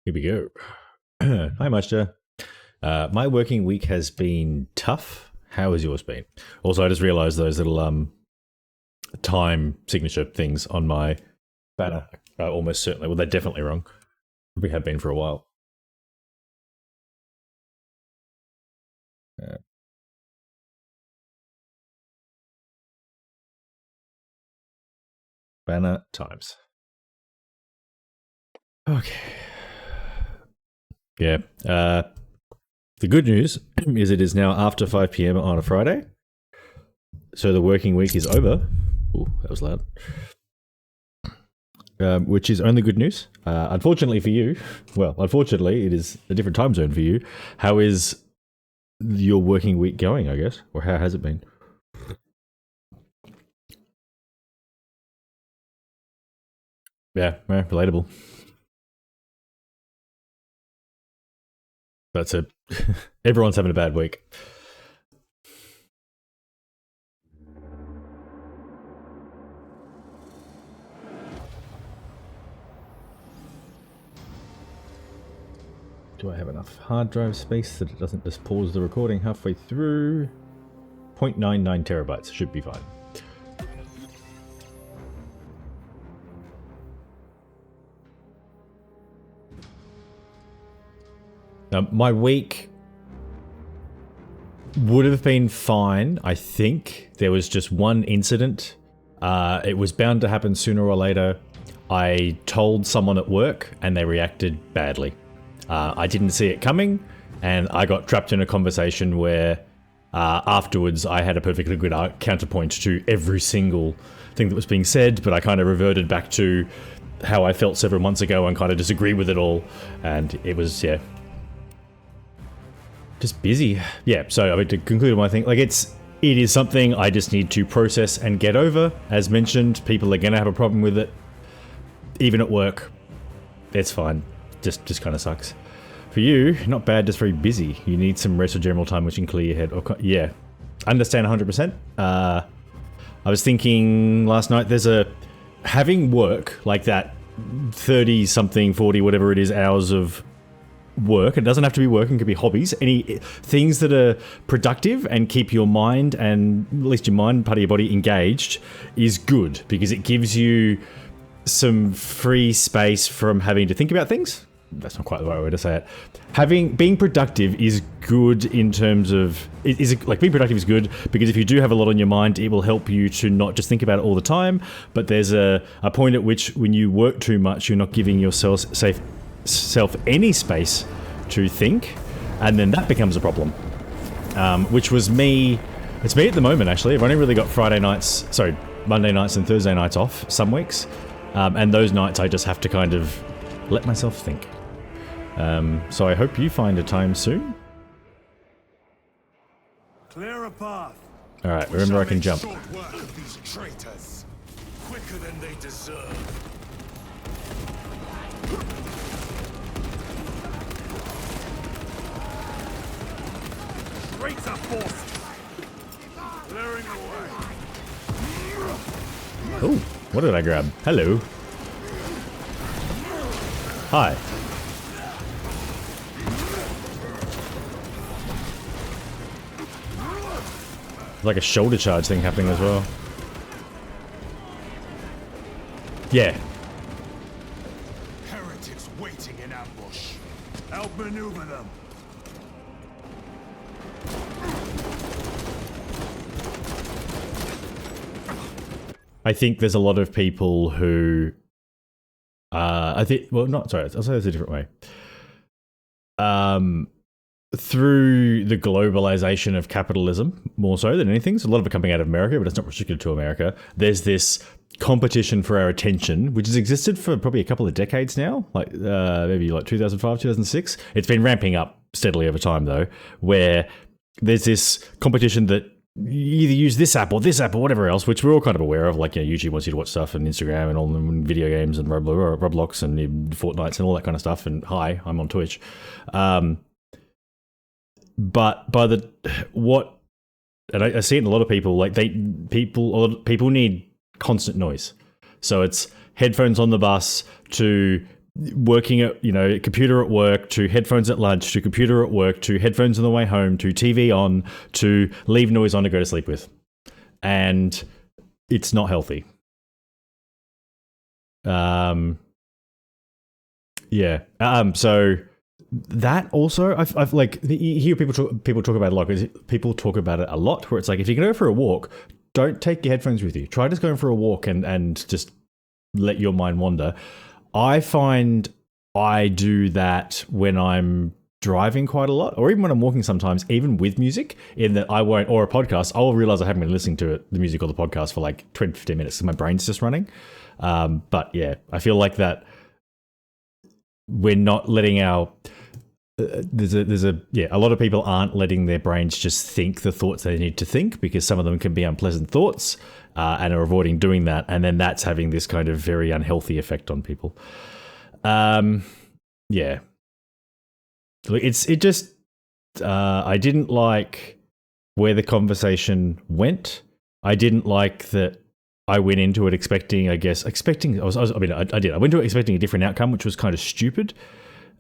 Here we go. Hi, Master. My working week has been tough. How has yours been? Also, I just realized those little time signature things on my banner are almost certainly, well, they're definitely wrong. We have been for a while. Banner times. Okay. Yeah. The good news is it is now after 5 p.m. on a Friday. So the working week is over. Ooh, that was loud. Which is only good news. Unfortunately for you, well, unfortunately, it is a different time zone for you. How is your working week going, I guess? Or how has it been? Yeah, relatable. That's it. Everyone's having a bad week. Do I have enough hard drive space that it doesn't just pause the recording halfway through? 0.99 terabytes should be fine. My week would have been fine, I think. There was just one incident. It was bound to happen sooner or later. I told someone at work and they reacted badly. I didn't see it coming, and I got trapped in a conversation where afterwards I had a perfectly good counterpoint to every single thing that was being said, but I kind of reverted back to how I felt several months ago and kind of disagreed with it all, and it was, yeah, just busy. Yeah, so I mean, to conclude my thing, like it is something I just need to process and get over. As mentioned, people are going to have a problem with it, even at work. It's fine. Just kind of sucks. For you, not bad, just very busy. You need some rest or general time which can clear your head. Or yeah, understand 100%. I was thinking last night, having work like that, 30 something, 40, whatever it is, hours of work. It doesn't have to be work, it could be hobbies. Any things that are productive and keep your mind, and at least your mind, part of your body, engaged is good, because it gives you some free space from having to think about things. That's not quite the right way to say it. Being productive is good in terms of, being productive is good because if you do have a lot on your mind, it will help you to not just think about it all the time, but there's a point at which when you work too much, you're not giving yourself any space to think, and then that becomes a problem. Which was me. It's me at the moment, actually. I've only really got Monday nights and Thursday nights off some weeks, and those nights I just have to kind of let myself think. So I hope you find a time soon. Clear a path. All right, remember I can jump. Short work of these traitors. Quicker than they deserve. Traitor forces. Clearing away. Oh, what did I grab? Hello. Hi. Like a shoulder charge thing happening as well. Yeah. Heretics waiting in ambush. Outmaneuver them. I think there's a lot of people who I'll say this a different way. Through the globalization of capitalism, more so than anything, so a lot of it coming out of America, but it's not restricted to America, there's this competition for our attention, which has existed for probably a couple of decades now, maybe like 2005, 2006. It's been ramping up steadily over time, though, where there's this competition that you either use this app or whatever else, which we're all kind of aware of, like, YouTube wants you to watch stuff, and Instagram and all the video games and Roblox and Fortnites and all that kind of stuff, and hi, I'm on Twitch. But and I see it in a lot of people, like people need constant noise. So it's headphones on the bus to working at, computer at work, to headphones at lunch, to computer at work, to headphones on the way home, to TV on, to leave noise on to go to sleep with. And it's not healthy. So that also, I've like, you hear people talk about it a lot, because people talk about it a lot, where it's like, if you can go for a walk, don't take your headphones with you. Try just going for a walk and just let your mind wander. I find I do that when I'm driving quite a lot, or even when I'm walking sometimes, even with music, in that I won't, or a podcast, I'll realize I haven't been listening to the music or the podcast for like 20, 15 minutes because my brain's just running. But yeah, I feel like that we're not letting our... a lot of people aren't letting their brains just think the thoughts they need to think, because some of them can be unpleasant thoughts, and are avoiding doing that, and then that's having this kind of very unhealthy effect on people. Yeah, I didn't like where the conversation went. I didn't like that I went into it expecting. I did. I went into it expecting a different outcome, which was kind of stupid.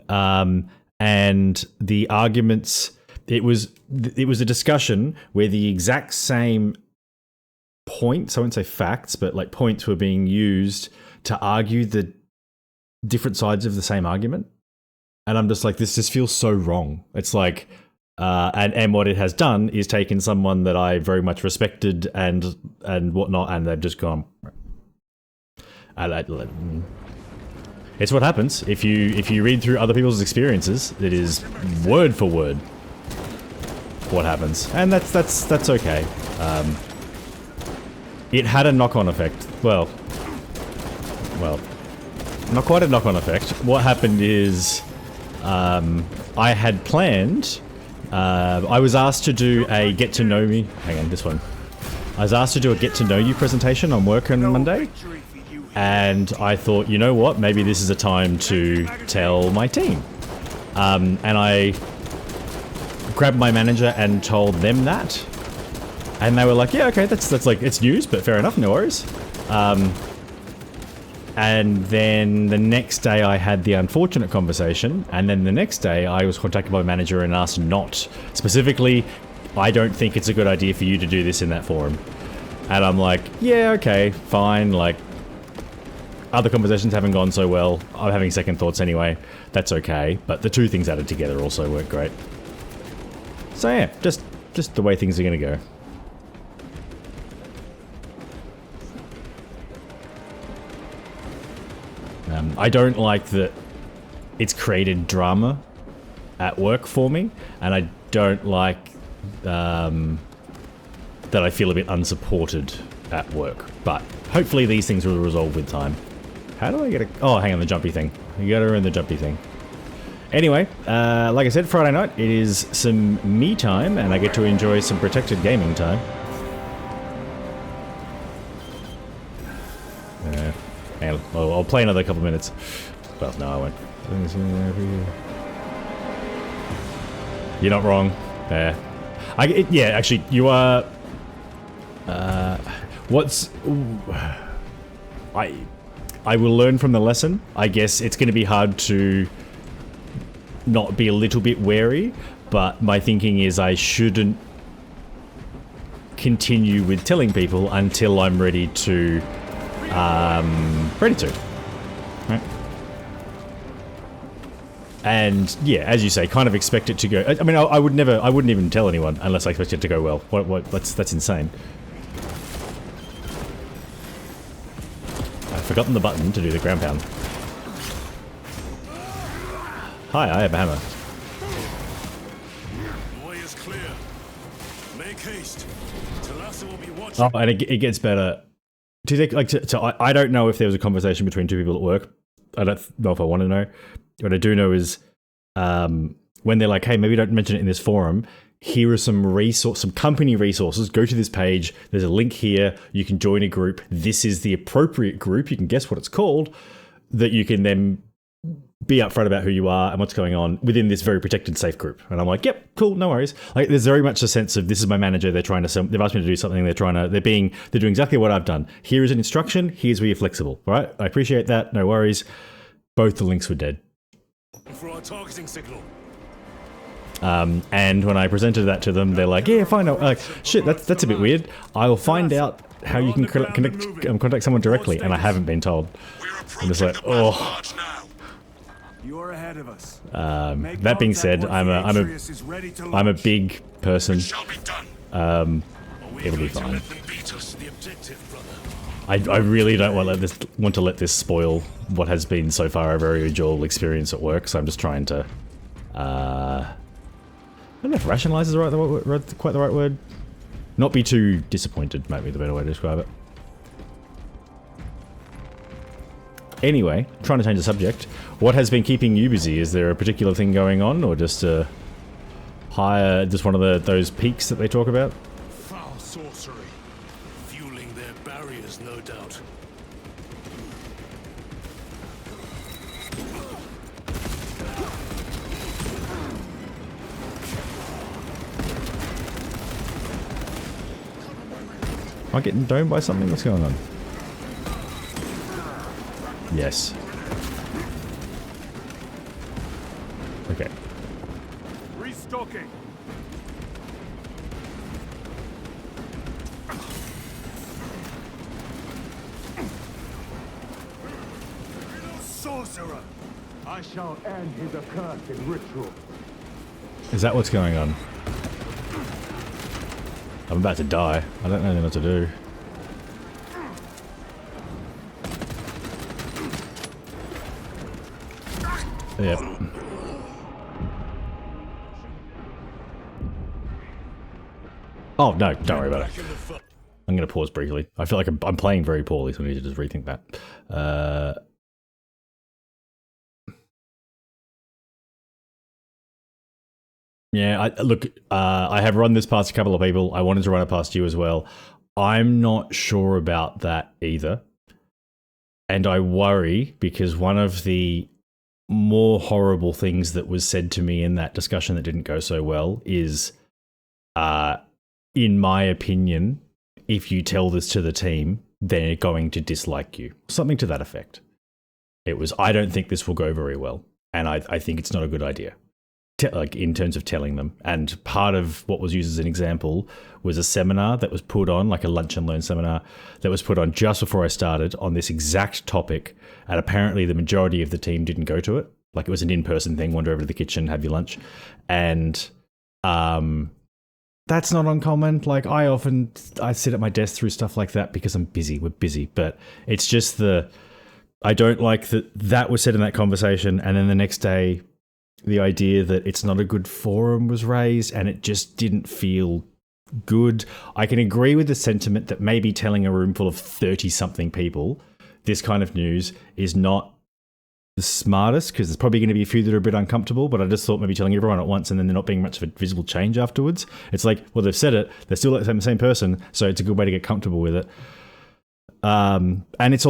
And the arguments, it was a discussion where the exact same points, I won't say facts, but like points were being used to argue the different sides of the same argument. And I'm just like, this just feels so wrong. It's like, and what it has done is taken someone that I very much respected and whatnot, and they've just gone. It's what happens if you read through other people's experiences. It is word for word what happens, and that's okay. It had a knock-on effect. Well, not quite a knock-on effect. What happened is, I had planned. I was asked to do a get to know me. Hang on, this one. I was asked to do a get to know you presentation on work on Monday. And I thought, you know what, maybe this is a time to tell my team. And I grabbed my manager and told them that. And they were like, yeah, okay, that's like, it's news, but fair enough, no worries. And then the next day I had the unfortunate conversation. And then the next day I was contacted by my manager and asked not. Specifically, I don't think it's a good idea for you to do this in that forum. And I'm like, yeah, okay, fine, like, other conversations haven't gone so well. I'm having second thoughts anyway. That's okay. But the two things added together also weren't great. So yeah, just the way things are going to go. I don't like that it's created drama at work for me, and I don't like that I feel a bit unsupported at work. But hopefully these things will resolve with time. How do I get a... Oh, hang on, the jumpy thing. You gotta earn the jumpy thing. Anyway, like I said, Friday night, it is some me time, and I get to enjoy some protected gaming time. Hang on, I'll play another couple minutes. Well, no, I won't. You're not wrong. Yeah. Yeah, actually, you are... I will learn from the lesson. I guess it's going to be hard to not be a little bit wary, but my thinking is I shouldn't continue with telling people until I'm ready to. Right? And yeah, as you say, kind of expect it to go. I mean, I wouldn't even tell anyone unless I expect it to go well. That's insane. I've forgotten the button to do the ground pound. Hi, I have a hammer. The way is clear. Make haste. Talassa will be watching. Oh, and it gets better. Do you think, like, I don't know if there was a conversation between two people at work. I don't know if I want to know. What I do know is when they're like, hey, maybe don't mention it in this forum. Here are some company resources. Go to this page. There's a link here. You can join a group. This is the appropriate group. You can guess what it's called. That you can then be upfront about who you are and what's going on within this very protected, safe group. And I'm like, yep, cool, no worries. Like, there's very much a sense of this is my manager. They're trying to. They've asked me to do something. They're doing exactly what I've done. Here is an instruction. Here's where you're flexible. All right, I appreciate that. No worries. both the links were dead. For our targeting signal. And when I presented that to them, they're like, yeah, fine. Like, shit, that's a bit weird. I'll find out how you can contact someone directly, and I haven't been told. I'm just like, oh. You're ahead of us. That being said, I'm a big person. It'll be fine. I really don't want to let this spoil what has been so far a very enjoyable experience at work. So I'm just trying to. I don't know if rationalize is quite the right word. Not be too disappointed might be the better way to describe it. Anyway, trying to change the subject. What has been keeping you busy? Is there a particular thing going on, or just just one of those peaks that they talk about? Foul sorcery, fueling their barriers, no doubt. Am I getting domed by something? What's going on? Yes. Okay. Restocking. Sorcerer! I shall end his accursed ritual. Is that what's going on? I'm about to die. I don't know what to do. Yep. Oh, no, don't worry about it. I'm going to pause briefly. I feel like I'm playing very poorly, so I need to just rethink that. Yeah, look, I have run this past a couple of people. I wanted to run it past you as well. I'm not sure about that either. And I worry because one of the more horrible things that was said to me in that discussion that didn't go so well is, in my opinion, if you tell this to the team, they're going to dislike you. Something to that effect. It was, I don't think this will go very well. And I think it's not a good idea. Like in terms of telling them. And part of what was used as an example was a seminar that was put on, like a lunch and learn seminar that was put on just before I started on this exact topic. And apparently the majority of the team didn't go to it. Like it was an in-person thing, wander over to the kitchen, have your lunch. And that's not uncommon. Like I sit at my desk through stuff like that because I'm busy. We're busy. But it's just I don't like that was said in that conversation. And then the next day, the idea that it's not a good forum was raised and it just didn't feel good. I can agree with the sentiment that maybe telling a room full of 30-something people this kind of news is not the smartest because there's probably going to be a few that are a bit uncomfortable, but I just thought maybe telling everyone at once and then there not being much of a visible change afterwards. It's like, well, they've said it. They're still the same person, so it's a good way to get comfortable with it. And it's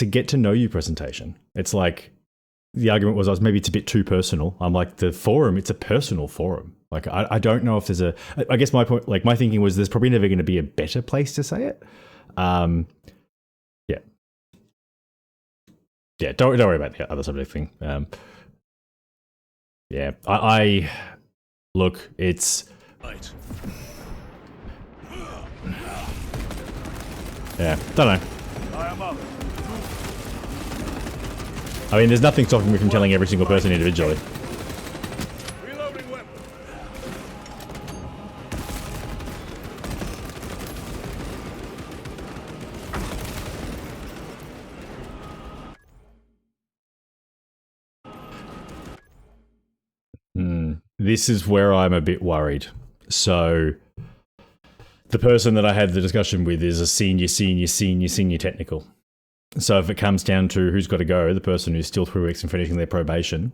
a get-to-know-you presentation. It's like, the argument was maybe it's a bit too personal. I'm like, the forum, it's a personal forum. Like, I don't know if there's I guess my point, like my thinking was there's probably never going to be a better place to say it. Yeah, don't worry about the other subject thing. Yeah, I look, it's... Right. Yeah, don't know. I am up. I mean, there's nothing stopping me from telling every single person individually. Reloading weapon. This is where I'm a bit worried. So, the person that I had the discussion with is a senior technical. So if it comes down to who's got to go, the person who's still 3 weeks and finishing their probation,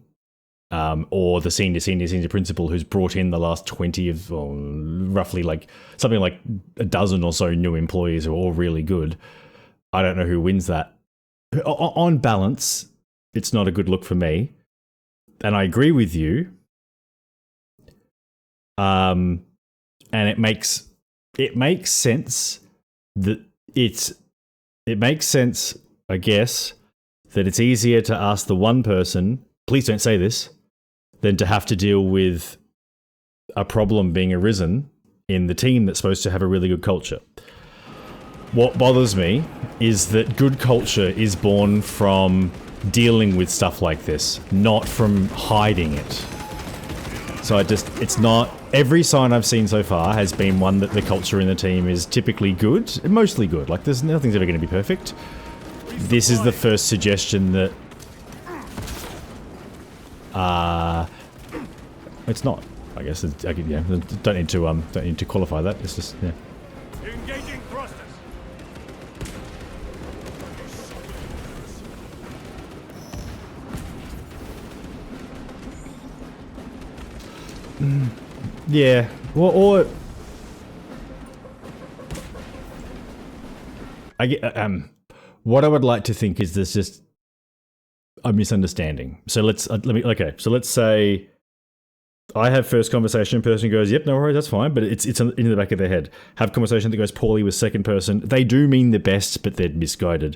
or the senior principal who's brought in the last 20 of, or roughly like something like a dozen or so new employees who are all really good, I don't know who wins that. On balance, it's not a good look for me. And I agree with you. And it makes sense that it makes sense, I guess, that it's easier to ask the one person, please don't say this, than to have to deal with a problem being arisen in the team that's supposed to have a really good culture. What bothers me is that good culture is born from dealing with stuff like this, not from hiding it. So it's not, every sign I've seen so far has been one that the culture in the team is typically good, mostly good. Like nothing's ever going to be perfect. This is the first suggestion that, it's not. I guess yeah. Don't need to qualify that. It's just yeah. Engaging thrusters. Yeah. Or I get what I would like to think is there's just a misunderstanding. So let's So let's say I have first conversation, person goes, yep, no worries, that's fine, but it's in the back of their head. Have conversation that goes poorly with second person. They do mean the best, but they're misguided.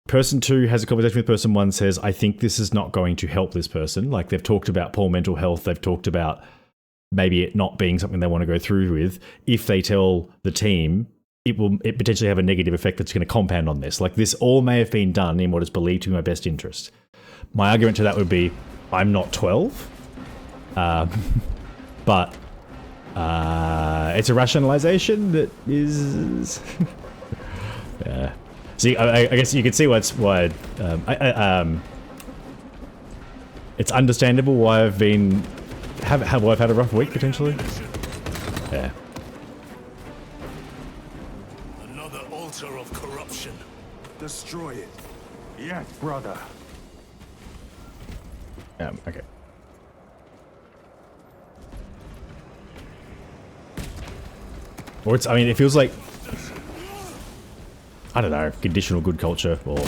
Person 2 has a conversation with person 1, says, I think this is not going to help this person. Like they've talked about poor mental health, they've talked about maybe it not being something they want to go through with. If they tell the team, it potentially have a negative effect that's going to compound on this. Like this all may have been done in what is believed to be my best interest. My argument to that would be, I'm not 12. But it's a rationalization that is yeah. See, I guess you can see why it's understandable why I've had a rough week potentially. Yeah. Another altar of corruption. Destroy it. Yes, brother. Okay. Or it feels like, I don't know, conditional good culture, or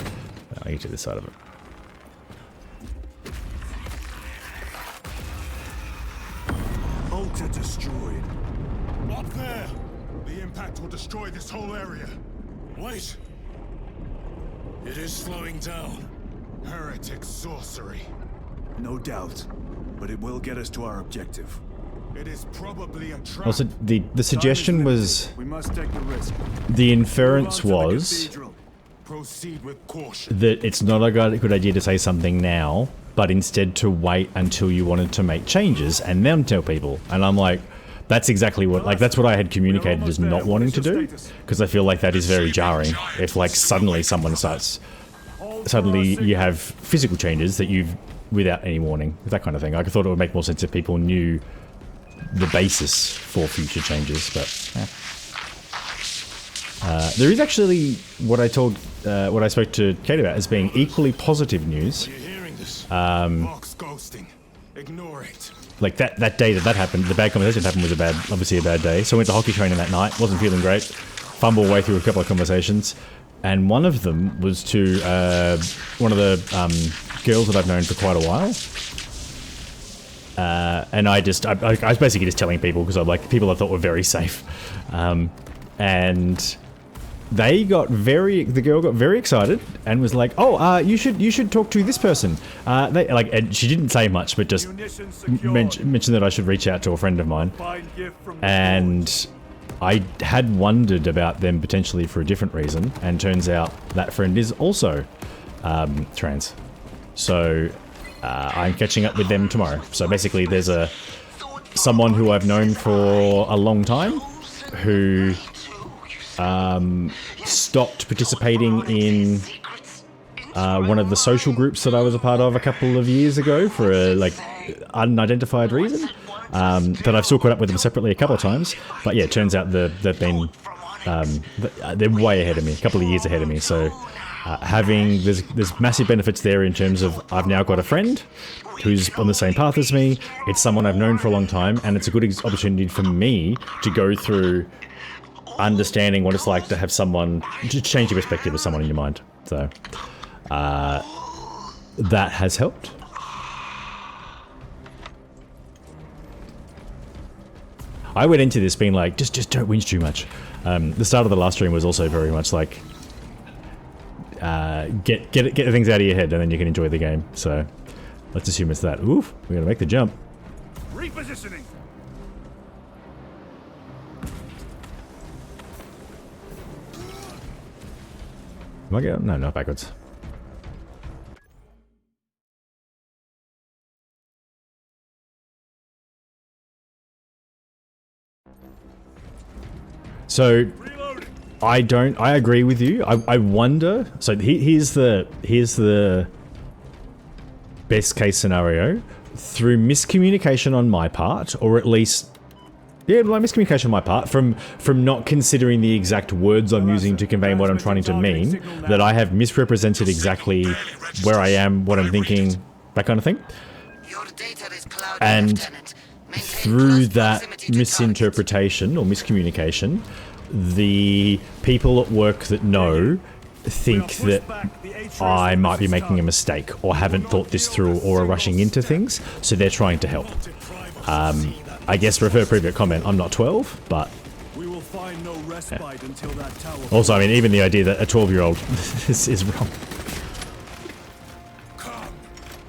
I get to this side of it. Altar destroyed. Up there! The impact will destroy this whole area. Wait! It is slowing down. Heretic sorcery. No doubt, but it will get us to our objective. It is probably a trap. Also, the suggestion was, We must take the risk. the inference was Proceed with caution. that it's not a good idea to say something now, but instead to wait until you wanted to make changes and then tell people. And I'm like, that's exactly what, like, that's what I had communicated as not wanting to do, because I feel like that is very jarring. If, like, suddenly you have physical changes that you've, without any warning, that kind of thing. Like, I thought it would make more sense if people knew the basis for future changes, but there is actually what I spoke to Kate about as being equally positive news. Are you hearing this? Mark's ghosting. Ignore it. Like that day that happened, the bad conversation happened was obviously a bad day. So I went to hockey training that night, wasn't feeling great, fumbled way through a couple of conversations, and one of them was to one of the girls that I've known for quite a while. And I was basically just telling people because I'm like people I thought were very safe, and the girl got very excited and was like, "Oh, you should talk to this person." And she didn't say much, but just mentioned that I should reach out to a friend of mine, and I had wondered about them potentially for a different reason, and turns out that friend is also trans, so. I'm catching up with them tomorrow. So basically there's someone who I've known for a long time who stopped participating in one of the social groups that I was a part of a couple of years ago for a unidentified reason. That I've still caught up with them separately a couple of times. But yeah, it turns out they've been they're way ahead of me, a couple of years ahead of me. So there's massive benefits there in terms of I've now got a friend who's on the same path as me. It's someone I've known for a long time, and it's a good opportunity for me to go through understanding what it's like to have someone to change your perspective of someone in your mind. So that has helped. I went into this being like, just don't whinge too much. The start of the last stream was also very much like, get the things out of your head, and then you can enjoy the game. So let's assume it's that. Oof, we're gonna make the jump. Repositioning. Am I going? No, not backwards. So I agree with you. I wonder. So here's the best case scenario. Through miscommunication on my part, or at least, yeah, like miscommunication on my part, from not considering the exact words I'm using to convey what I'm trying to mean, that I have misrepresented exactly where I am, what I'm thinking, that kind of thing. And through that misinterpretation or miscommunication, the people at work that know think that I might be making a mistake or haven't thought this through or are rushing into things, so they're trying to help. I guess refer previous comment, I'm not 12, but We will find no respite until that tower. also, I mean, even the idea that a 12-year-old is wrong. Come,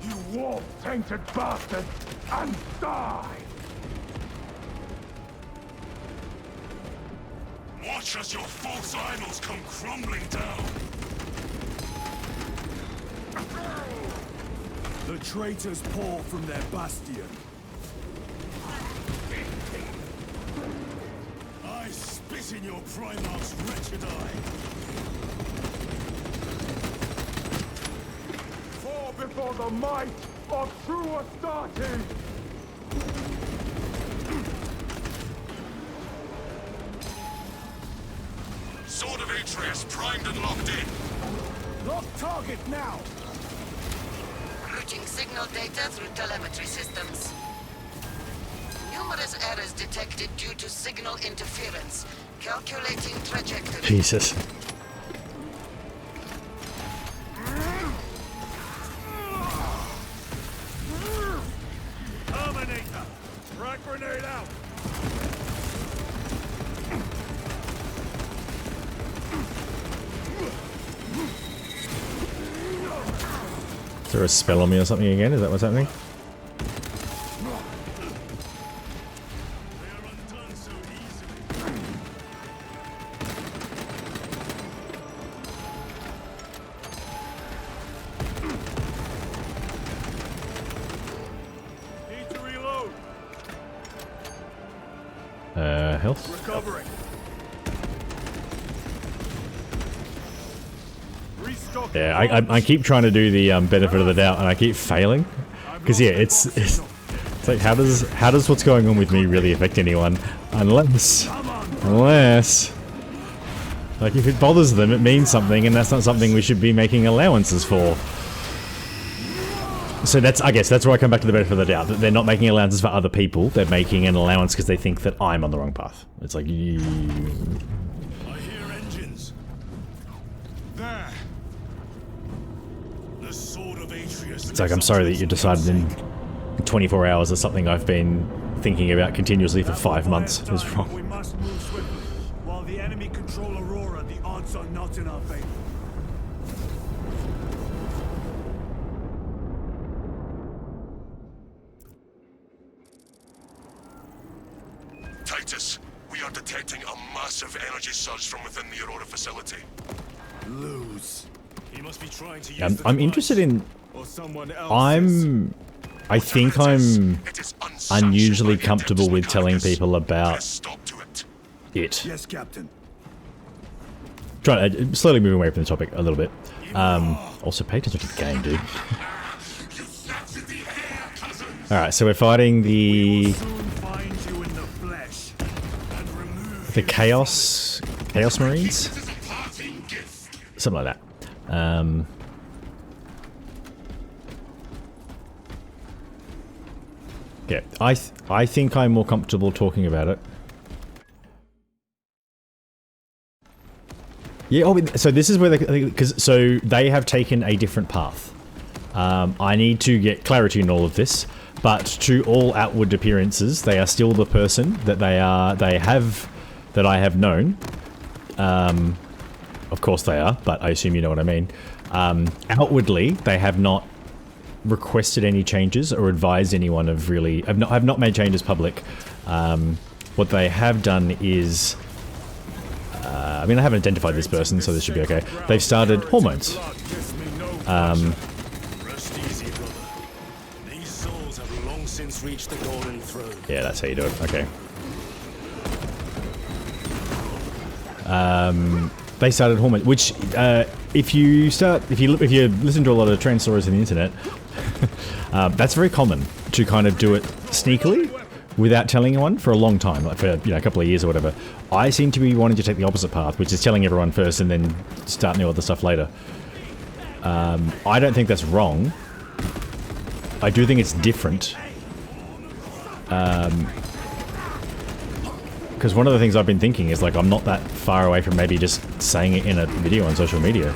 you wolf-tainted bastard, and die! Watch as your false idols come crumbling down! The traitors pour from their bastion. I spit in your Primarch's wretched eye! Fall before the might of true Astarte! Sword of Atreus primed and locked in! Lock target now! Routing signal data through telemetry systems. Numerous errors detected due to signal interference. Calculating trajectory. Jesus. Terminator! Frag grenade out! Is there a spell on me or something again? Is that what's happening? They are undone so easily. Need to reload. Health? Recovering. Restock. Yeah, I keep trying to do the benefit of the doubt, and I keep failing. Because yeah, it's like how does what's going on with me really affect anyone? Unless like if it bothers them, it means something, and that's not something we should be making allowances for. So that's, I guess that's where I come back to the benefit of the doubt, that they're not making allowances for other people, they're making an allowance because they think that I'm on the wrong path. It's like I hear engines. There. The sword of Atreus. It's like, I'm sorry that you decided in 24 hours that something I've been thinking about continuously for 5 months is We wrong. must move swiftly. While the enemy control Aurora, the odds are not in our favor. Titus, we are detecting a massive energy surge from within the Aurora facility. Lose. He must be trying to use I'm interested in... Or someone else. I think I'm It is unsanctioned unusually by the comfortable with Adeptus telling Mechanicus. people Put a about stop to it. it. Yes, Captain. Trying to slowly moving away from the topic a little bit. Also, pay attention to the game, dude. Alright, so we're fighting the Soon find you in the flesh. And remove Chaos Marines? Something like that. Yeah, I think I'm more comfortable talking about it. Yeah, so this is where so they have taken a different path. I need to get clarity in all of this, but to all outward appearances, they are still the person that I have known. of course they are, but I assume you know what I mean. Outwardly, they have not requested any changes or advised anyone of really... have not made changes public. What they have done is... I mean, I haven't identified this person, so this should be okay. They've started hormones. Rest easy, brother. These souls have long since reached the golden throne. Yeah, that's how you do it. Okay. They started hormones, which if you listen to a lot of trans stories on the internet, that's very common to kind of do it sneakily without telling anyone for a long time, like for a couple of years or whatever. I seem to be wanting to take the opposite path, which is telling everyone first and then starting the other stuff later. I don't think that's wrong. I do think it's different. Because one of the things I've been thinking is, like, I'm not that far away from maybe just saying it in a video on social media.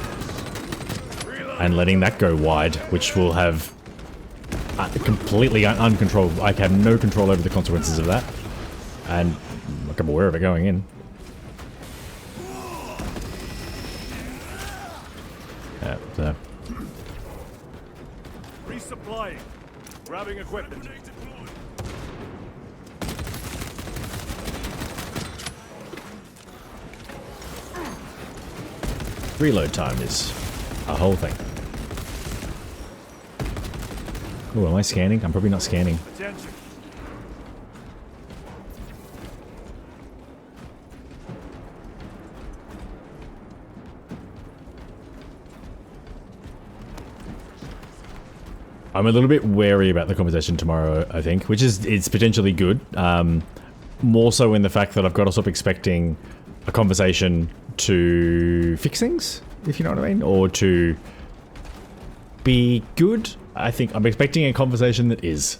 And letting that go wide, which will have completely uncontrolled. I have no control over the consequences of that. And like, I'm aware of it going in. Yeah, so. Resupplying. Grabbing equipment. Reload time is a whole thing. Oh, am I scanning? I'm probably not scanning. Attention. I'm a little bit wary about the conversation tomorrow, I think, which is it's potentially good. More so in the fact that I've got to stop expecting a conversation to fix things, if you know what I mean, or to be good. I think I'm expecting a conversation that is.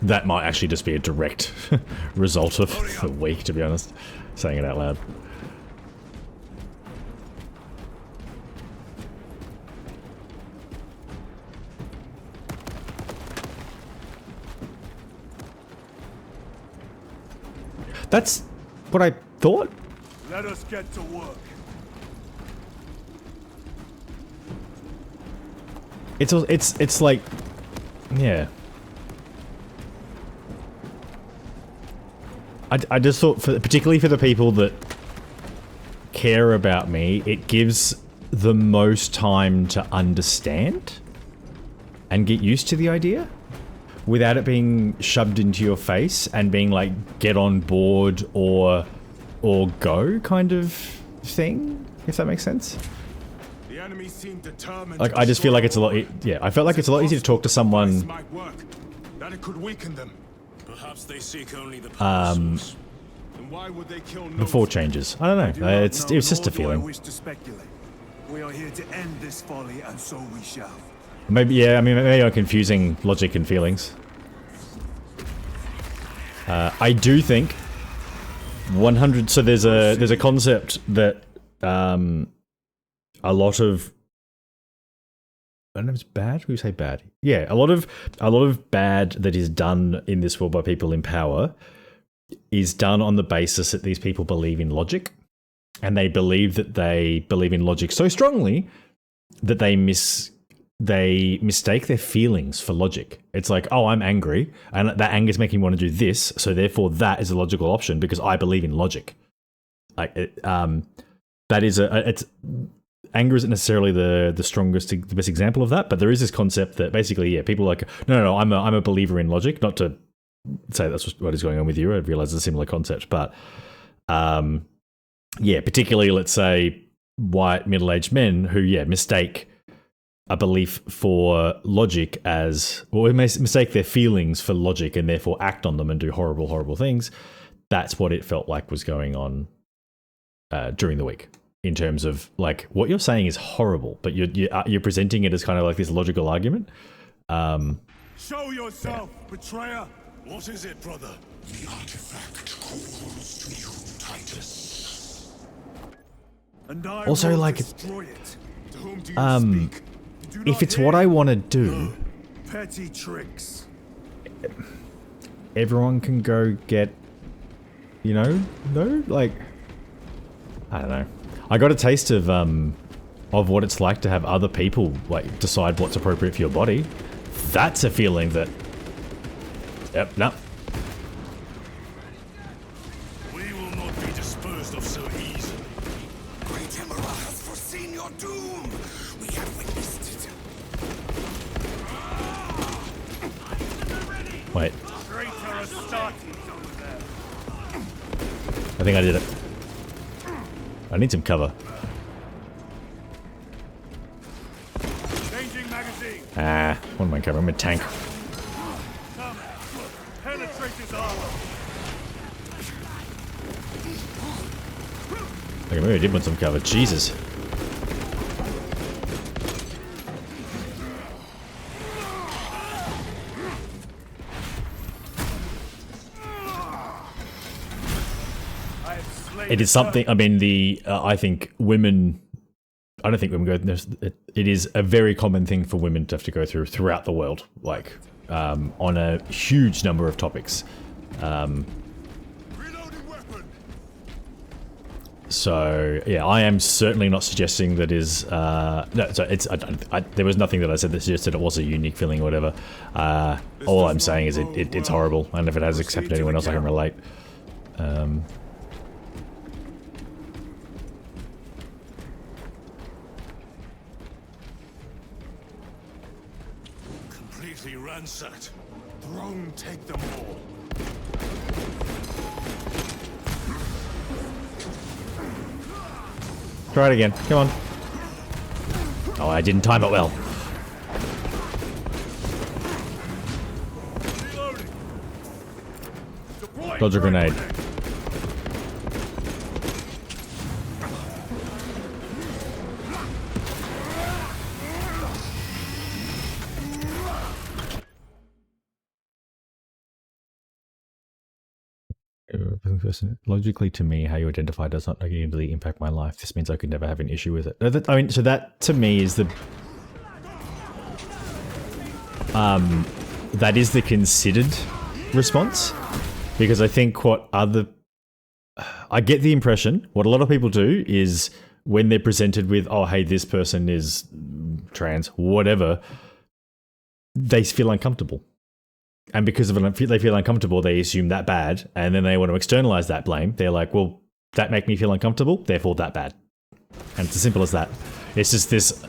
That might actually just be a direct result of the week, to be honest, saying it out loud. That's what I thought. Let us get to work. It's like, yeah. I just thought, particularly for the people that care about me, it gives the most time to understand and get used to the idea without it being shoved into your face and being like, get on board or go kind of thing, if that makes sense. The enemy seem determined. Like, I just feel like it's a lot. Yeah, I felt like it's a lot easier to talk to someone. Might work. That it could weaken them. Perhaps they seek only the Then why would they kill before changes. I don't know. It's just a feeling. Wish to speculate. We are here to end this folly, and so we shall. Maybe, yeah, I mean, maybe I'm confusing logic and feelings. I do think 100. So there's a concept that a lot of, I don't know if it's bad. We say bad. Yeah, a lot of bad that is done in this world by people in power is done on the basis that these people believe in logic, and they believe in logic so strongly that they mistake their feelings for logic. It's like, oh, I'm angry, and that anger is making me want to do this, so therefore that is a logical option because I believe in logic. Like, that is it's anger isn't necessarily the strongest, the best example of that, but there is this concept that basically, yeah, people are like, no, I'm a believer in logic. Not to say that's what is going on with you. I realize it's a similar concept, but yeah, particularly let's say white middle-aged men who, yeah, mistake a belief for logic as, or mistake their feelings for logic and therefore act on them and do horrible, horrible things. That's what it felt like was going on during the week. In terms of, like, what you're saying is horrible, but you're presenting it as kind of like this logical argument. Show yourself, betrayer. What is it, brother? The artifact calls to you, Titus. And I Also, will like, destroy it. To whom do you speak? You do if not it's hear? what I want to do, Petty tricks. everyone can go get, no, like, I don't know. I got a taste of what it's like to have other people like decide what's appropriate for your body. That's a feeling that. Yep. No. We will not be disposed of so easily. Great Emperor has foreseen your doom. We have witnessed it. Wait. Traitor Astartes over there. I think I did it. I need some cover. Changing magazine. Ah, what am I covering? I'm a tank. Come. Penetrate his armor. Okay, maybe I did want some cover. Jesus. It is something. I mean, I think women. I don't think women go. It is a very common thing for women to have to go through throughout the world, like on a huge number of topics. Reloading weapon. So yeah, I am certainly not suggesting that is. No, so it's. There was nothing that I said that suggested it was a unique feeling or whatever. All I'm saying is it's horrible, and if it has accepted anyone else, I can relate. Completely ransacked. Throne, take them all. Try it again. Come on. Oh, I didn't time it well. Reloading. Deploy Dodge a grenade. Logically, to me, how you identify does not negatively impact my life. This means I could never have an issue with it. I mean, so that to me is the that is the considered response, because I think I get the impression what a lot of people do is when they're presented with, oh, hey, this person is trans, whatever, they feel uncomfortable. And because of it, they feel uncomfortable, they assume that bad, and then they want to externalize that blame. They're like, well, that make me feel uncomfortable, therefore that bad. And it's as simple as that. It's just this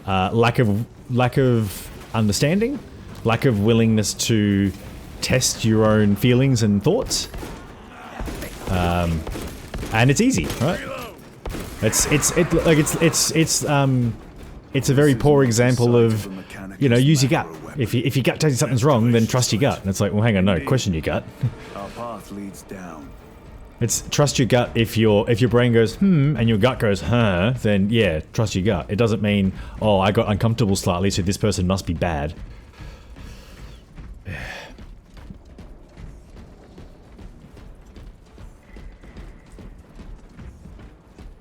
lack of understanding, lack of willingness to test your own feelings and thoughts. And it's easy, right? It's a very poor example of, you know, use your gut. If your gut tells you something's wrong, then trust your gut. And it's like, well, hang on, no, question your gut. Our path leads down. It's trust your gut. If your brain goes and your gut goes then yeah, trust your gut. It doesn't mean, oh, I got uncomfortable slightly, so this person must be bad.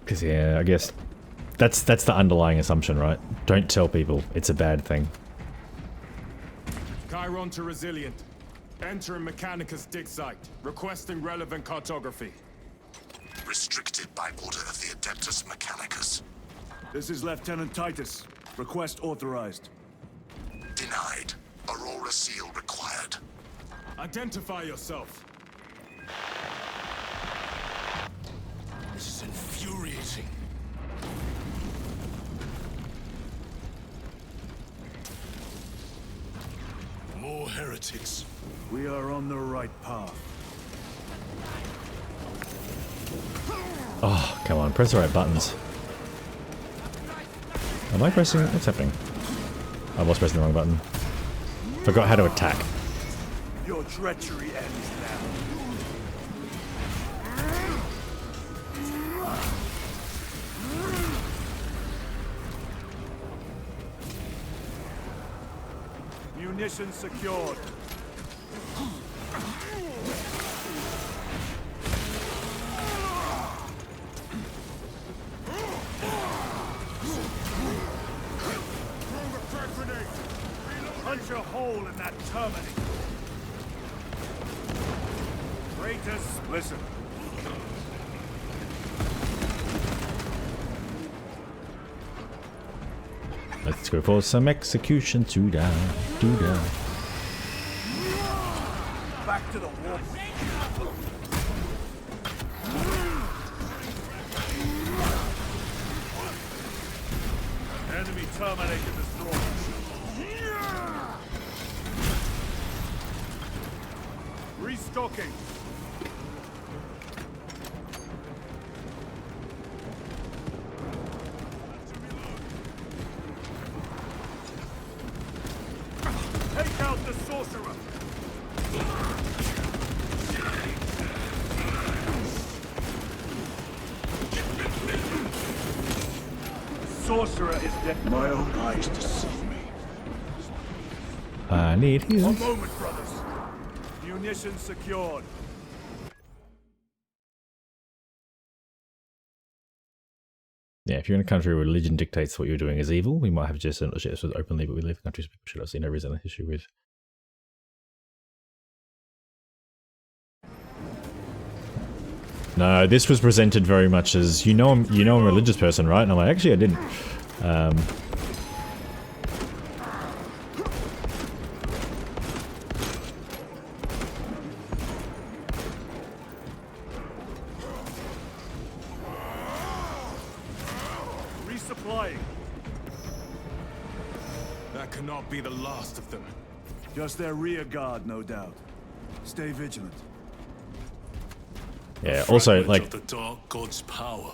Because yeah, I guess that's the underlying assumption, right? Don't tell people it's a bad thing. Chiron to Resilient. Entering Mechanicus dig site. Requesting relevant cartography. Restricted by order of the Adeptus Mechanicus. This is Lieutenant Titus. Request authorized. Denied. Aurora seal required. Identify yourself. This is infuriating. More heretics. We are on the right path. Oh, come on, press the right buttons. Am I pressing? What's happening? I was pressing the wrong button. Forgot how to attack. Your treachery ends now. Munitions secured. Punch a hole in that terminal. Traitors, listen. Let's go for some execution today. Back to the war. Enemy terminated the storm. Restocking. Take out the sorcerer. Sorcerer is dead. My own eyes deceive me. I need A heals. moment, brothers. Munitions secured. Yeah, if you're in a country where religion dictates what you're doing is evil, we might have just share this openly, but we live in countries people should have seen no reason to issue with. No, this was presented very much as I'm a religious person, right? And I'm like, actually, I didn't. Resupplying. That cannot be the last of them. Just their rear guard, no doubt. Stay vigilant. Yeah. Also, Fragment like of the Dark God's power.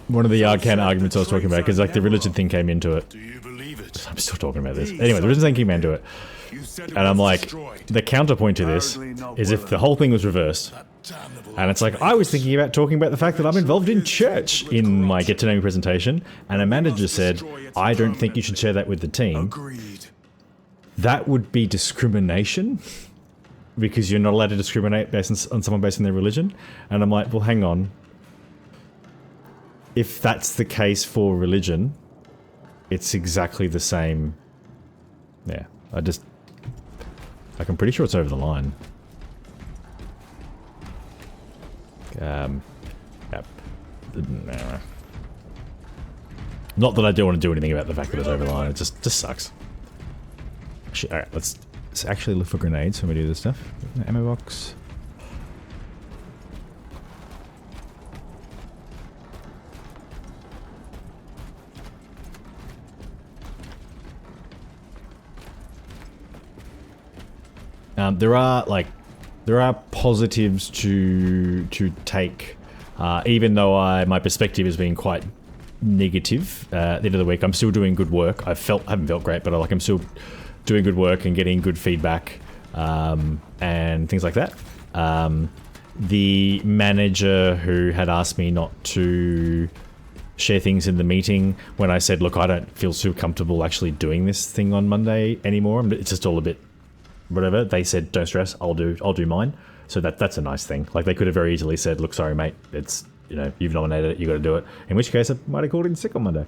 one of the Yardcan arguments I was talking about, because like the religion thing came into it. Do you believe it? I'm still talking about this. Anyway, the religion thing came into it, You said it and I'm was like, destroyed. the counterpoint to this is if the whole thing was reversed. Damnable And it's like, I was thinking about talking about the fact that I'm involved in church in my Get to Know Me presentation, and Amanda just said, I don't think you should share that with the team. Agreed. That would be discrimination, because you're not allowed to discriminate based on someone based on their religion. And I'm like, well, hang on. If that's the case for religion, it's exactly the same. Yeah, I'm pretty sure it's over the line. Yep. Nah. Not that I don't want to do anything about the fact that it's over the line. It just sucks. Alright, let's actually look for grenades when we do this stuff. Ammo box. There are positives to take, even though my perspective has been quite negative. At the end of the week, I'm still doing good work. I haven't felt great, but I'm still doing good work and getting good feedback, and things like that. The manager who had asked me not to share things in the meeting, when I said, look, I don't feel super comfortable actually doing this thing on Monday anymore, it's just all a bit whatever, they said, don't stress, I'll do mine. So that's a nice thing. Like, they could have very easily said, look, sorry mate, it's, you've nominated it, you got to do it, in which case I might have called in sick on Monday.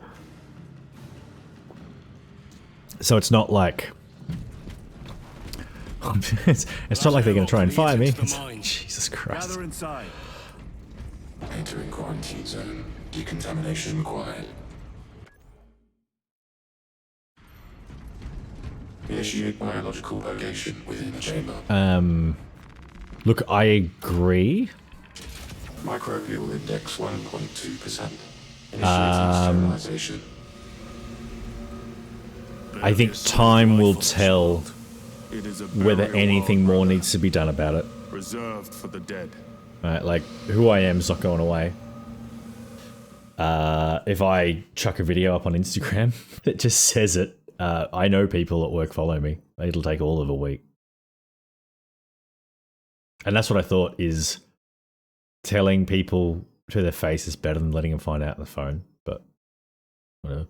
So it's not like it's not like they're going to try and fire me. Jesus Christ. Gather inside. Entering quarantine zone. Decontamination required. Initiate biological purgation within the chamber. Look, I agree. Microbial index 1.2%. Initiating sterilization. I think time will tell It is a whether burial anything mound, more brother. needs to be done about it. Reserved for the dead. Right, like, who I am is not going away. If I chuck a video up on Instagram that just says it, I know people at work follow me. It'll take all of a week. And that's what I thought, is telling people to their face is better than letting them find out on the phone. But whatever.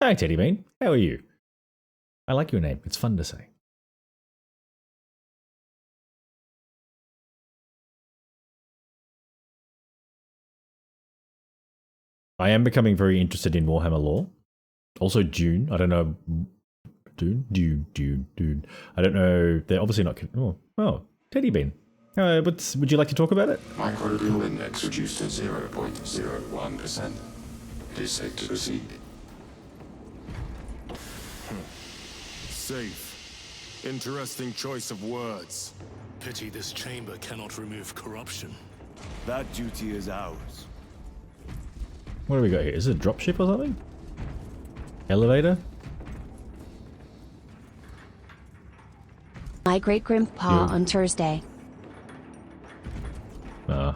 Hi, Teddy Bean. How are you? I like your name. It's fun to say. I am becoming very interested in Warhammer lore. Also Dune. I don't know. Dune. I don't know. They're obviously not... Oh, Teddy Bean. Would you like to talk about it? Microbial index reduced to 0.01%. It is safe to proceed. Safe. Interesting choice of words. Pity this chamber cannot remove corruption. That duty is ours. What do we got here? Is it a dropship or something? Elevator? My great-grandpa on Thursday.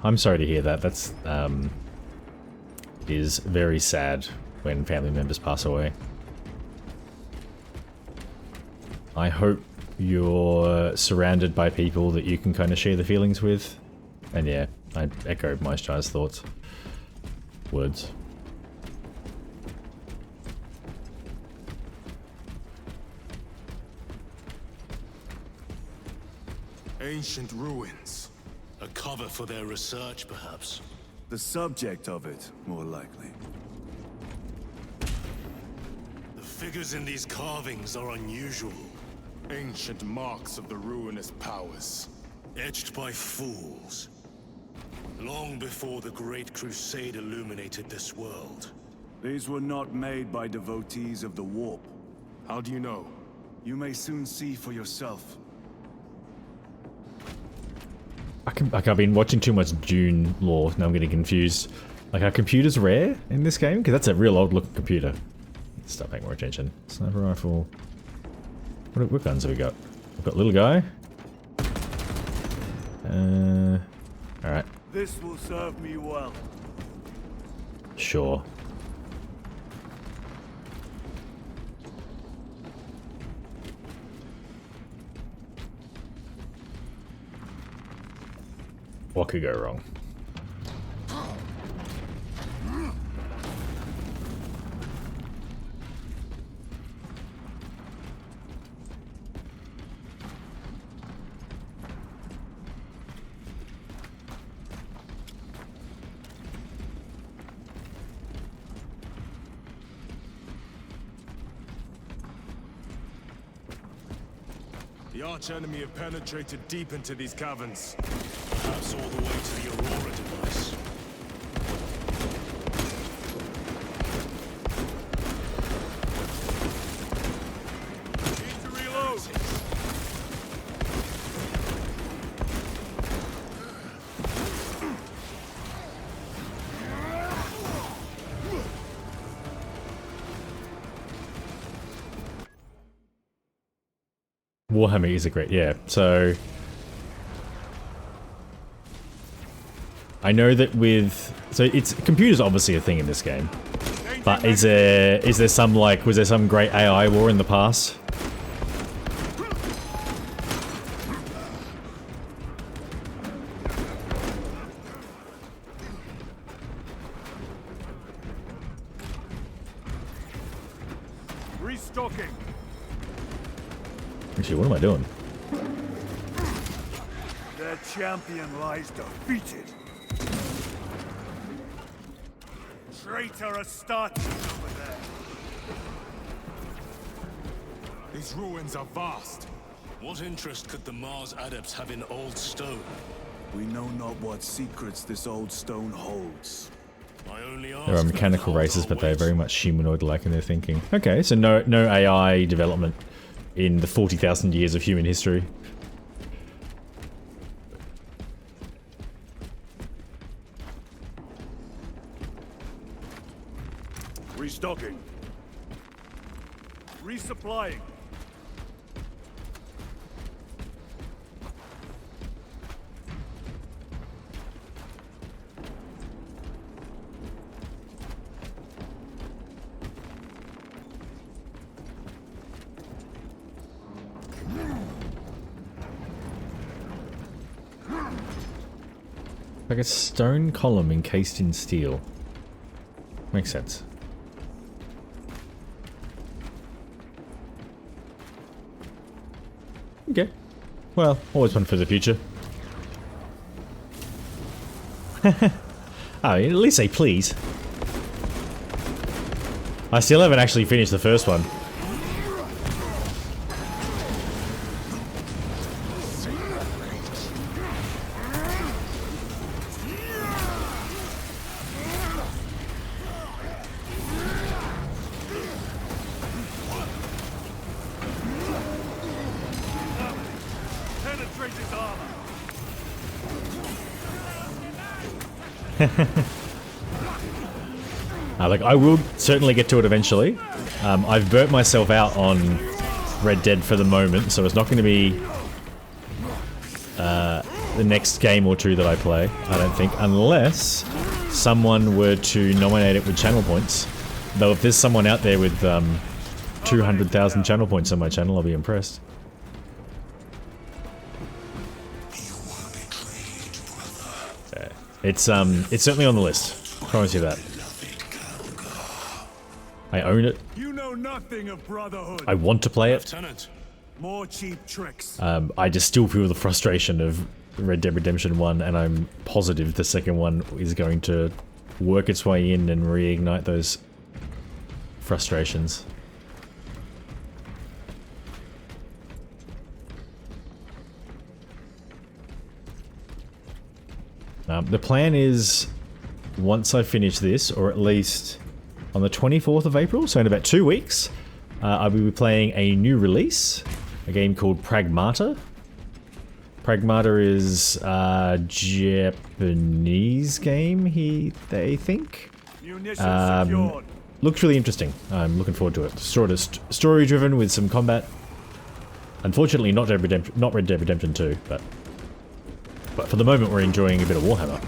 I'm sorry to hear that. That's is very sad when family members pass away. I hope you're surrounded by people that you can kind of share the feelings with. And yeah, I echo Maestran's thoughts. Words. Ancient ruins. A cover for their research, perhaps. The subject of it, more likely. The figures in these carvings are unusual. Ancient marks of the ruinous powers. Etched by fools. Long before the Great Crusade illuminated this world. These were not made by devotees of the warp. How do you know? You may soon see for yourself. I've been watching too much Dune lore, now I'm getting confused. Like, are computers rare in this game? Because that's a real old looking computer. Stop paying more attention. Sniper rifle. What guns have we got? We've got little guy. Alright. This will serve me well. Sure. What could go wrong? The arch-enemy have penetrated deep into these caverns. Perhaps all the way to the Aurora device. Need to reload! Warhammer is a great, yeah. So I know that it's computers obviously a thing in this game, but is there some was there some great AI war in the past? Restocking. Actually, what am I doing? Their champion lies defeated. Traitor Astarte over there. These ruins are vast. What interest could the Mars adepts have in old stone? We know not what secrets this old stone holds. I only ask There are mechanical races, but they're very much humanoid-like in their thinking. Okay, so no AI development in the 40,000 years of human history. Restocking. Resupplying. Like a stone column encased in steel. Makes sense. Okay. Well, always one for the future. Oh, at least say please. I still haven't actually finished the first one. Like, I will certainly get to it eventually. I've burnt myself out on Red Dead for the moment, so it's not going to be the next game or two that I play, I don't think, unless someone were to nominate it with channel points. Though if there's someone out there with 200,000 channel points on my channel, I'll be impressed. Yeah. It's certainly on the list. Promise you that. I own it. You know nothing of brotherhood. I want to play it. Lieutenant. More cheap tricks. I just still feel the frustration of Red Dead Redemption 1, and I'm positive the second one is going to work its way in and reignite those frustrations. The plan is, once I finish this, or at least on the 24th of April, so in about 2 weeks, I will be playing a new release, a game called Pragmata. Pragmata is a Japanese game, they think. Looks really interesting. I'm looking forward to it. Sort of story-driven with some combat. Unfortunately, not Red Dead Redemption 2, but for the moment, we're enjoying a bit of Warhammer.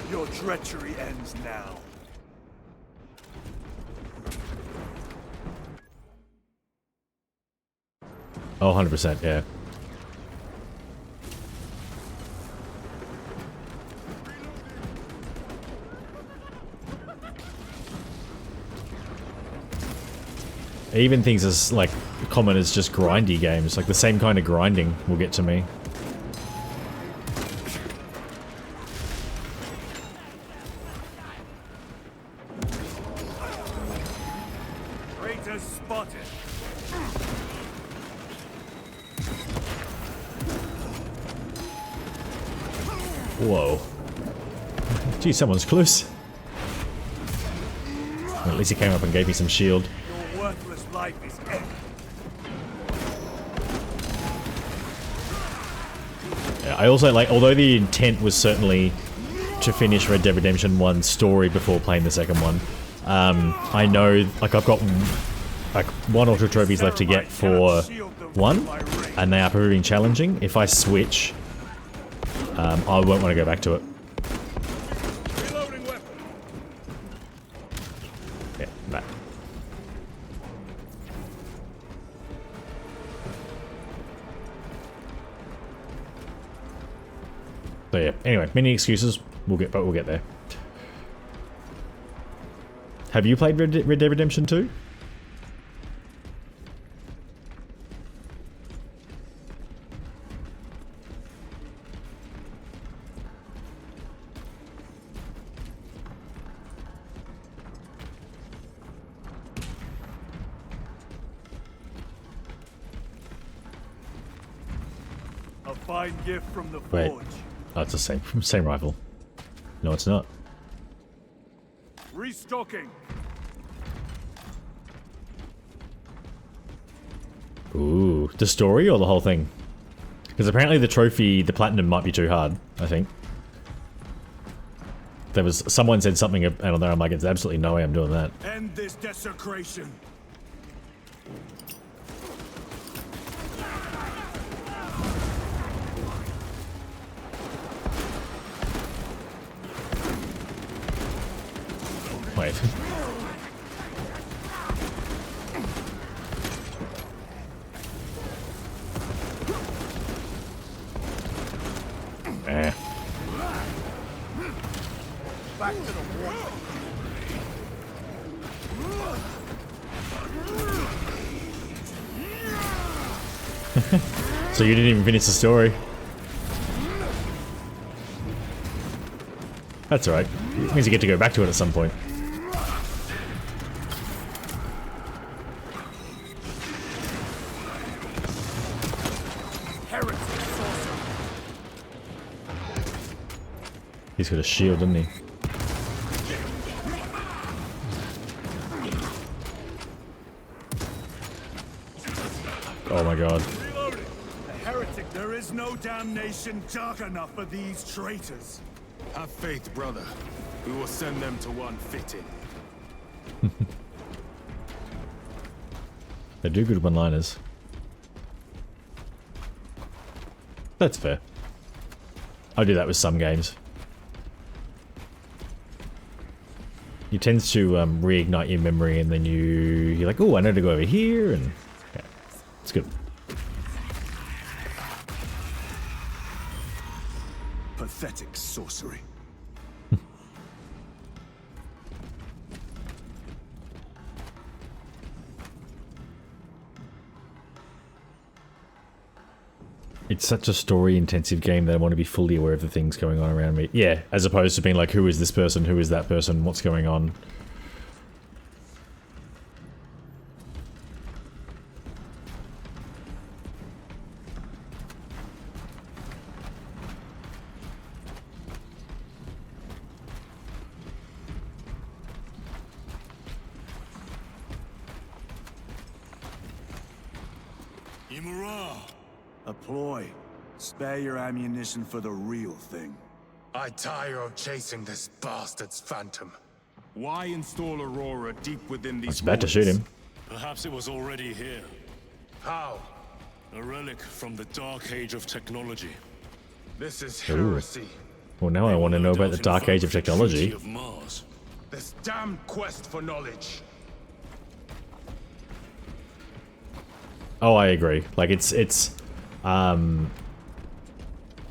Your treachery ends now. Oh, 100%, yeah. Even things as, like, common as just grindy games, like the same kind of grinding will get to me. Traitors spotted. Whoa. Gee, someone's close. Well, at least he came up and gave me some shield. Your worthless life is end. Yeah, I also like, although the intent was certainly to finish Red Dead Redemption 1's story before playing the second one, I know, like, I've got like 1 or 2 trophies left to get for 1, and they are proving challenging. If I switch, I won't want to go back to it. Yeah, back. So yeah, anyway, many excuses. But we'll get there. Have you played Red Dead Redemption 2? A fine gift from the Wait. forge. Oh, it's the same rifle. No, it's not. Restocking. Ooh, the story or the whole thing? Because apparently the trophy, the platinum might be too hard, I think. There was, someone said something out there, I'm like, there's absolutely no way I'm doing that. End this desecration. Wait. Eh. Back to the war. So you didn't even finish the story. That's alright. It means you get to go back to it at some point. He's got a shield, doesn't he? Oh my god. Reloading. A heretic there is no damnation dark enough for these traitors. Have faith, brother. We will send them to one fitting. They do good one-liners. That's fair. I do that with some games. It tends to reignite your memory, and then you're like, oh, I know to go over here, and yeah, it's good. Pathetic sorcery. It's such a story-intensive game that I want to be fully aware of the things going on around me. Yeah, as opposed to being like, who is this person, who is that person, what's going on? A ploy. Spare your ammunition for the real thing. I tire of chasing this bastard's phantom. Why install Aurora deep within these I was about to shoot him. Perhaps it was already here. How? A relic from the Dark Age of technology. This is heresy. Well, now I want to know about the Dark Age of technology. Of Mars. This damn quest for knowledge. Oh, I agree. Like,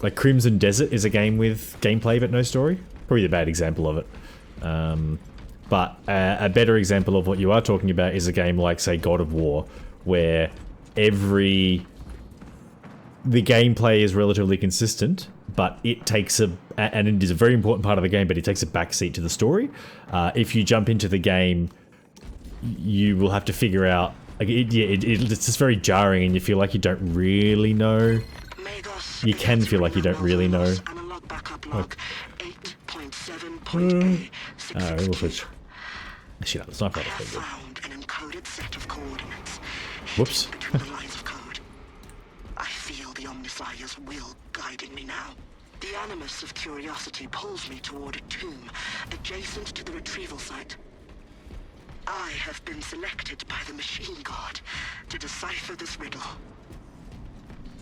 like Crimson Desert is a game with gameplay but no story. Probably the bad example of it. But a better example of what you are talking about is a game like, say, God of War, where the gameplay is relatively consistent, but it takes and it is a very important part of the game, but it takes a backseat to the story. If you jump into the game, you will have to figure out, like, it's just very jarring, and you feel like you don't really know. You can feel like you don't really know. Like, Wolfridge. Shit, that's not quite as good. Whoops. I feel the Omnifire's will guiding me now. The animus of curiosity pulls me toward a tomb adjacent to the retrieval site. I have been selected by the Machine God to decipher this riddle.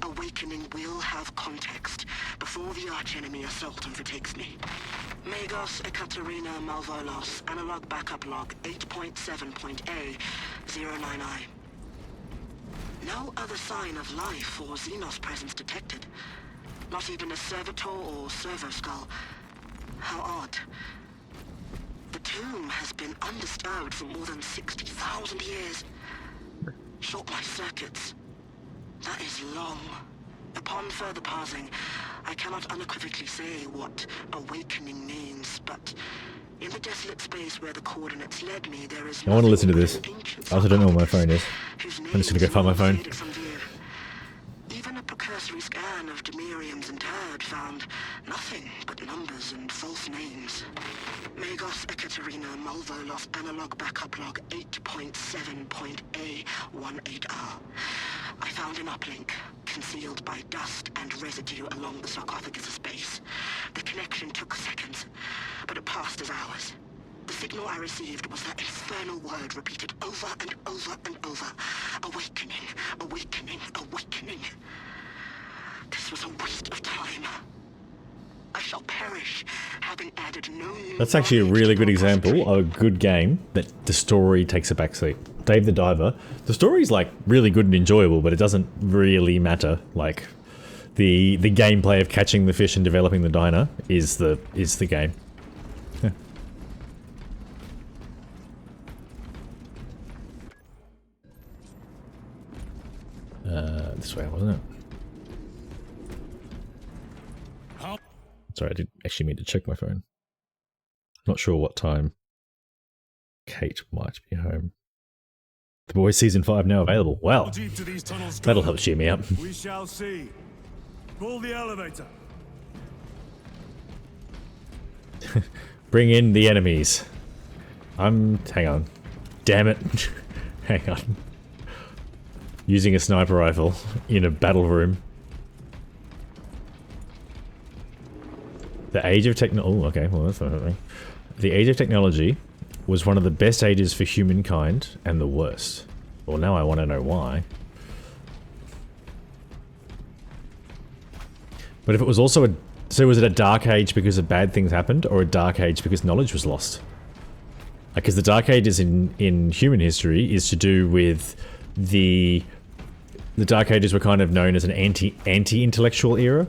Awakening will have context before the archenemy assault overtakes me. Magos Ekaterina Malvolos, analog backup log 8.7.A09I. No other sign of life or Xenos presence detected. Not even a servitor or servo skull. How odd. The tomb has been undisturbed for more than 60,000 years. Short life circuits. That is long. Upon further parsing, I cannot unequivocally say what awakening means, but in the desolate space where the coordinates led me, there is I want to listen to this. I also don't know where my phone is. I'm just gonna go find my phone. Even a precursory scan of Demirium's interred found nothing but numbers and false names. Magos Ekaterina Malvolos analog backup log 8.7.A18R. I found an uplink, concealed by dust and residue along the sarcophagus base. The connection took seconds, but it passed as hours. The signal I received was that infernal word repeated over and over and over. Awakening, awakening, awakening. This was a waste of time. I shall perish, having added no... That's actually a really good example of a good game that the story takes a backseat. Dave the Diver. The story's like really good and enjoyable, but it doesn't really matter. Like the gameplay of catching the fish and developing the diner is the game. Yeah. This way, wasn't it? Sorry, I didn't actually mean to check my phone. Not sure what time Kate might be home. The Boys Season 5 now available. Wow. That'll help cheer me up. We shall see. Pull the elevator. Bring in the enemies. Hang on. Damn it. Hang on. Using a sniper rifle in a battle room. The age of technology. Oh, okay. Well, that's not something. The age of technology was one of the best ages for humankind and the worst. Well, now I want to know why. But if it was also a... So was it a dark age because of bad things happened, or a dark age because knowledge was lost? Because the dark ages in human history is to do with the dark ages were kind of known as an anti-intellectual era.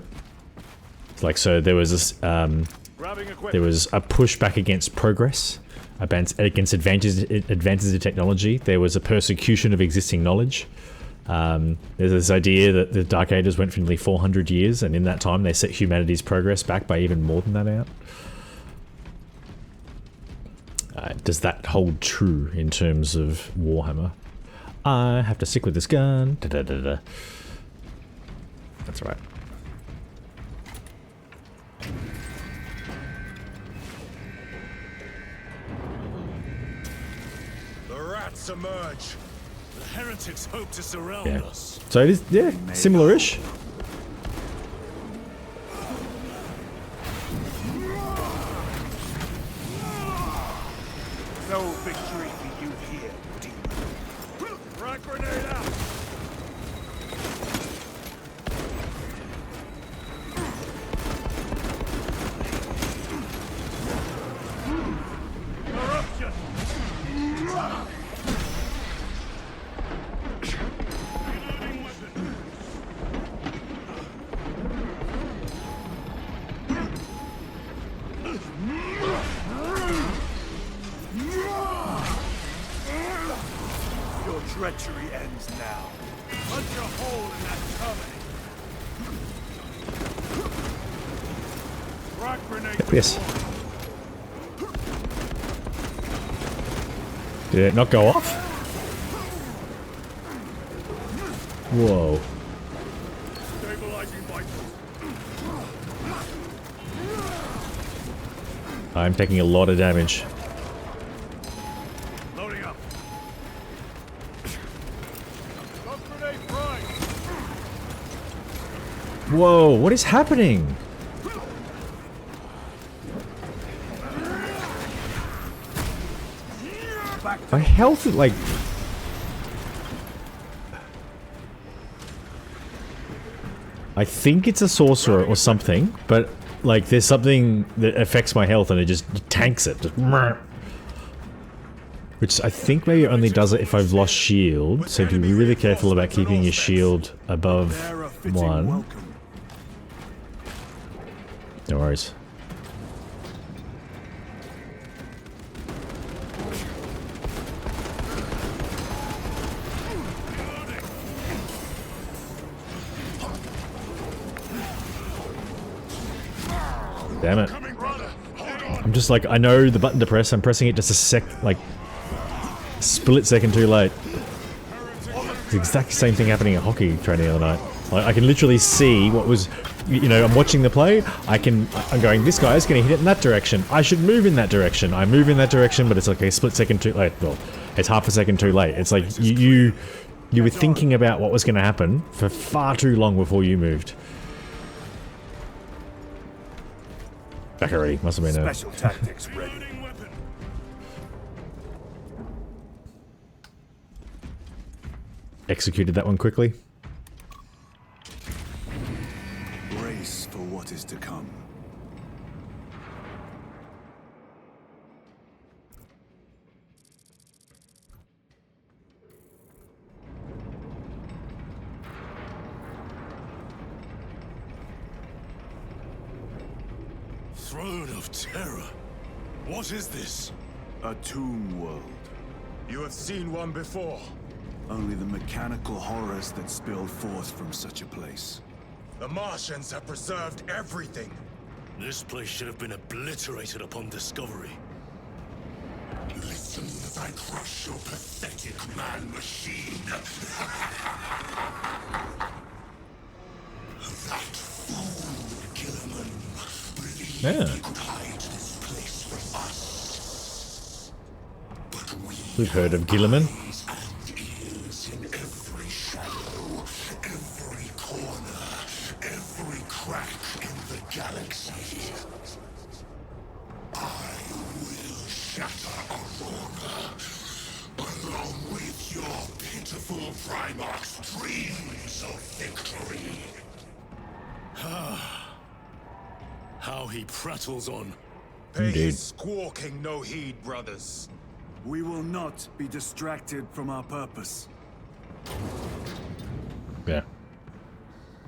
Like, so there was this, there was a pushback against progress, against advances in technology. There was a persecution of existing knowledge. There's this idea that the Dark Ages went for nearly 400 years, and in that time they set humanity's progress back by even more than that out. Does that hold true in terms of Warhammer? I have to stick with this gun. Da -da -da -da. That's right. The rats emerge. The heretics hope to surround us. So it is, yeah, similar-ish. No victory for you here, demon. Frag grenade out. Corruption! Reloading weapon. Your treachery ends now. Punch a hole in that terminal. Frag grenade. Yes. Did it not go off? Whoa. Stabilizing vitals. I'm taking a lot of damage. Loading up. Stun grenade prime. Whoa, what is happening? My health is like... I think it's a sorcerer or something, but like there's something that affects my health and it just tanks it. Just which I think maybe only does it if I've lost shield, so be really careful about keeping your shield above 1. No worries. Damn it. I'm just like, I know the button to press, I'm pressing it just a split second too late. It's the exact same thing happening at hockey training the other night. Like, I can literally see what was, you know, I'm watching the play, I'm going, this guy's gonna hit it in that direction, I should move in that direction. I move in that direction, but it's like a split second too late. Well, it's half a second too late. It's like, you were thinking about what was gonna happen for far too long before you moved. Back already, must have been a... Special tactics ready. Executed that one quickly. Brace for what is to come. Throne of Terror. What is this? A tomb world. You have seen one before. Only the mechanical horrors that spilled forth from such a place. The Martians have preserved everything. This place should have been obliterated upon discovery. Listen as I crush your pathetic man-machine. That fool, Gilliman, believed he could hide this place from us. But We've heard of Gilliman. in every shadow, every corner, every crack in the galaxy. Primarch's dreams of victory. How he prattles on. Pay Indeed. his squawking no heed, brothers. We will not be distracted from our purpose. Yeah.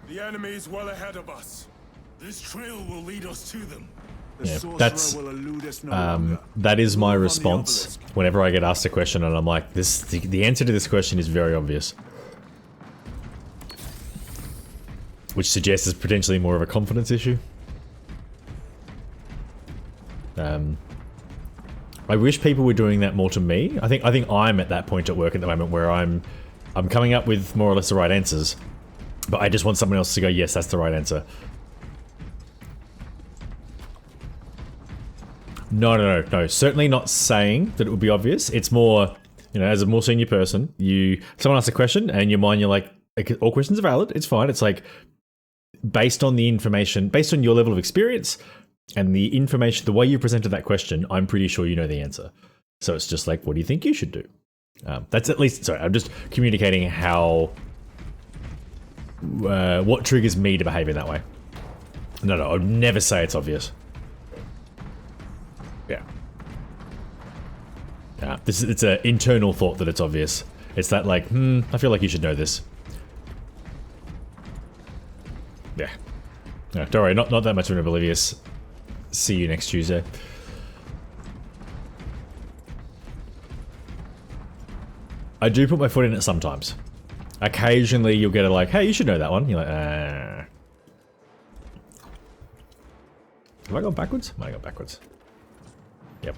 The enemy's well ahead of us. This trail will lead us to them. The Yeah, sorcerer that's- will elude us no longer. That is my Move on the response obelisk. whenever I get asked a question and I'm like, the answer to this question is very obvious. Which suggests it's potentially more of a confidence issue. I wish people were doing that more to me. I think I'm at that point at work at the moment where I'm coming up with more or less the right answers, but I just want someone else to go, yes, that's the right answer. No. Certainly not saying that it would be obvious. It's more, you know, as a more senior person, someone asks a question and in your mind you're like, all questions are valid. It's fine. It's like, based on the information, based on your level of experience and the information, the way you presented that question, I'm pretty sure you know the answer. So it's just like, what do you think you should do? That's at least, sorry, I'm just communicating how, what triggers me to behave in that way. No, I'd never say it's obvious. Yeah. It's an internal thought that it's obvious. It's that like, I feel like you should know this. Yeah. No, don't worry, not that much of an oblivious. See you next Tuesday. I do put my foot in it sometimes. Occasionally you'll get a like, hey, you should know that one. You're like, Have I gone backwards? I got backwards. Yep.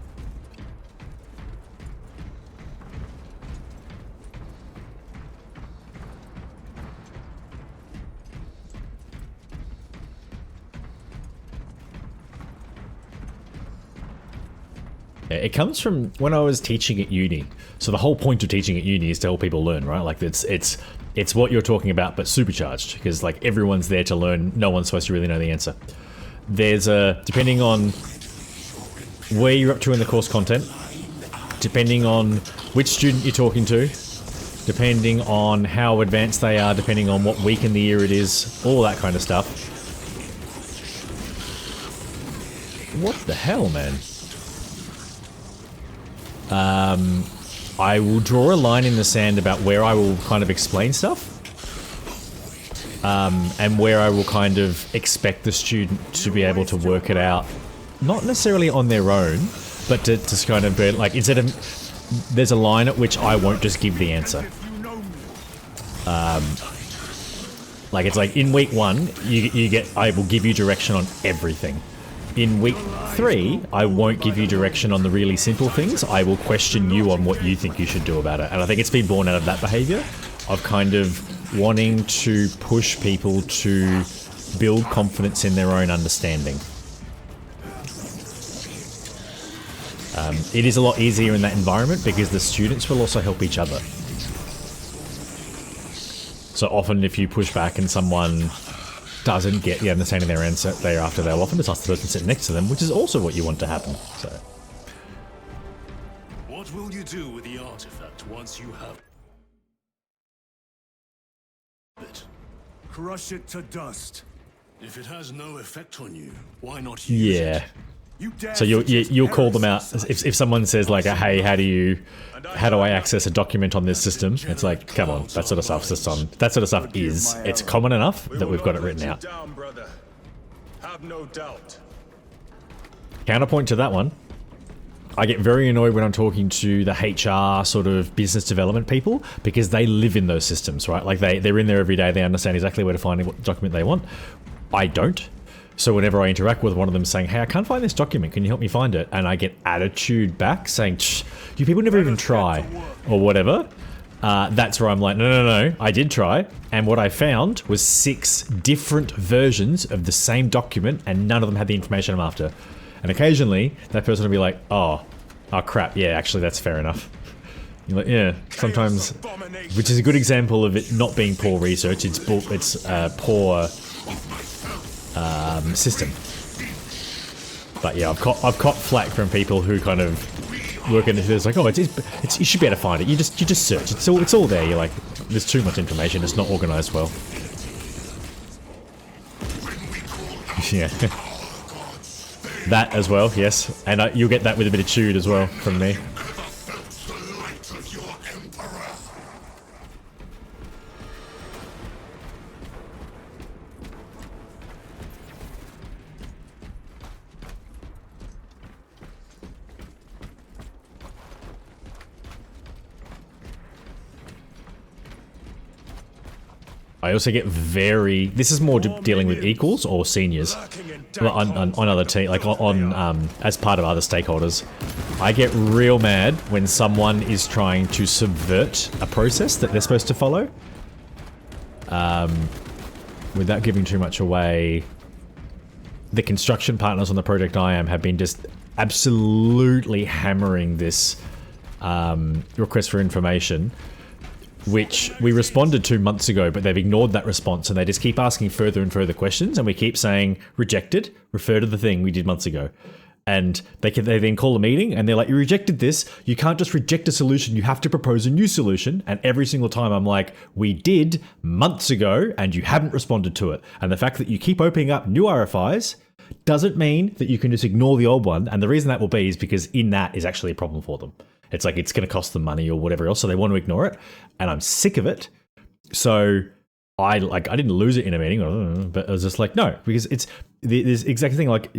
It comes from when I was teaching at uni. So the whole point of teaching at uni is to help people learn, right? Like it's what you're talking about, but supercharged, because like everyone's there to learn. No one's supposed to really know the answer. There's depending on where you're up to in the course content, depending on which student you're talking to, depending on how advanced they are, depending on what week in the year it is, all that kind of stuff. What the hell, man? I will draw a line in the sand about where I will kind of explain stuff, and where I will kind of expect the student to be able to work it out, not necessarily on their own, but to just kind of be like, instead of, there's a line at which I won't just give the answer. Like it's like in week 1, I will give you direction on everything. In week 3, I won't give you direction on the really simple things. I will question you on what you think you should do about it. And I think it's been born out of that behavior of kind of wanting to push people to build confidence in their own understanding. It is a lot easier in that environment because the students will also help each other. So often if you push back and someone doesn't get the understanding their answer thereafter, they'll often just ask the person sitting next to them, which is also what you want to happen. So, What will you do with the artifact once you have it? Crush it to dust. If it has no effect on you, why not use yeah. it? You dare So you'll call them out if someone says like, hey, how do I access a document on this system? It's like, come on, that sort of stuff it's common enough that we've got it written out. Down, brother. Have no doubt. Counterpoint to that one, I get very annoyed when I'm talking to the HR sort of business development people because they live in those systems, right? Like they're in there every day, they understand exactly where to find what document they want. I don't. So whenever I interact with one of them saying, hey, I can't find this document, can you help me find it? And I get attitude back saying, you people never even try, or whatever. That's where I'm like, no, I did try. And what I found was 6 different versions of the same document and none of them had the information I'm after. And occasionally, that person will be like, oh crap, yeah, actually that's fair enough. You're like, yeah, sometimes, which is a good example of it not being poor research, it's poor system. But yeah, I've caught flack from people who kind of work in it. It's like, oh, it's you should be able to find it. You just search. It's all there. You're like, there's too much information. It's not organized well. Yeah. That as well, yes. And you'll get that with a bit of chewed as well from me. I also get this is more dealing with equals or seniors on other team, like on as part of other stakeholders. I get real mad when someone is trying to subvert a process that they're supposed to follow. Without giving too much away, the construction partners on the project I am have been just absolutely hammering this request for information, which we responded 2 months ago, but they've ignored that response and they just keep asking further and further questions, and we keep saying, rejected, refer to the thing we did months ago. And they then call a meeting and they're like, you rejected this, you can't just reject a solution, you have to propose a new solution. And every single time I'm like, we did months ago and you haven't responded to it. And the fact that you keep opening up new RFIs doesn't mean that you can just ignore the old one. And the reason that will be is because in that is actually a problem for them. It's like, it's going to cost them money or whatever else, so they want to ignore it. And I'm sick of it. So I didn't lose it in a meeting, but I was just like, no, because it's this exact thing. Like,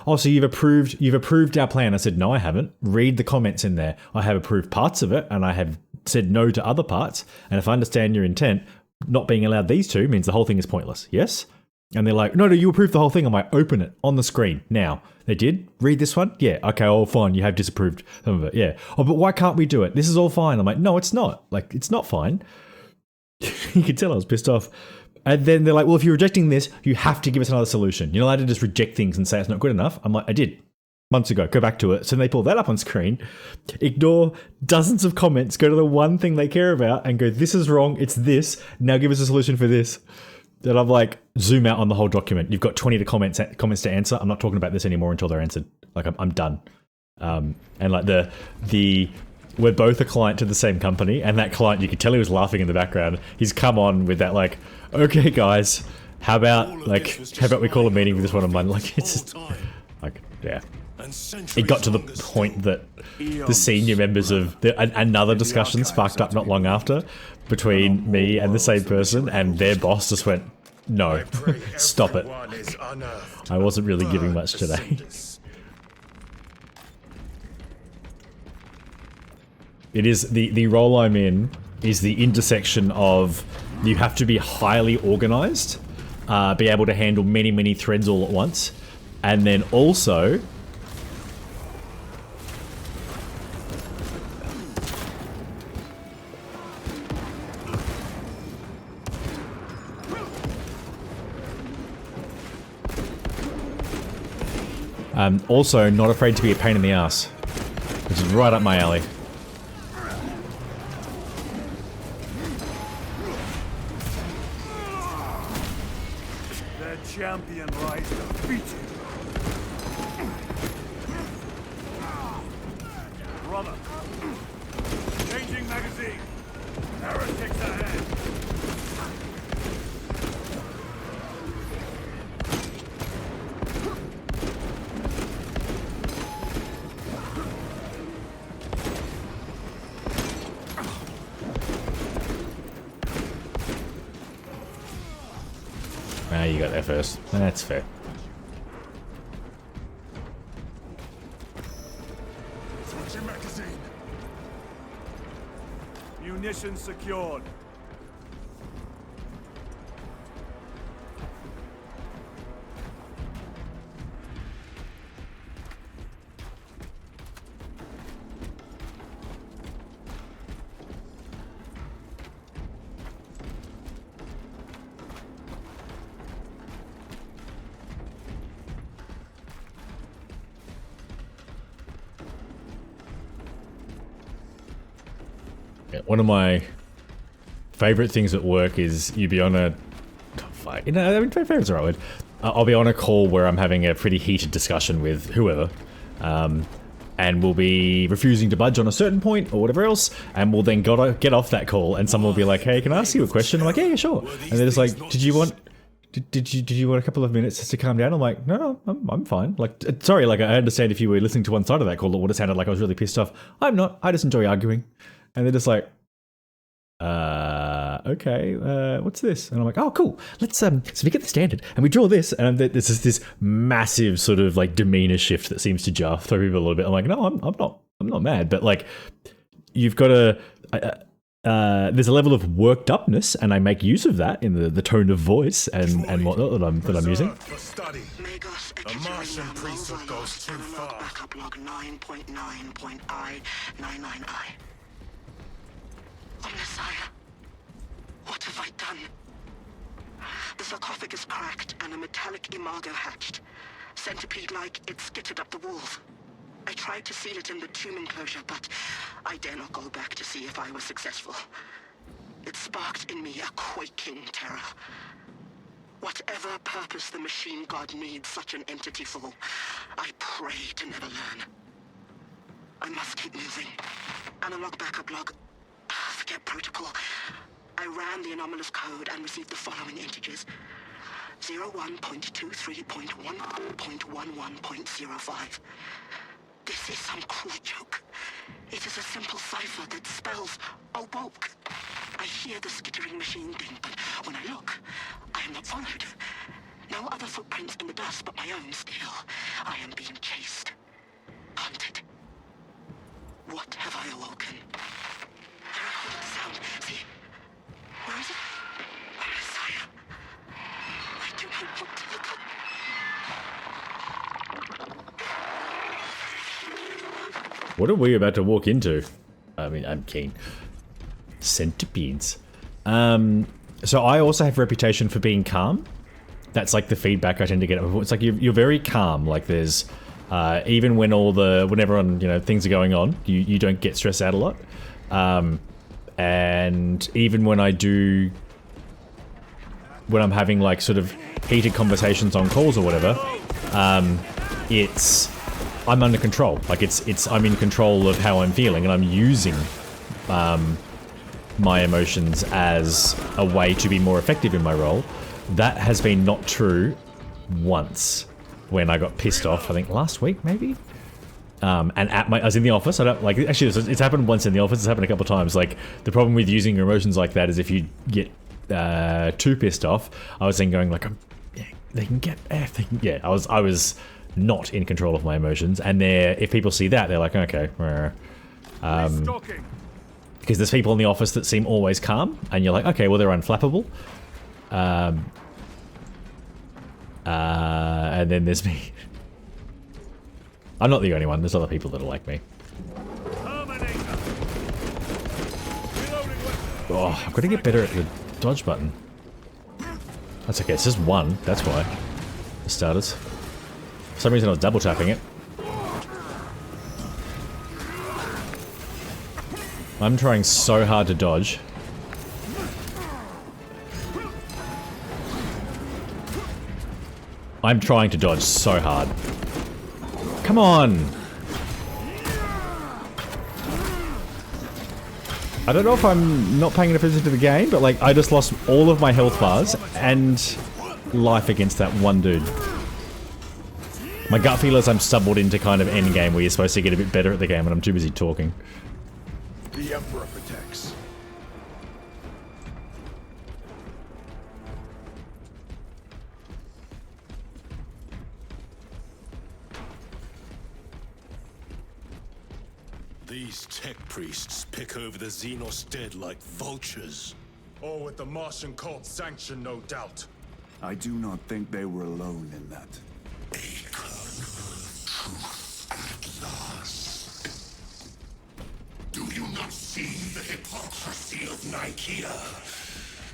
oh, so you've approved our plan. I said, no, I haven't. Read the comments in there. I have approved parts of it, and I have said no to other parts. And if I understand your intent, not being allowed these two means the whole thing is pointless. Yes. And they're like, no, you approved the whole thing. I'm like, open it on the screen now. They did? Read this one? Yeah. Okay, all fine. You have disapproved some of it. Yeah. Oh, but why can't we do it? This is all fine. I'm like, no, it's not. Like, it's not fine. You can tell I was pissed off. And then they're like, well, if you're rejecting this, you have to give us another solution. You're not allowed to just reject things and say it's not good enough. I'm like, I did. Months ago. Go back to it. So they pull that up on screen, ignore dozens of comments, go to the one thing they care about and go, this is wrong. It's this. Now give us a solution for this. That I'm like, zoom out on the whole document. You've got 20 comments to answer. I'm not talking about this anymore until they're answered. Like, I'm done. And like we're both a client to the same company, and that client, you could tell he was laughing in the background. He's come on with that, like, okay, guys, how about we call a meeting with this one on Monday? Like, it's just, like, yeah. It got to the point that the senior members of another discussion sparked up not long after between me and the same person, and their boss just went, no, stop it. I wasn't really giving much today. It is the role I'm in is the intersection of you have to be highly organized, be able to handle many threads all at once, and then also also not afraid to be a pain in the ass, which is right up my alley. Their champion lies defeated. Brother. Changing magazine. Heretics ahead. Ah, you got there first. That's fair. Switching magazine. Munitions secured. One of my favorite things at work is you be on a fight. You know, I mean, favorite's the right word. I'll be on a call where I'm having a pretty heated discussion with whoever, and will be refusing to budge on a certain point or whatever else, and we'll then get off that call, and someone will be like, "Hey, can I ask you a question?" I'm like, "Yeah, sure." And they're just like, "Did you want a couple of minutes just to calm down?" I'm like, "No, I'm fine. Like, sorry, like I understand if you were listening to one side of that call, it would have sounded like I was really pissed off. I'm not. I just enjoy arguing." And they're just like, okay, what's this?" And I'm like, "Oh, cool. Let's so we get the standard and we draw this," and there's this massive sort of like demeanor shift that seems to throw people a little bit. I'm like, "No, I'm not mad," but like, you've got to. There's a level of worked upness, and I make use of that in the tone of voice and whatnot that I'm using. The Martian priesthood goes too far. Backup log 9.9.I99I. Oh, Messiah. What have I done? The sarcophagus cracked and a metallic imago hatched. Centipede-like, it skittered up the walls. I tried to seal it in the tomb enclosure, but I dare not go back to see if I was successful. It sparked in me a quaking terror. Whatever purpose the machine god needs such an entity for, I pray to never learn. I must keep moving. Analog backup log. Forget protocol. I ran the anomalous code and received the following integers. 01.23.1.11.05. This is some cruel joke. It is a simple cipher that spells awoke. I hear the skittering machine ding, but when I look, I am not followed. No other footprints in the dust but my own still. I am being chased. Hunted. What have I awoken? I recorded the sound. See? Where is it? Oh, Messiah. I do not want to look up. What are we about to walk into? I mean, I'm keen. Centipedes. So I also have a reputation for being calm. That's like the feedback I tend to get. It's like you're very calm. Like there's even when whenever things are going on, you don't get stressed out a lot. And even when I'm having like sort of heated conversations on calls or whatever, I'm under control. Like I'm in control of how I'm feeling, and I'm using my emotions as a way to be more effective in my role. That has been not true once when I got pissed off, I think last week maybe. And I was in the office. I don't like actually. It's happened once in the office. It's happened a couple of times. Like the problem with using your emotions like that is if you get too pissed off. I was then going like, they can get F. Yeah, I was not in control of my emotions, and if people see that, they're like, okay. Because there's people in the office that seem always calm, and you're like, okay, well they're unflappable. And then there's me. I'm not the only one. There's other people that are like me. Oh, I've got to get better at the dodge button. That's okay. It's just one. That's why. For starters. For some reason I was double tapping it. I'm trying so hard to dodge. I'm trying to dodge so hard. Come on! I don't know if I'm not paying enough attention to the game, but like I just lost all of my health bars and life against that one dude. My gut feel is I'm stumbled into kind of endgame where you're supposed to get a bit better at the game and I'm too busy talking. The Emperor protects. These tech priests pick over the Xenos dead like vultures. All with the Martian cult's sanction, no doubt. I do not think they were alone in that. Do you not see the hypocrisy of Nicaea?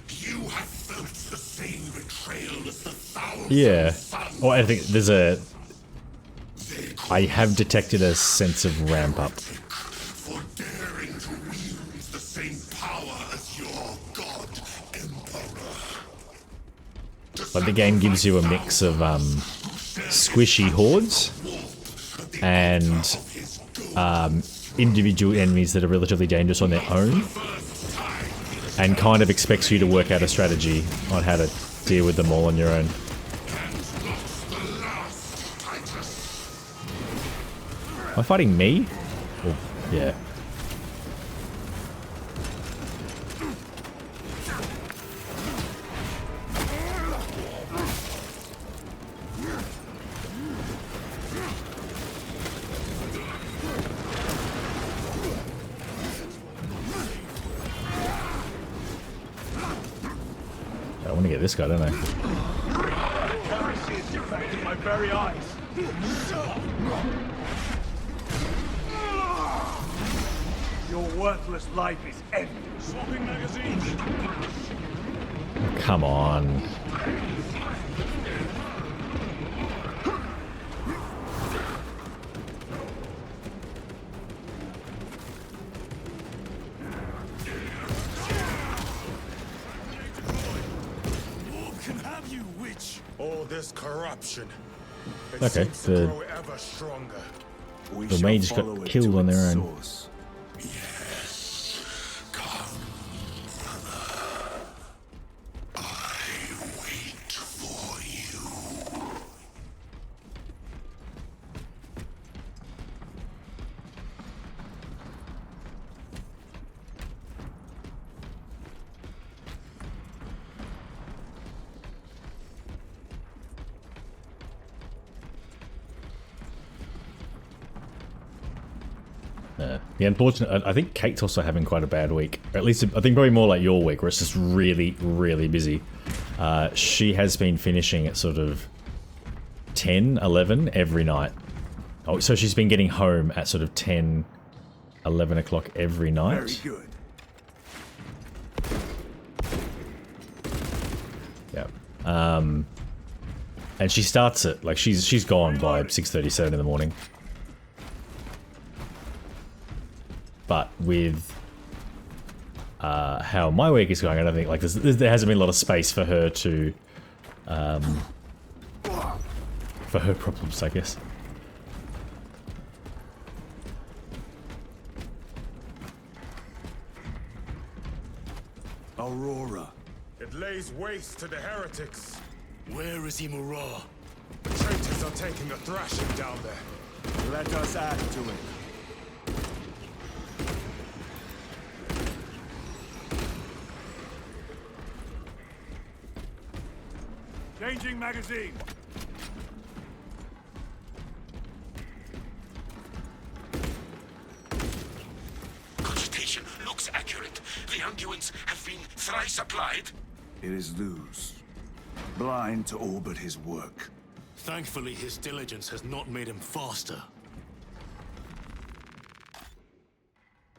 You have felt the same betrayal as the thousands. Yeah. Oh, I think there's I have detected a sense of ramp up. For daring to wield the same power as your god emperor. Like the game gives you a mix of squishy hordes and individual enemies that are relatively dangerous on their own, and kind of expects you to work out a strategy on how to deal with them all on your own. Am I fighting me? Oh, yeah. I want to get this guy, don't I? My very eyes. Your worthless life is ended. Swapping magazines. Come on. Can have you, witch. All this corruption. It Okay, seems to grow ever stronger. The mage got killed on their own. Yes. Come, mother. I wait for you. The unfortunate, I think Kate's also having quite a bad week. Or at least, I think probably more like your week, where it's just really, really busy. She has been finishing at sort of 10, 11 every night. Oh, so she's been getting home at sort of 10, 11 o'clock every night. Very good. Yeah. And she starts it, like she's gone by 6:37 in the morning. But with how my week is going, I don't think like there hasn't been a lot of space for her to for her problems, I guess. Aurora. It lays waste to the heretics. Where is Imura? The traitors are taking a thrashing down there. Let us add to it. Changing magazine. Consultation looks accurate. The unguents have been thrice applied. It is Luz. Blind to all but his work. Thankfully, his diligence has not made him faster.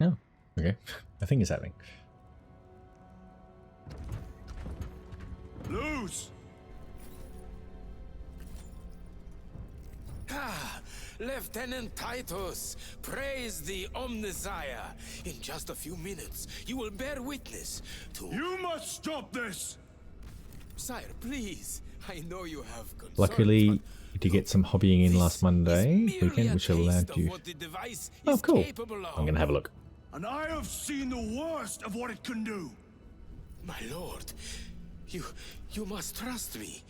Oh, okay. I think it's happening. Luz! Ah, Lieutenant Titus, praise the Omnisire. In just a few minutes, you will bear witness to... You must stop this! Sire, please. I know you have concerns, Luckily, but you did get some hobbying in last Monday weekend, which allowed you... Oh, cool. I'm gonna have a look. And I have seen the worst of what it can do. My lord, you must trust me.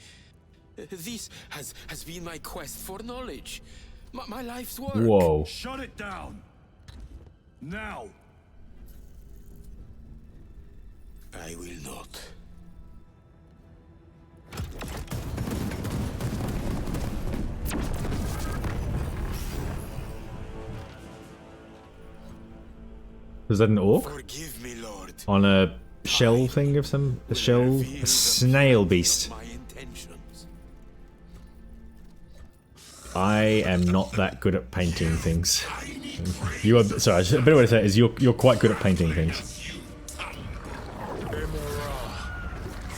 This has been my quest for knowledge. My life's work. Whoa. Shut it down. Now. I will not. Was that an orc? Forgive me, Lord. On a shell thing of some... A shell... A snail beast. My intentions. I am not that good at painting things. You are... Sorry, a better way to say it is you're quite good at painting things. For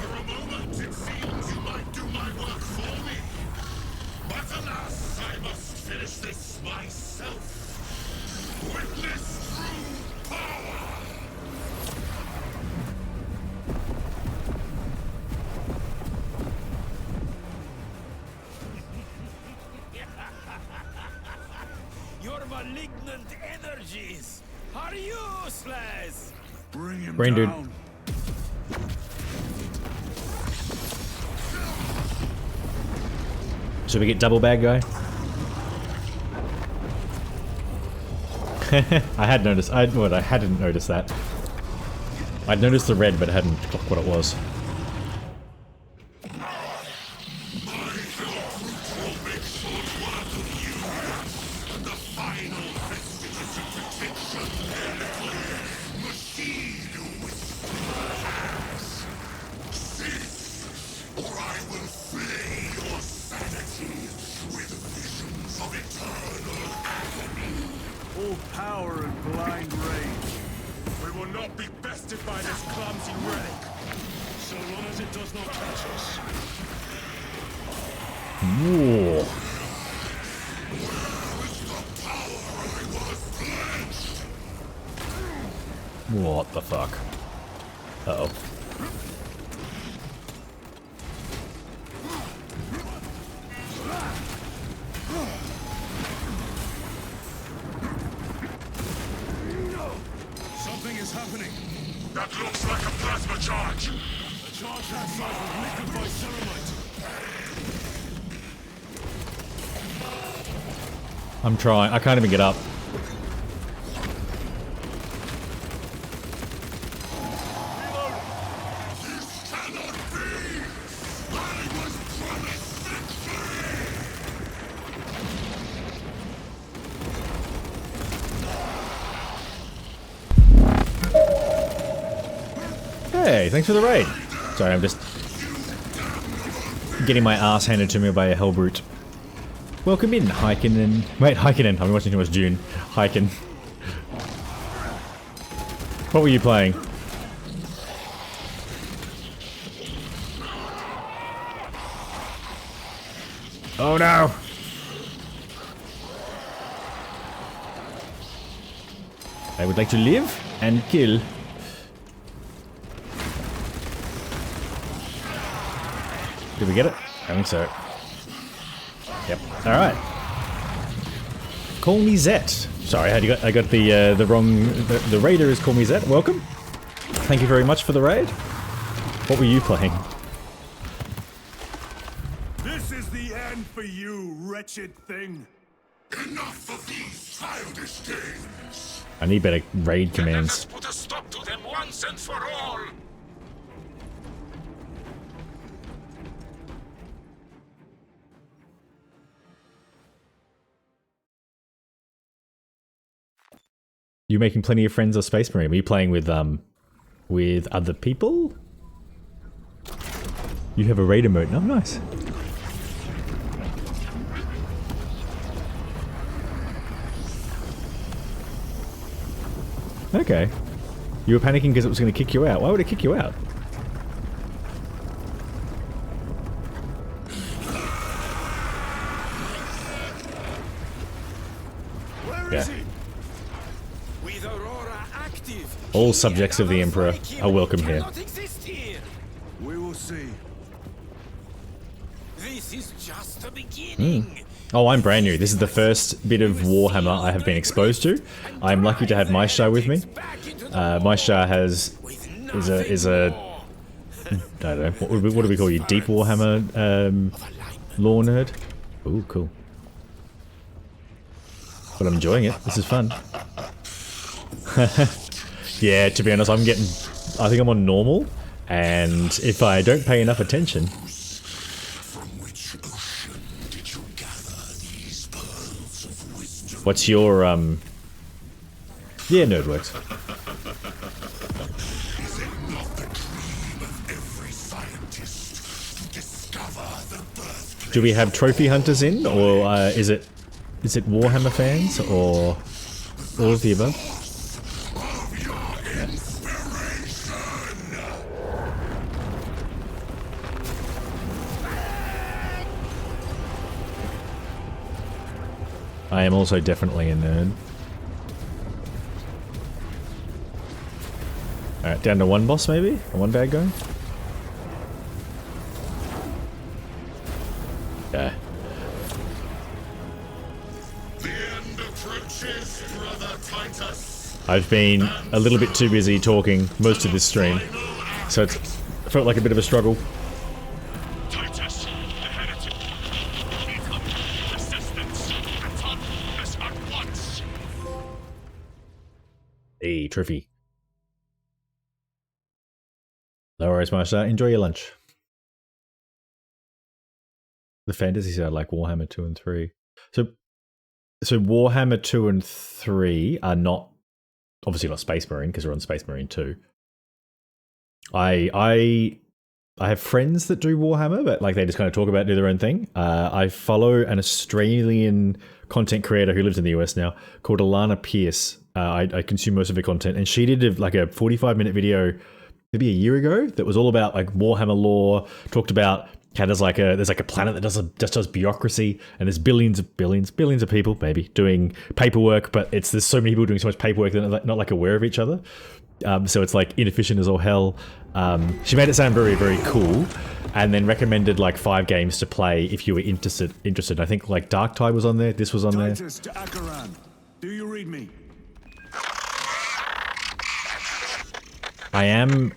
a moment, it seems you might do my work for me. But alas, I must finish this myself. Witness true power! Your malignant energies are useless. Bring him Brain dude. down. Should we get double bad guy? I had noticed. I hadn't noticed that. I'd noticed the red, but I hadn't clocked what it was. All power and blind rage. We will not be bested by this clumsy relic. So long as it does not touch us. Whoa. What the fuck? Uh-oh. Something is happening. That looks like a plasma charge. A charge that size was liquid by ceramite. I'm trying. I can't even get up. Hey, thanks for the raid. Sorry, I'm just getting my ass handed to me by a hellbrute. Welcome in, Heikkinen. Wait, Heikkinen. I've been watching too much Dune. Heikken. What were you playing? Oh no! I would like to live and kill. Did we get it? I think so. Yep. All right. Call me Zet. Sorry, I got the wrong. The raider is Call me Zet. Welcome. Thank you very much for the raid. What were you playing? This is the end for you, wretched thing. Enough of these childish games. I need better raid commands. Let us put a stop to them once and for all. You making plenty of friends or Space Marine? Were you playing with other people? You have a raid emote. Oh, nice. Okay. You were panicking because it was going to kick you out. Why would it kick you out? Where is he? With Aurora active, All subjects of the Emperor are welcome here. cannot exist here. We will see. This is just the beginning. Oh, I'm brand new. This is the first bit of Warhammer I have been exposed to. I'm lucky to have Maishar with me. Maishar is a I don't know, what do we call you? Deep Warhammer lore nerd? Ooh, cool. But I'm enjoying it. This is fun. Yeah, to be honest, I think I'm on normal, and if I don't pay enough attention. What's your yeah, nerd works. Do we have trophy hunters in, or is it Warhammer fans, or all of the above? I am also definitely a nerd. Alright, down to one boss maybe? Or one bad guy? Yeah. The end of trenches, brother Titus. I've been a little bit too busy talking most of this stream, so it felt like a bit of a struggle. Titus, the heretic. Need assistance. Attack us at once. Hey, Triffy. No worries, Master. Enjoy your lunch. The fantasy side, like Warhammer 2 and 3. So Warhammer 2 and 3 are not, obviously not Space Marine, because we're on Space Marine 2. I have friends that do Warhammer, but like they just kind of talk about it, do their own thing. I follow an Australian content creator who lives in the US now called Alana Pierce. I consume most of her content, and she did like a 45-minute video maybe a year ago that was all about like Warhammer lore, talked about how there's like a planet that just does bureaucracy, and there's billions of people maybe doing paperwork, but there's so many people doing so much paperwork that they're not like aware of each other. So it's like inefficient as all hell. She made it sound very, very cool, and then recommended like 5 games to play if you were interested. I think like Dark Tide was on there. This was on there. Titus to Akaran. Do you read me? I am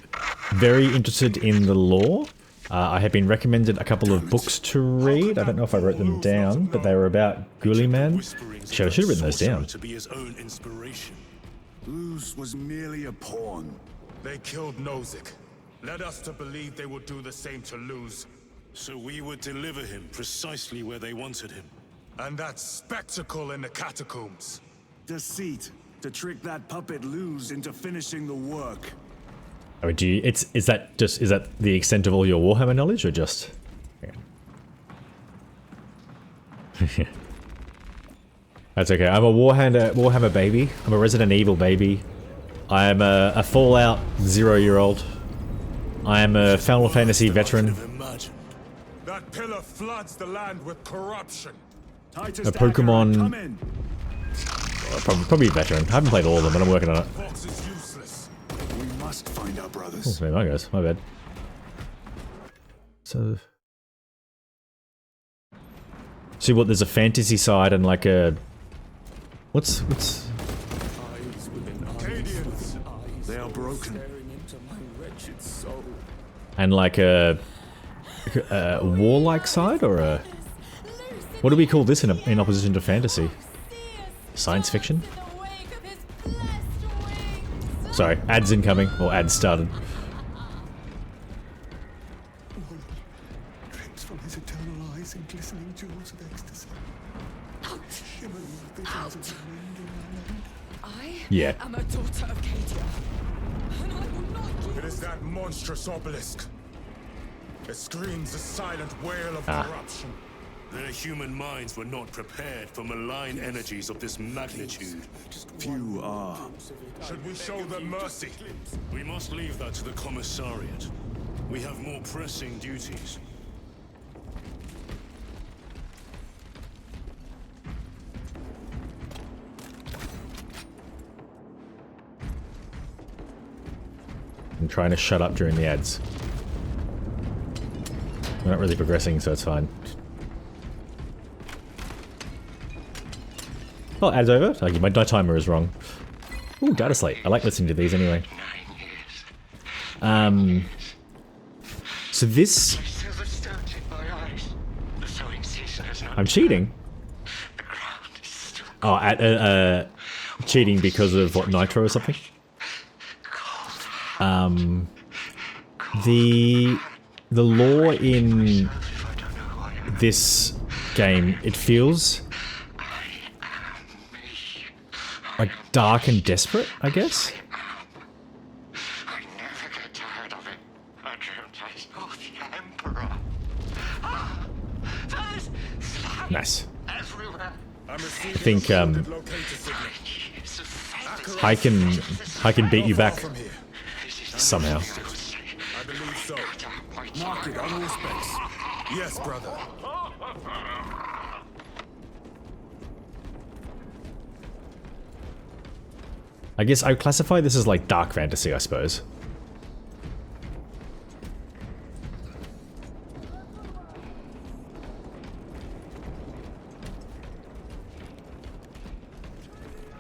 very interested in the lore. I have been recommended a couple of books to read. I don't know if I wrote them down, but they were about Guliman. Shit, I should have written those down. To be his own inspiration. Luz was merely a pawn. They killed Nozick. Led us to believe they would do the same to Luz. So we would deliver him precisely where they wanted him. And that spectacle in the catacombs. Deceit. To trick that puppet Luz into finishing the work. Oh, is that the extent of all your Warhammer knowledge, or just? Yeah. That's okay. I'm a Warhammer baby. I'm a Resident Evil baby. I am a Fallout 0-year-old. I am a Final Fantasy veteran. That pillar floods the land with corruption. Titus A Pokemon. Come in. Probably a veteran. I haven't played all of them, but I'm working on it. Fox is useless. We must find our brothers. Oh, there goes. My bad. So, see what? There's a fantasy side and like a. What's? Acadians. They are broken. And like a warlike side, or a. What do we call this in opposition to fantasy? Science fiction? Sorry, ads incoming, or ads started. Drinks from his eternal eyes in glistening jewels of ecstasy. Shimmering visions of the wind in my land. Yeah. I'm a daughter of Cadia, and I will not give. It is that monstrous obelisk. It screams a silent wail of corruption. Their human minds were not prepared for malign energies of this magnitude. Few are. Should we show them mercy? We must leave that to the commissariat. We have more pressing duties. I'm trying to shut up during the ads. We're not really progressing, so it's fine. Oh, ads over? Like, my timer is wrong. Ooh, data slate. I like listening to these anyway. So this... I'm cheating? Oh, cheating because of, what, Nitro or something? The lore in this game, it feels like dark and desperate, I guess. I never get tired of it. I can't taste the Emperor. There's Nice. everywhere. I'm I receiving think a locator signal. I can beat you back From here. somehow. I believe so. Mark it on all space. Yes, brother. I guess I would classify this as like dark fantasy, I suppose.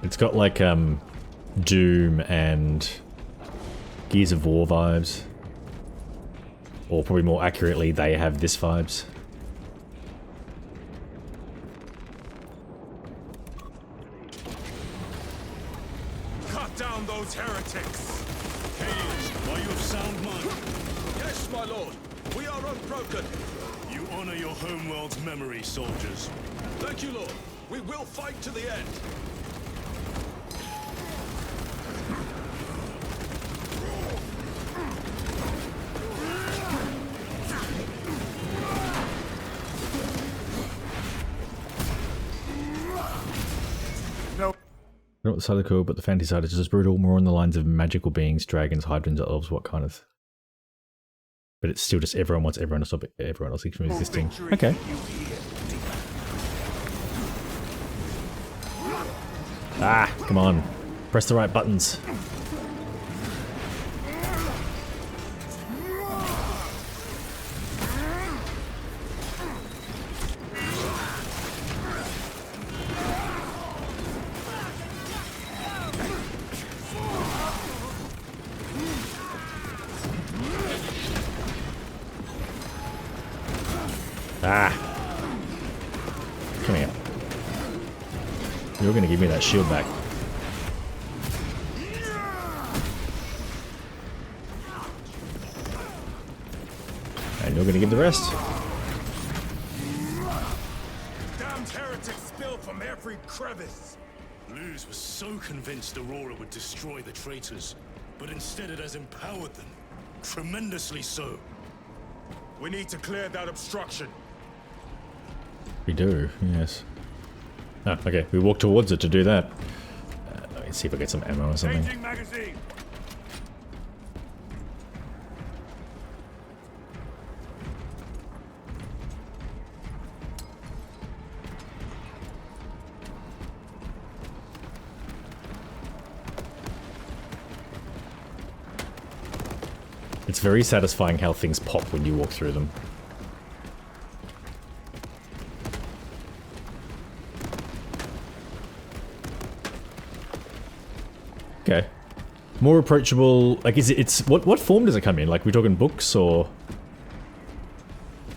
It's got like Doom and Gears of War vibes. Or probably more accurately, they have this vibes. Cut down those heretics! Hades, are you of sound mind? Yes, my lord. We are unbroken. You honor your homeworld's memory, soldiers. Thank you, lord. We will fight to the end. Not the side of the cool, but the fantasy side is just brutal, more on the lines of magical beings, dragons, hydrants, elves, what kind of... But it's still just everyone wants everyone to stop everyone else from existing. Okay. Ah, come on. Press the right buttons. Ah! Come here. You're gonna give me that shield back. And you're gonna give the rest. Damned heretics spill from every crevice. Luz was so convinced Aurora would destroy the traitors, but instead it has empowered them. Tremendously so. We need to clear that obstruction. We do, yes. Ah, okay. We walk towards it to do that. Let me see if I get some ammo or something. Changing magazine. It's very satisfying how things pop when you walk through them. Okay. More approachable, like what form does it come in? Like, we're talking books or...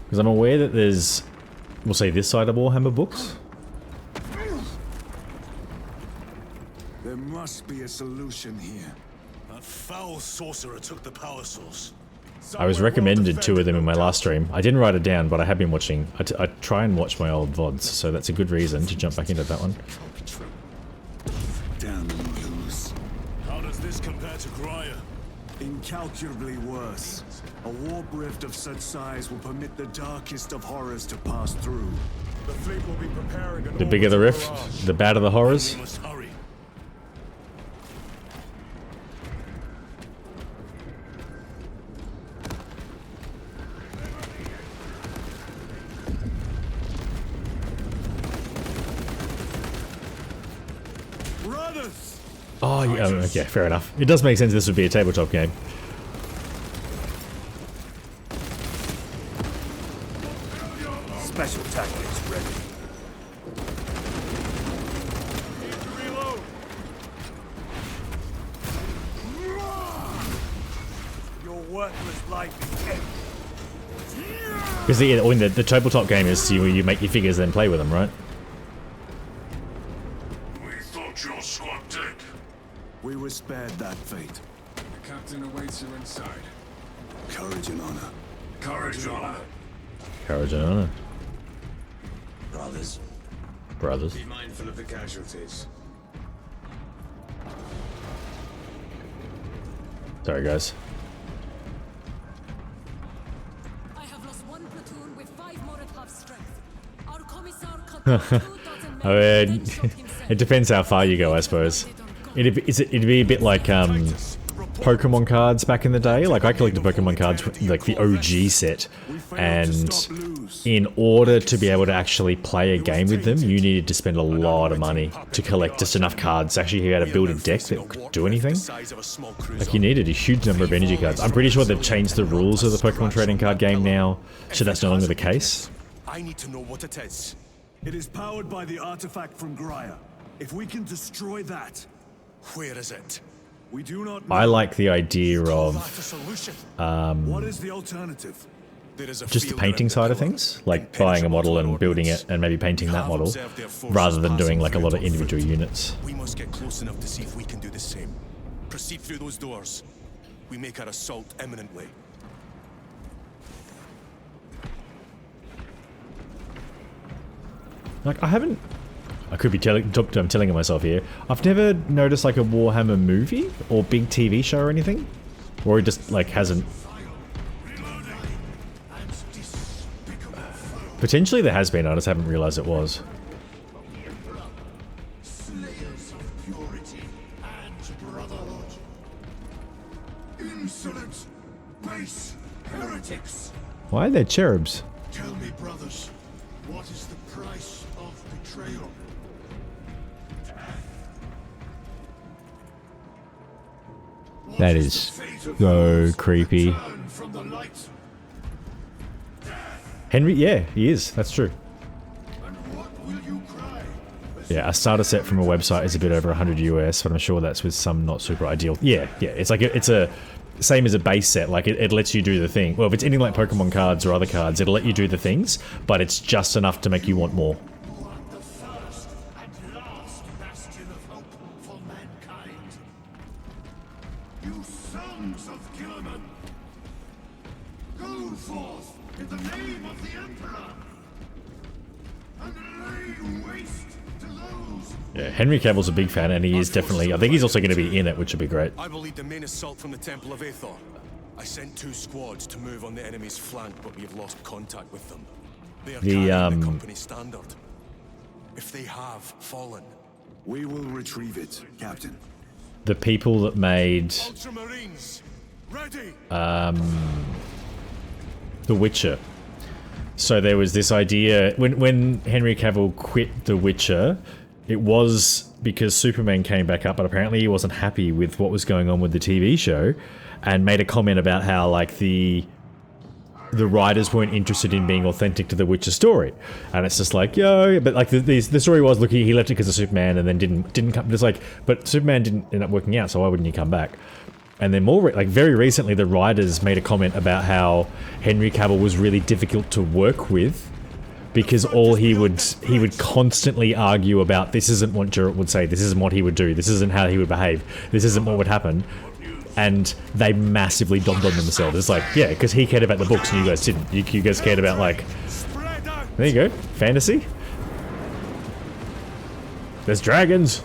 Because I'm aware that there's, we'll say this side of Warhammer books. There must be a solution here. That foul sorcerer took the power source. I was recommended 2 of them in my last stream. I didn't write it down, but I have been watching. I try and watch my old VODs, so that's a good reason to jump back into that one. Damn them, Luz. How does this compare to Graya? Incalculably worse. A warp rift of such size will permit the darkest of horrors to pass through. The fleet will be preparing an The bigger the rift, barrage. the badder the horrors. We must hurry. Brothers! Oh, yeah, okay, fair enough. It does make sense this would be a tabletop game. Special tactics ready. Reload! Your worthless life is ended. Because the tabletop game is you make your figures then play with them, right? We thought your squad dead. We were spared that fate. The captain awaits you inside. Courage and honor. Courage and honor. Courage and honor. Brothers, Brothers. be mindful of the casualties. Sorry, guys. I have lost 1 platoon with 5 more at half strength. Our commissar cut down 2,000 men, I mean, then shot himself. it depends how far you go, I suppose. It'd be a bit like Pokemon cards back in the day. Like, I collected Pokemon cards, like the OG set, and in order to be able to actually play a game with them, you needed to spend a lot of money to collect just enough cards to actually be able to build a deck that could do anything. Like, you needed a huge number of energy cards. I'm pretty sure they've changed the rules of the Pokemon trading card game now, so that's no longer the case. I need to know what it is. It is powered by the artifact from Graya. If we can destroy that, Where is it? we do not know. I like the idea Call that of a solution? What is the alternative? There is a just the field painting around side of pillar, things, like buying a model and building it and maybe painting that model, rather than doing like a lot of individual units. We must get close enough to see if we can do the same. Proceed through those doors. We make our assault imminently. Like, I could be telling myself here, I've never noticed like a Warhammer movie or big TV show or anything, or it just like hasn't. Potentially there has been, I just haven't realized it was. Slayers of purity and brotherhood. Insolent, base heretics. Why are there cherubs? Tell me, brothers, what is the price of betrayal? That is so creepy. From the light. Henry, yeah, he is. That's true. And what will you cry? Yeah, a starter set from a website is a bit over 100 US, but I'm sure that's with some not super ideal. Yeah, it's like it's a same as a base set. Like it lets you do the thing. Well, if it's anything like Pokemon cards or other cards, it'll let you do the things, but it's just enough to make you want more. You are the first and last bastion of hope for mankind. You sons of Killerman, go forth in the name of the Emperor and lay waste to those. Yeah, Henry Cavill's a big fan, and he is definitely. I think he's also going to be in it, which would be great. I will lead the main assault from the Temple of Aethor. I sent 2 squads to move on the enemy's flank, but we have lost contact with them. They are carrying the company standard. If they have fallen, We will retrieve it, Captain. The people that made Ultramarines, ready. The Witcher. So there was this idea when Henry Cavill quit The Witcher, it was because Superman came back up, but apparently he wasn't happy with what was going on with the TV show, and made a comment about how like the writers weren't interested in being authentic to the Witcher story, and it's just like yo, but like the story was look, he left it because of Superman, and then didn't come. It's like, but Superman didn't end up working out, so why wouldn't he come back? And then like very recently, the writers made a comment about how Henry Cavill was really difficult to work with because he would constantly argue about this isn't what Geralt would say, this isn't what he would do, this isn't how he would behave, this isn't what would happen, and they massively dogged on themselves. It's like, yeah, because he cared about the books and you guys didn't. You guys cared about like, there you go, fantasy. There's dragons.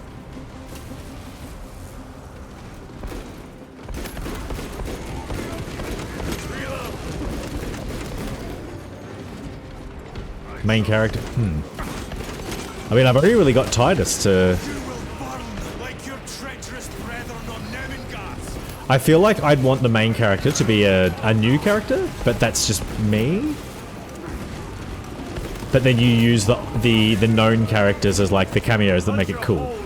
Main character? I mean, I've only really got Titus to... I feel like I'd want the main character to be a new character, but that's just me. But then you use the known characters as like the cameos that make it cool.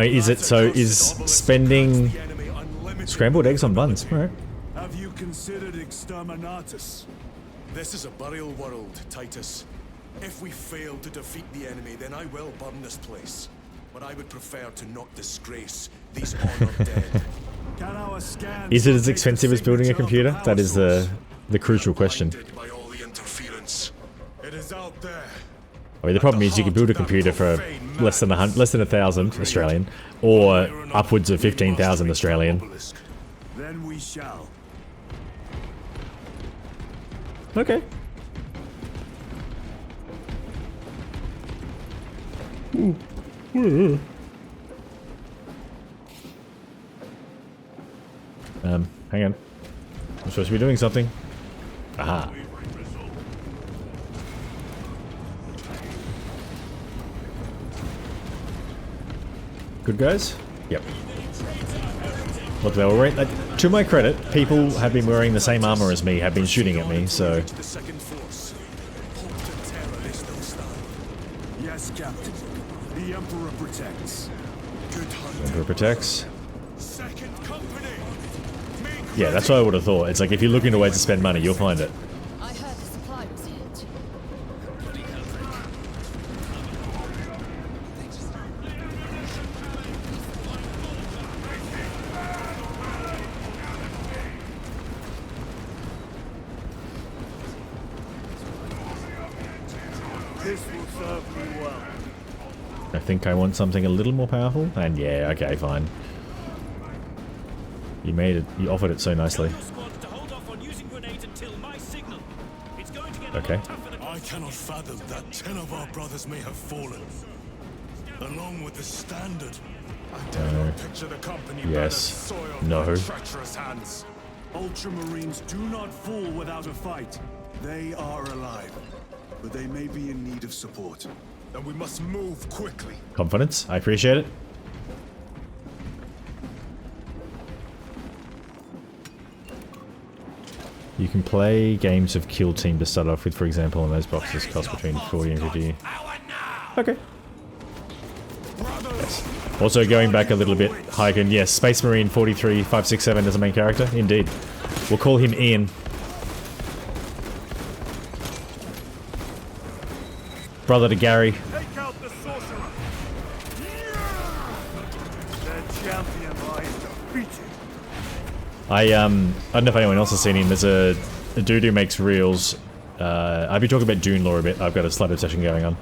Is spending scrambled eggs on buns, right? Have you considered exterminatus? This is a burial world, Titus. If we fail to defeat the enemy, then I will burn this place. But I would prefer to not disgrace these honored dead. Can our scans Is it as expensive as building a computer? That is the crucial question. By all the interference. It is out there. I mean, the problem is you can build a computer for less than 1,000 Australian, or upwards of 15,000 Australian. Then we shall. Okay. Hang on. I'm supposed to be doing something. Aha. Good guys? Yep. Look, they were wearing, to my credit, people have been wearing the same armor as me, have been shooting at me, so... Yes, Captain. The Emperor protects. Emperor protects. Yeah, that's what I would have thought. It's like, if you're looking for ways to spend money, you'll find it. I heard the supply was hit. This will serve me well. I think I want something a little more powerful, and yeah, okay, fine. You made it, you offered it so nicely. Okay. I cannot fathom that 10 of our brothers may have fallen. Along with the standard. I dare not picture the company yes. soiled No. by treacherous hands. Ultramarines do not fall without a fight. They are alive, but they may be in need of support. And we must move quickly. Confidence, I appreciate it. You can play games of Kill Team to start off with, for example, and those boxes cost between 40 and 50. Okay. Yes. Also, going back a little bit, Hyken, yes, Space Marine 43567 as a main character, indeed. We'll call him Ian. Brother to Gary. Take out the sorcerer. The champion lies defeated. I don't know if anyone else has seen him. There's a dude who makes reels. I've been talking about Dune lore a bit. I've got a slight obsession going on.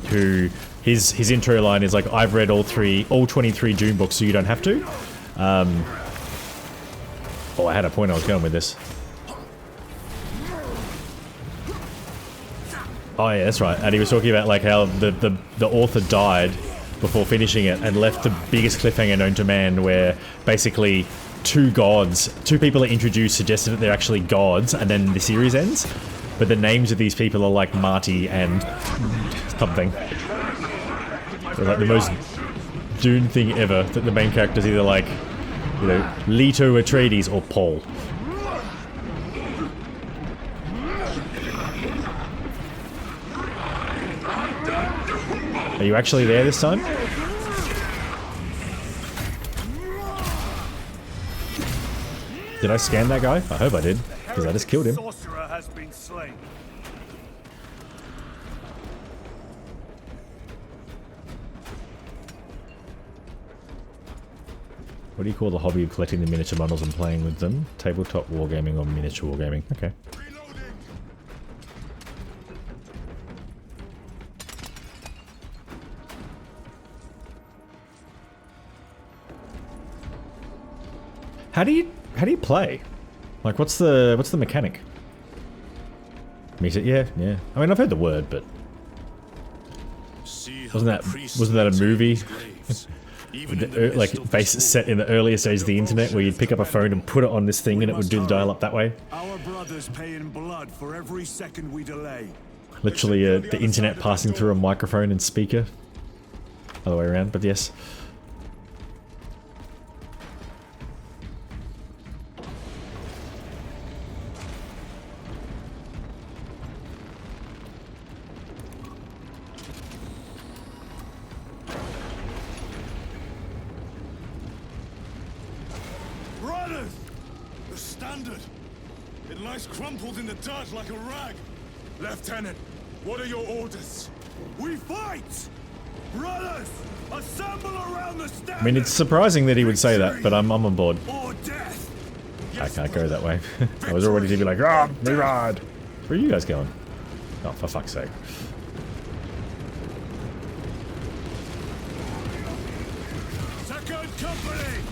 Who his intro line is like, "I've read all 23 Dune books, so you don't have to." Oh, I had a point I was going with this. Oh yeah, that's right. And he was talking about like how the author died before finishing it and left the biggest cliffhanger known to man, where basically two people are introduced, suggested that they're actually gods, and then the series ends. But the names of these people are like Marty and something. So like the most Dune thing ever, that the main character's either like, you know, Leto Atreides or Paul. Are you actually there this time? Did I scan that guy? I hope I did, because I just killed him. Sorcerer has been slain. What do you call the hobby of collecting the miniature models and playing with them? Tabletop wargaming or miniature wargaming? Okay. How do you play? Like, what's the mechanic? Yeah. I mean, I've heard the word, but wasn't that a movie? Like set in the earliest days of the internet, where you'd pick up a phone and put it on this thing and it would do the dial up that way. Our brothers pay in blood for every second we delay. Literally, the internet passing through a microphone and speaker. Other way around, but yes. Brothers! The standard! It lies crumpled in the dirt like a rag. Lieutenant, what are your orders? We fight! Brothers! Assemble around the standard! I mean, it's surprising that he would say that, but I'm on board. Or death! I can't go that way. I was already to be like, ah, me ride! Where are you guys going? Oh, for fuck's sake. Second Company!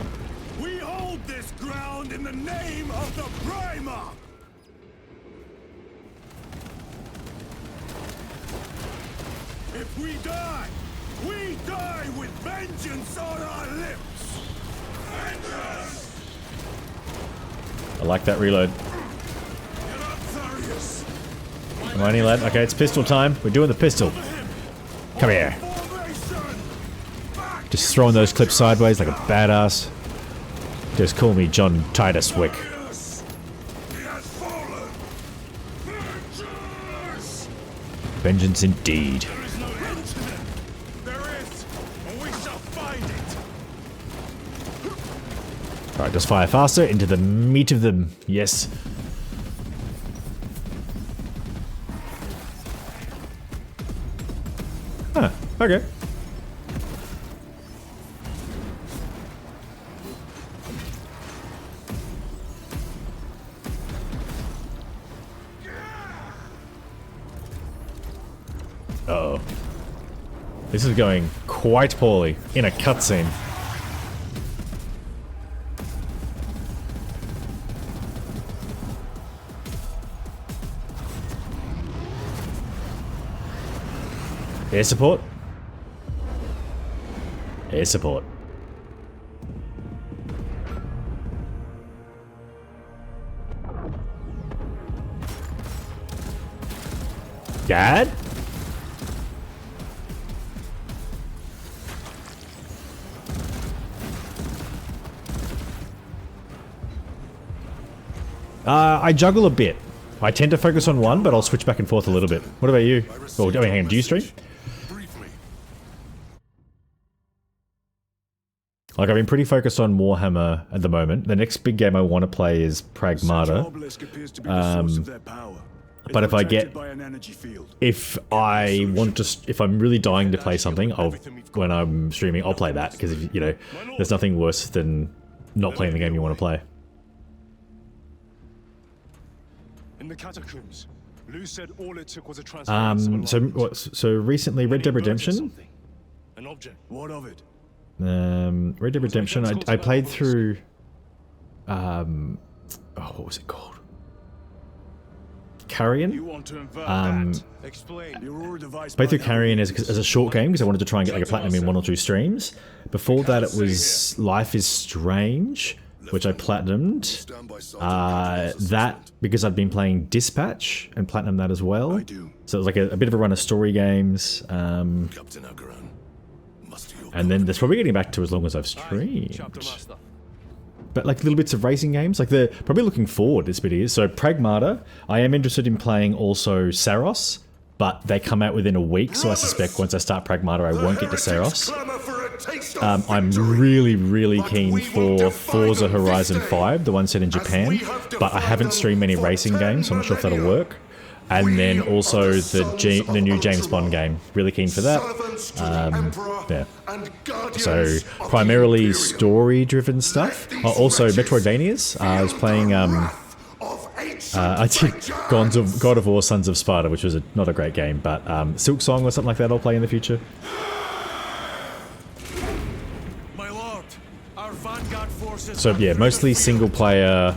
We hold this ground in the name of the Primarch! If we die with vengeance on our lips! Vengeance! I like that reload. Come on, lad. Okay, it's pistol time. We're doing the pistol. Come here. Just throwing those clips sideways like a badass. Just call me John Titus Wick. Vengeance indeed. There is no end to them. There is, and we shall find it. Alright, just fire faster into the meat of them. Yes. Huh, okay. Uh-oh. This is going quite poorly in a cutscene. Air support. Air support. Dad? I juggle a bit. I tend to focus on one, but I'll switch back and forth a little bit. What about you? Oh, hang on, do you stream? Like, I've been pretty focused on Warhammer at the moment. The next big game I want to play is Pragmata. But if I get... If I want to... If I'm really dying to play something, when I'm streaming, I'll play that. Because, you know, there's nothing worse than not playing the game you want to play. In the catacombs, Lou said all it took was a transference. So recently, Red Dead Redemption. An object. What of it? Red Dead Redemption. I played through. Oh, what was it called? Carrion. Played through Carrion as a short game because I wanted to try and get like a platinum in 1 or 2 streams. Before that, it was Life is Strange, which I platinumed. That because I'd been playing Dispatch and platinumed that as well. So it was like a bit of a run of story games. And then there's probably getting back to as long as I've streamed. But like little bits of racing games, like they're probably looking forward this bit is. So Pragmata, I am interested in playing also Saros, but they come out within a week, so I suspect once I start Pragmata I won't get to Saros. I'm really, really keen for Forza Horizon 5, the one set in Japan, but I haven't streamed many racing games, so I'm not sure if that'll work. And then also the new James Bond game. Really keen for that. Yeah. So primarily story-driven stuff. Also Metroidvanias. I was playing. I did God of War: Sons of Sparta, which was not a great game, but Silk Song or something like that. I'll play in the future. My lord, our vanguard forces. So yeah, mostly single-player,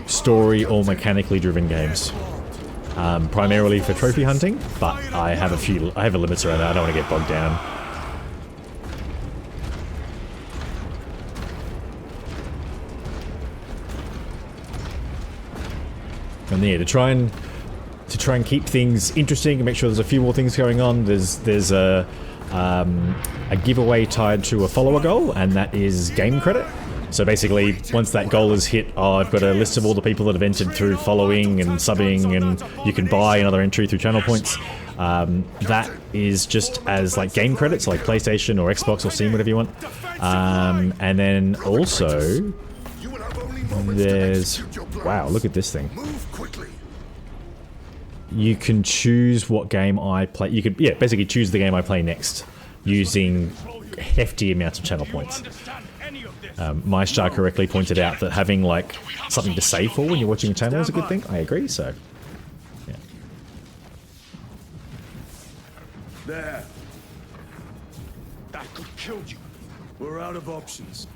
story or mechanically driven games. Primarily for trophy hunting, but I have a limits around that. I don't want to get bogged down. And yeah, to try and keep things interesting and make sure there's a few more things going on. There's a giveaway tied to a follower goal, and that is game credit. So basically, once that goal is hit, I've got a list of all the people that have entered through following and subbing, and you can buy another entry through channel points. That is just as like game credits, like PlayStation or Xbox or Steam, whatever you want. And then also, there's... Wow, look at this thing. You can choose what game I play. You could, yeah, basically choose the game I play next using hefty amounts of channel points. MyStar correctly pointed out that having like something to save for when you're watching a channel is a good thing. I agree, so yeah. There. That could kill you. We're out of options.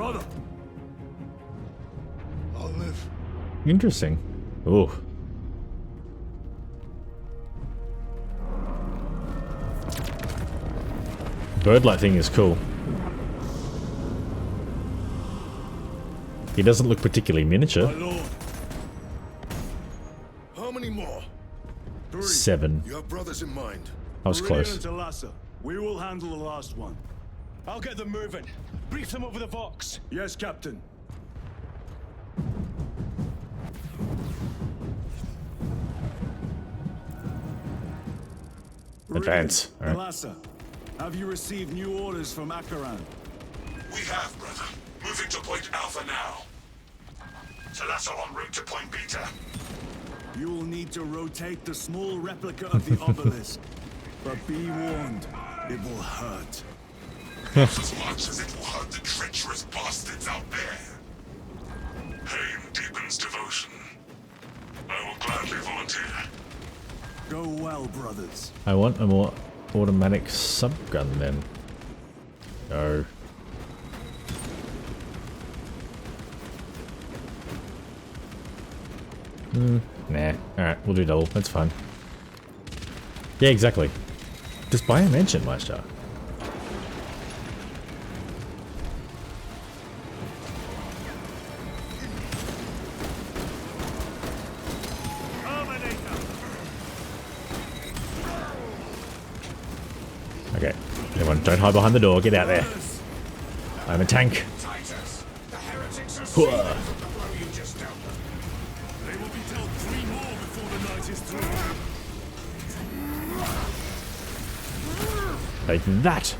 Brother. I'll live. Interesting. Ooh. Birdlight thing is cool. He doesn't look particularly miniature. My lord. How many more? 3. 7. You have brothers in mind. I was close. We will handle the last one. I'll get them moving. Brief them over the Vox. Yes, Captain. Advance. All right. Talassa, have you received new orders from Akaran? We have, brother. Moving to point Alpha now. Talassa en route to point Beta. You will need to rotate the small replica of the obelisk. But be warned, it will hurt. Not as much as it will hurt the treacherous bastards out there. Pain deepens devotion. I will gladly volunteer. Go well, brothers. I want a more automatic subgun then. Go. Nah. Alright, we'll do double. That's fine. Yeah, exactly. Just buy a mansion, Meister. Okay. Everyone, don't hide behind the door. Get out there. I'm a tank. Titus, the heretics are Whoa. seething from the blow you just dealt them. They will be dealt 3 more before the night is through. Like that.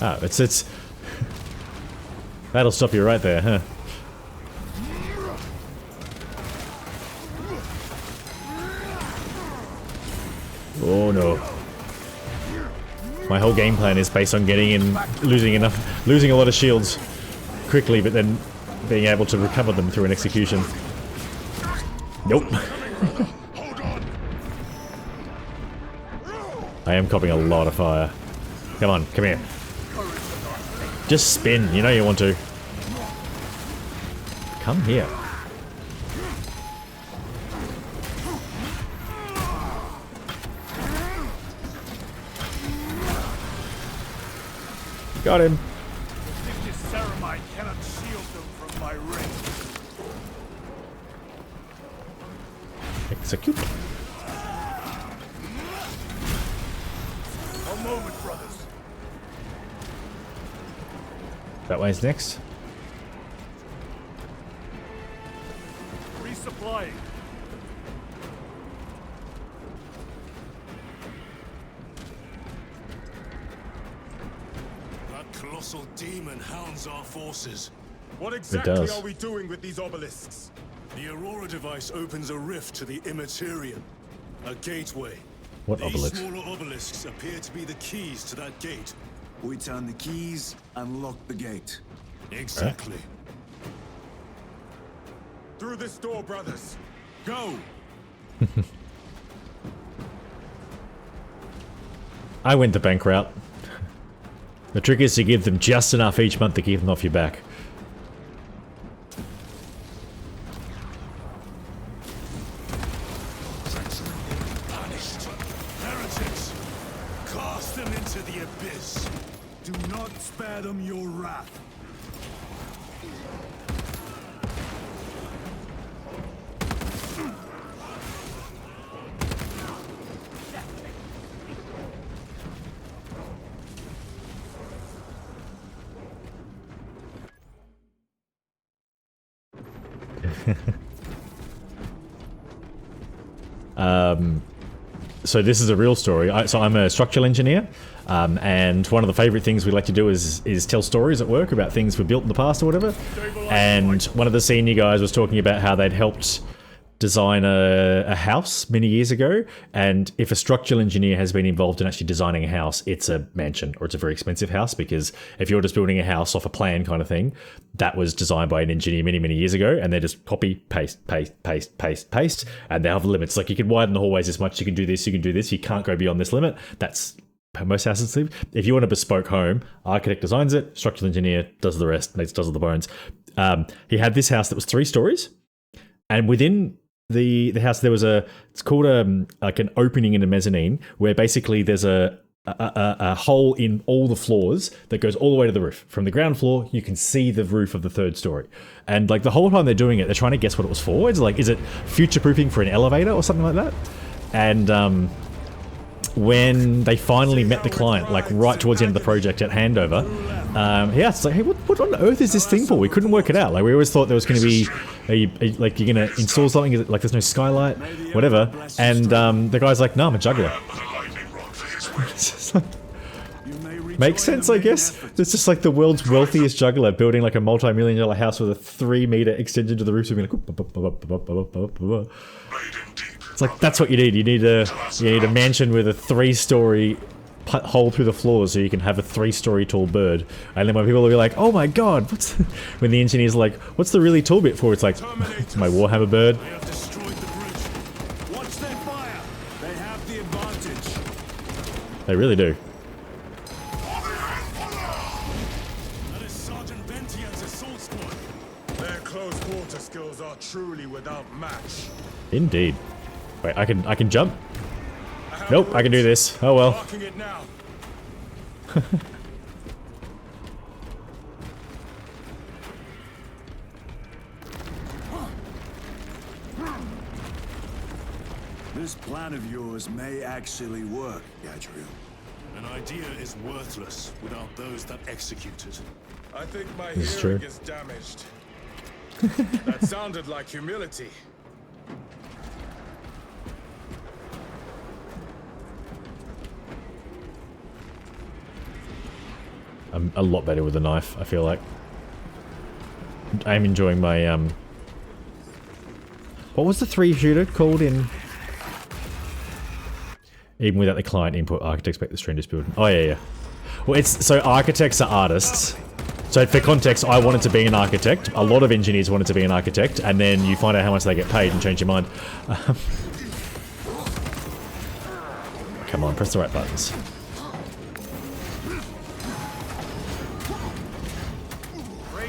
Ah, it's that'll stop you right there, huh? Oh no. My whole game plan is based on getting in, losing a lot of shields quickly, but then being able to recover them through an execution. Nope. I am copying a lot of fire. Come on, come here. Just spin, you know you want to. Come here. Got him. This ceramide cannot shield them from my ring. Execute. A moment, brothers. That way's next. Resupplying. That colossal demon hounds our forces. What exactly does. are we doing with these obelisks? The Aurora device opens a rift to the Immaterium. A gateway. What These obelisk? smaller obelisks appear to be the keys to that gate. We turn the keys and lock the gate. Exactly. Through this door, brothers. Go! I went the bank route. The trick is to give them just enough each month to keep them off your back. Punished. Heretics. Cast them into the abyss. Do not spare them your wrath. So this is a real story. So I'm a structural engineer, and one of the favorite things we like to do is tell stories at work about things we built in the past or whatever. And one of the senior guys was talking about how they'd helped design a house many years ago, and if a structural engineer has been involved in actually designing a house, it's a mansion or it's a very expensive house, because if you're just building a house off a plan kind of thing, that was designed by an engineer many years ago, and they just copy, paste, and they have limits. Like, you can widen the hallways this much, you can do this, you can't go beyond this limit. That's how most houses live. If you want a bespoke home, architect designs it, structural engineer does the rest, does all the bones. He had this house that was 3 stories, and within the house there was it's called like an opening in a mezzanine, where basically there's a hole in all the floors that goes all the way to the roof. From the ground floor, you can see the roof of the 3rd story. And like the whole time they're doing it, they're trying to guess what it was for. It's like, is it future-proofing for an elevator or something like that? And when they finally met the client, like right towards the end of the project at handover, he asked, like, hey, what on earth is this thing for? We couldn't work it out. Like, we always thought there was going to be, like, you're going to install something, is it, like, there's no skylight, whatever. And the guy's like, no, I'm a juggler. Makes sense, I guess. It's just like the world's wealthiest juggler building like a multi-million-dollar house with a 3-meter extension to the roof. So like, it's like, that's what you need. You need a mansion with a 3-story hole through the floor so you can have a 3-story tall bird. And then when people will be like, oh my god, when the engineer's like, what's the really tall bit for? It's like, it's my Warhammer bird. Watch their fire. They have the advantage. They really do. That is Sergeant Bentian's assault squad. Their close quarter skills are truly without match. Indeed. Wait, I can jump? Nope, I can do this. Oh well. It now. This plan of yours may actually work, Gadriel. An idea is worthless without those that execute it. I think my hearing is damaged. That sounded like humility. I'm a lot better with a knife, I feel like. I'm enjoying my, what was the 3-shooter called in... Even without the client input, architects make the strangest building. Oh, yeah. Well, so architects are artists. So for context, I wanted to be an architect. A lot of engineers wanted to be an architect, and then you find out how much they get paid and change your mind. Come on, press the right buttons.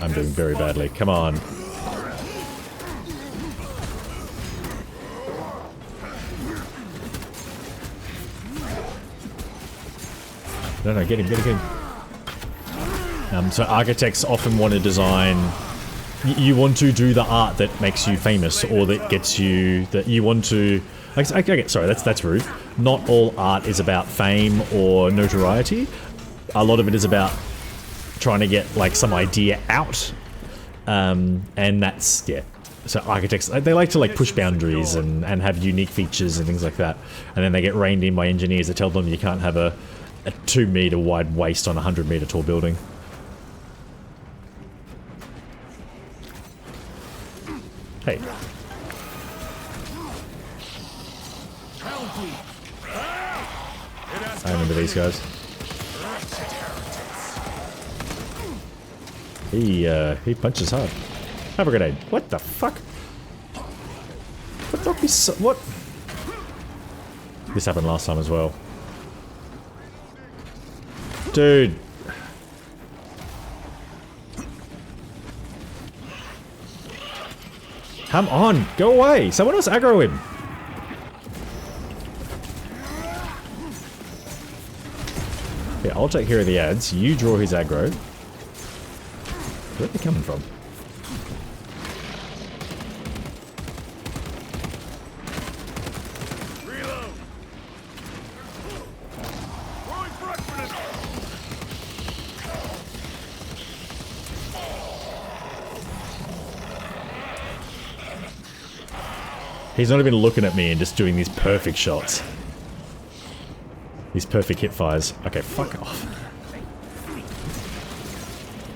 I'm doing very badly. Come on. No, get him. So architects often want to design... You want to do the art that makes you famous, or that gets you... That you want to... Okay, sorry, that's rude. Not all art is about fame or notoriety. A lot of it is about trying to get like some idea out, and that's, yeah. So architects, they like to like push boundaries and have unique features and things like that, and then they get reined in by engineers that tell them you can't have a 2-meter wide waste on a 100-meter tall building. Hey. I remember these guys. He punches hard. Have a grenade. What the fuck? What? This happened last time as well. Dude. Come on, go away. Someone else aggro him. Yeah, I'll take care of the ads. You draw his aggro. Where are they coming from? Reload. He's not even looking at me and just doing these perfect shots. These perfect hip fires. Okay, fuck off.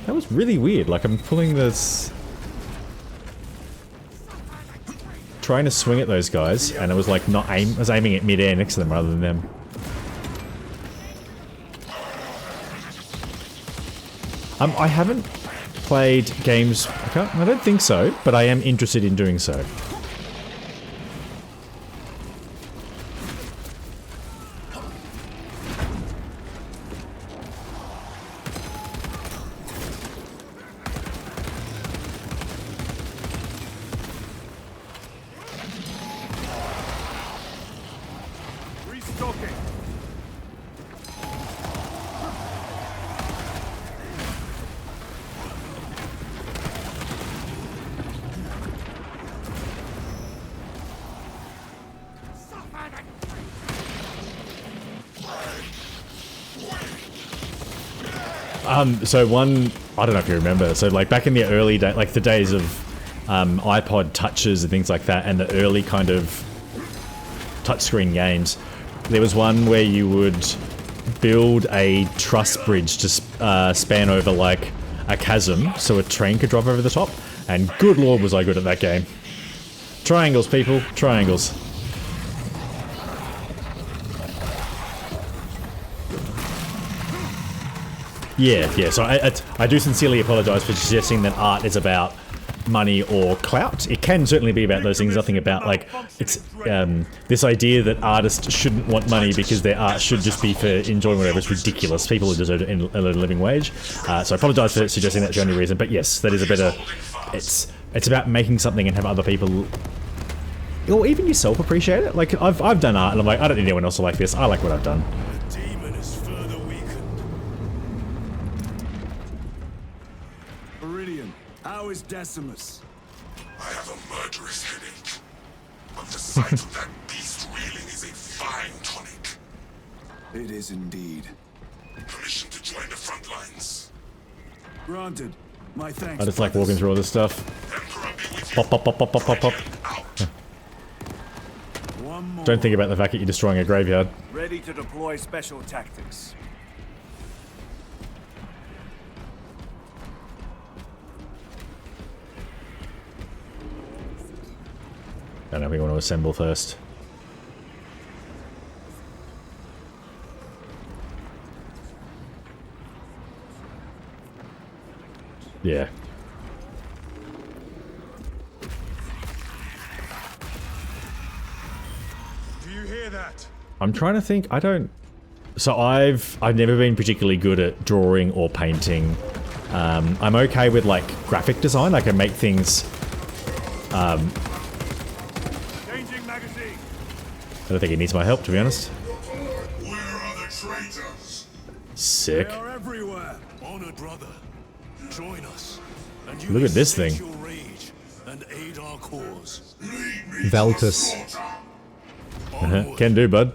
That was really weird. Like, I'm pulling this... trying to swing at those guys, and it was like not aim. I was aiming at mid-air next to them rather than them. I haven't played games. I don't think so, but I am interested in doing so. So one, I don't know if you remember, so like back in the early days, like the days of iPod touches and things like that, and the early kind of touchscreen games, there was one where you would build a truss bridge to span over like a chasm so a train could drive over the top, and good lord was I good at that game. Triangles, people, triangles. Yeah, so I do sincerely apologise for suggesting that art is about money or clout. It can certainly be about those things, nothing about, like, it's this idea that artists shouldn't want money because their art should just be for enjoying whatever is ridiculous. People deserve a living wage. So I apologise for suggesting that's the only reason, but yes, that is a better... It's about making something and have other people... or even yourself appreciate it. Like, I've done art and I'm like, I don't need anyone else to like this. I like what I've done. How is Decimus? I have a murderous headache. But the sight of that beast reeling is a fine tonic. It is indeed. Permission to join the front lines. Granted. My thanks. I just like walking through all this stuff. Pop, pop, pop, pop, pop, pop, pop. Don't think about the fact that you're destroying a graveyard. Ready to deploy special tactics. I don't know if we want to assemble first. Yeah. Do you hear that? I'm trying to think. I don't... So I've never been particularly good at drawing or painting. I'm okay with like graphic design. I can make things... I don't think he needs my help, to be honest. Where are the traitors? Sick. They are everywhere. Honored brother, join us. And you Look at this thing. your rage and aid our cause. Veltus. Can do, bud.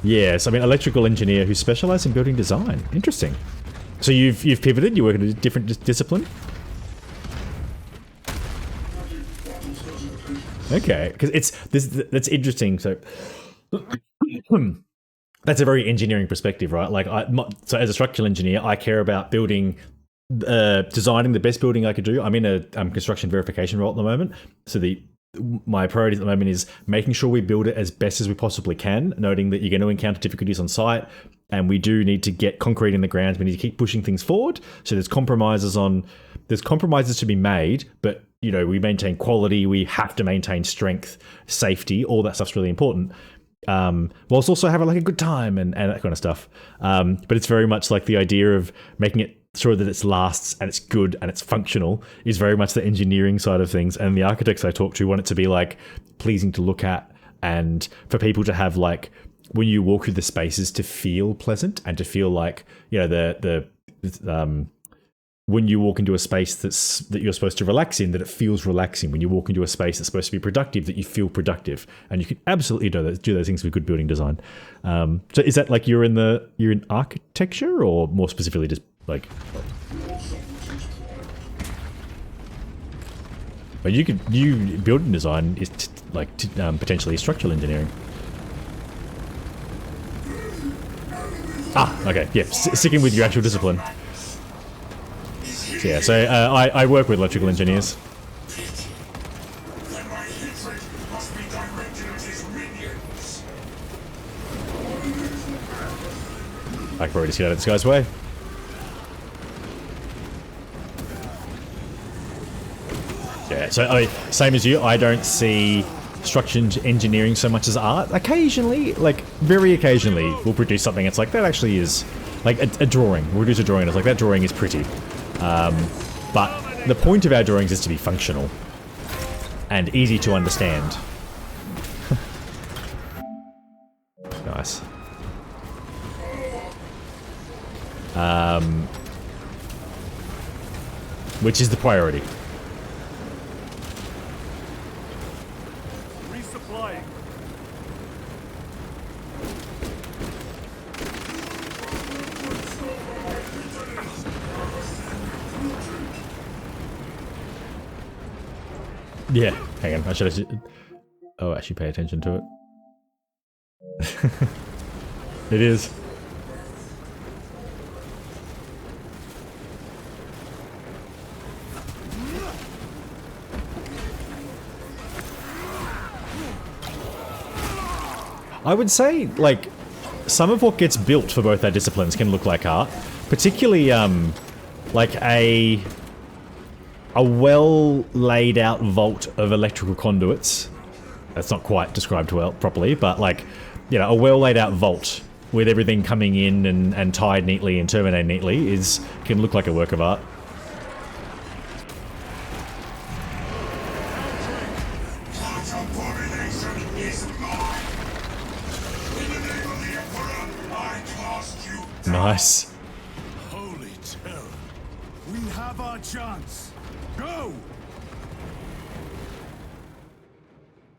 Yes, I mean, electrical engineer who specializes in building design. Interesting. So you've pivoted. You work in a different discipline. Okay, because that's interesting. So that's a very engineering perspective, right? Like, so as a structural engineer, I care about building, designing the best building I could do. I'm in a construction verification role at the moment, so my priority at the moment is making sure we build it as best as we possibly can, noting that you're going to encounter difficulties on site, and we do need to get concrete in the ground. We need to keep pushing things forward. So there's compromises to be made, but you know, we maintain quality, we have to maintain strength, safety, all that stuff's really important. Whilst also having like a good time and that kind of stuff. But it's very much like the idea of making it sure that it lasts and it's good and it's functional is very much the engineering side of things. And the architects I talk to want it to be like pleasing to look at, and for people to have like, when you walk through the spaces, to feel pleasant and to feel like, you know, when you walk into a space that you're supposed to relax in, that it feels relaxing. When you walk into a space that's supposed to be productive, that you feel productive. And you can absolutely do those things with good building design. So is that like you're in architecture, or more specifically just like... But you building design is potentially structural engineering. Ah, okay, yeah, sticking with your actual discipline. Yeah, so I work with electrical engineers. Then my hatred must be directed at his minions. I can probably just get out of this guy's way. Yeah, so I mean, same as you, I don't see structured engineering so much as art. Occasionally, like very occasionally, we'll produce something that's like, that actually is like a drawing. We'll produce a drawing and it's like, that drawing is pretty. But the point of our drawings is to be functional and easy to understand. Nice. Which is the priority. Resupplying. Yeah, hang on, I should have... Oh, actually pay attention to it. It is. I would say, like, some of what gets built for both our disciplines can look like art. Particularly, like a well laid out vault of electrical conduits. That's not quite described well properly, but like, you know, a well laid out vault with everything coming in and tied neatly and terminated neatly can look like a work of art. Nice. Holy terror. We have our chance. Go!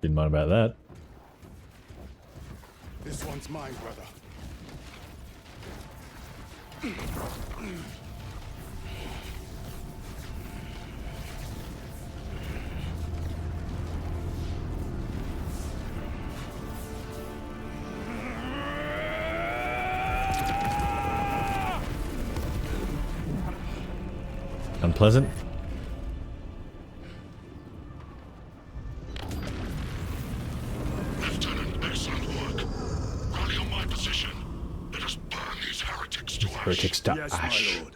Didn't mind about that. This one's mine, brother. Unpleasant. Lieutenant, excellent work. Rally on my position. Let us burn these heretics to ash. Heretics to Yes, ash. my lord.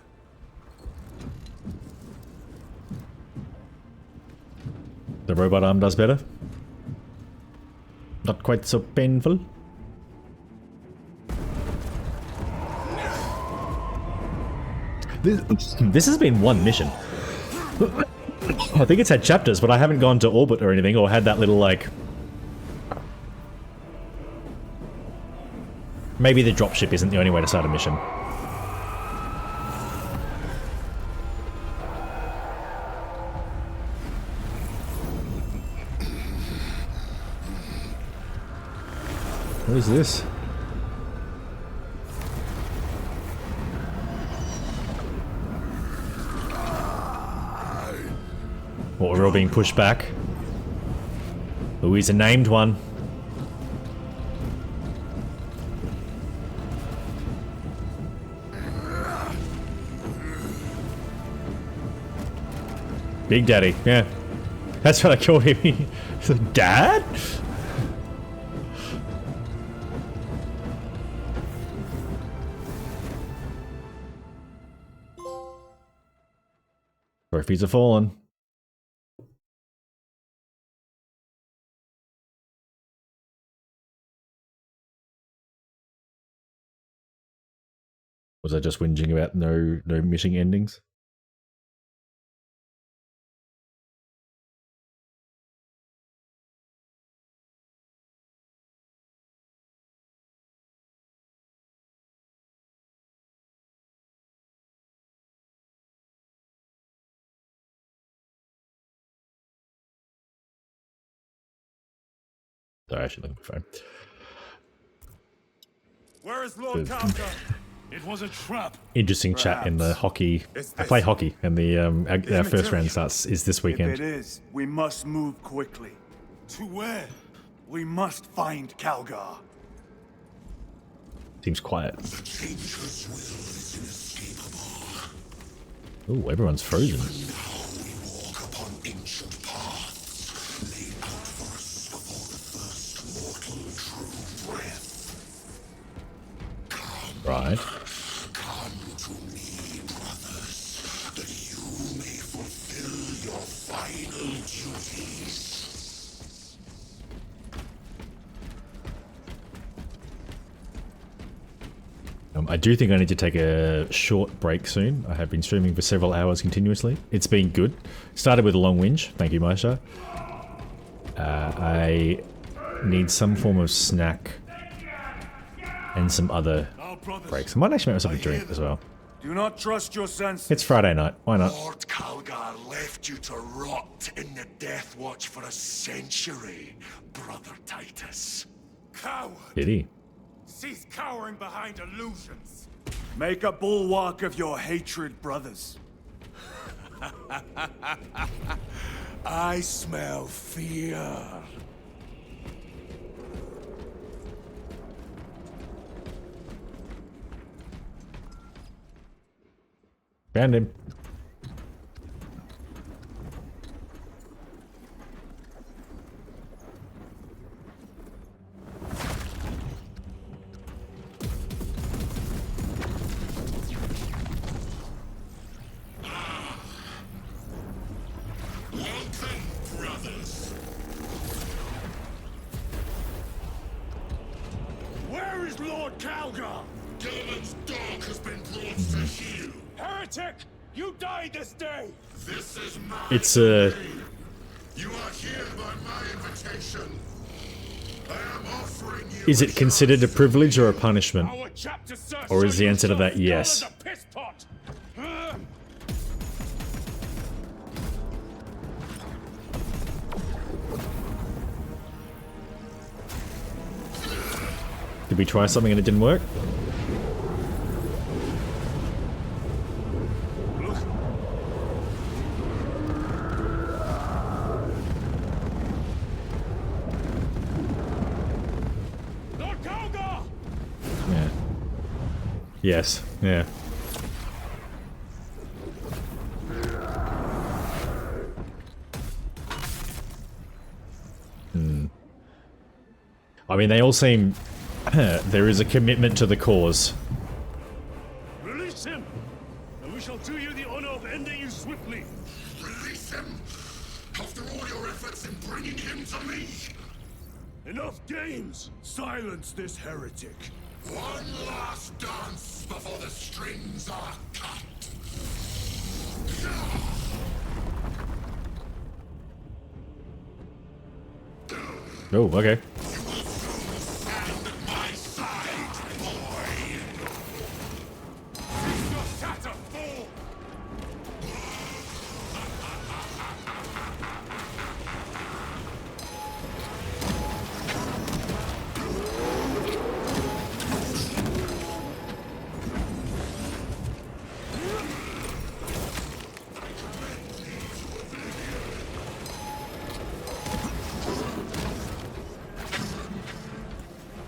The robot arm does better. Not quite so painful. This has been one mission. I think it's had chapters, but I haven't gone to orbit or anything, or had that little, like... Maybe the dropship isn't the only way to start a mission. What is this? Well, we're all being pushed back. Oh, he's a named one. Big Daddy, yeah. That's what I called him. Dad? Trophies are fallen. Was I just whinging about no mission endings? Sorry, I should look at my phone. Where is Lord Calgar? It was a trap. Interesting chat in the hockey. I play hockey, and the our first round starts is this weekend. If it is, we must move quickly. To where? We must find Calgar. Seems quiet. The Changer's will is inescapable. Ooh, everyone's frozen. Right. Come to me, brothers, that you may fulfill your final duties. I do think I need to take a short break soon. I have been streaming for several hours continuously. It's been good. Started with a long whinge. Thank you, Maisha. I need some form of snack and some other breaks. I might actually make myself a drink as well. Do not trust your senses. It's Friday night. Why not? Lord Calgar left you to rot in the Death Watch for a century, Brother Titus. Coward! Did he? Cease cowering behind illusions. Make a bulwark of your hatred, brothers. I smell fear. Found him. Where is Lord Calgar? Gilliman's dog has been brought to heel. Heretic! You died this day! This is my It's You are here by my invitation. I am offering you. Is it considered a privilege or a punishment? Our chapter, sir, Or is the answer to that fell yes? in the piss pot. Did we try something and it didn't work? Lord Calgar! Yeah. Yes. Yeah. I mean, they all seem... there is a commitment to the cause. Release him, and we shall do you the honor of ending you swiftly. Release him! After all your efforts in bringing him to me! Enough games! Silence this heretic. One last dance before the strings are cut. Oh, okay. Stand at my side, boy! Cease your chatter, fool!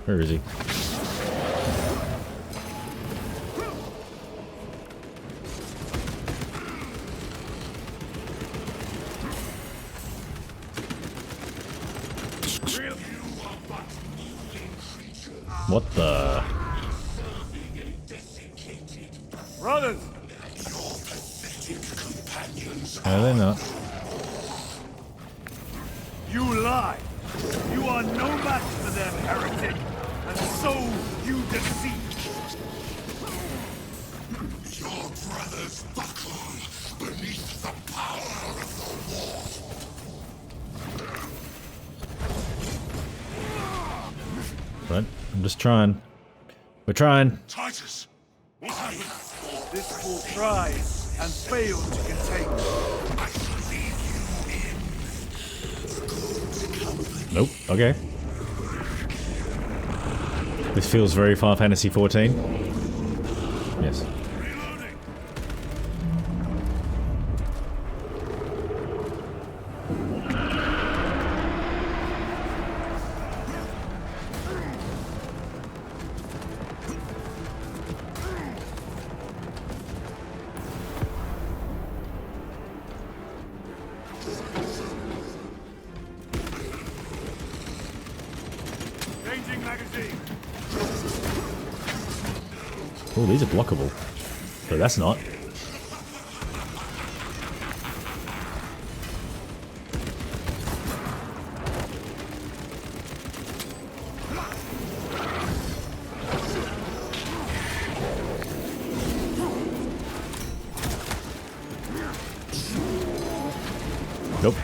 Where is he? What the? Brothers! No, they're not. You lie! You are no match for them, heretic! And so you deceive! Your brothers buckle beneath the power of the war. Right, I'm just trying. We're trying. Titus! This fool tried and failed to contain me. I shall leave you in good company. Nope. Okay. This feels very Final Fantasy 14. Yes. Reloading! Changing magazine. Oh, these are blockable. But that's not. Nope.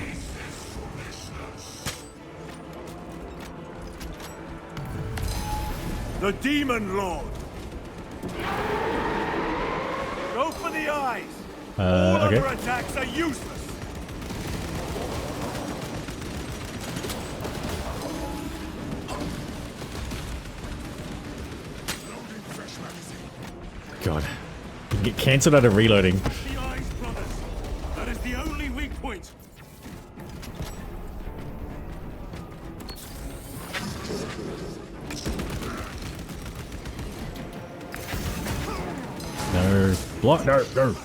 The Demon Lord. Go for the eyes. All Okay. other attacks are useless. God. Get cancelled out of reloading. The eyes, brothers. That is the only weak point. No. Block. No, no.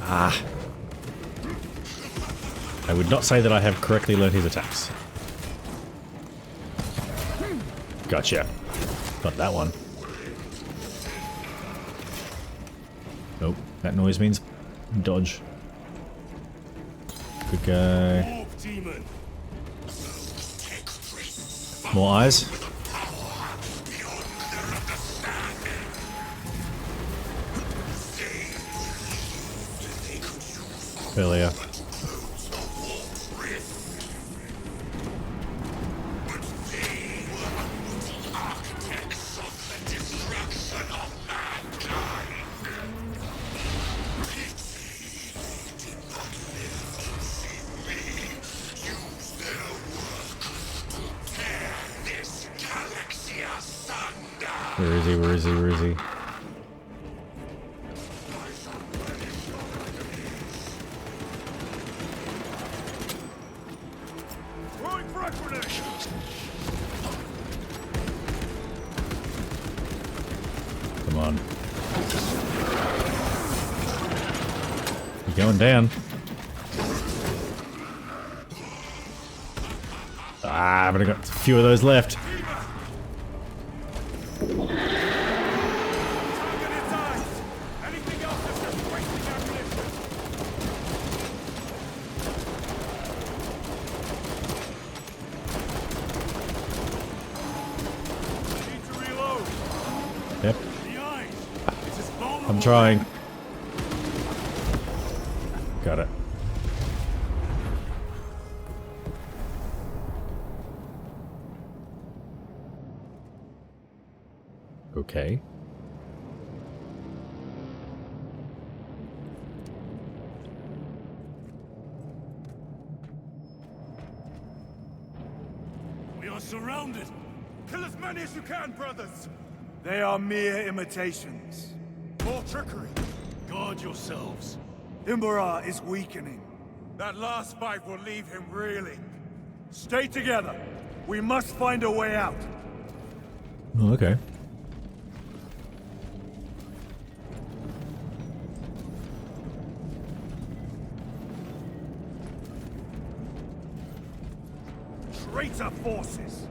Ah. I would not say that I have correctly learned his attacks. Gotcha. Not that one. Nope. That noise means dodge. Good guy. More eyes. Earlier. Where is he? Where is he? Where is he? Throwing frag grenade. Come on. You're going down. Ah, but I got a few of those left. Yep. I'm trying. Got it. Okay. We are surrounded. Kill as many as you can, brothers. They are mere imitations. More trickery. Guard yourselves. Imbara is weakening. That last fight will leave him reeling. Stay together. We must find a way out. Oh, okay. Traitor forces.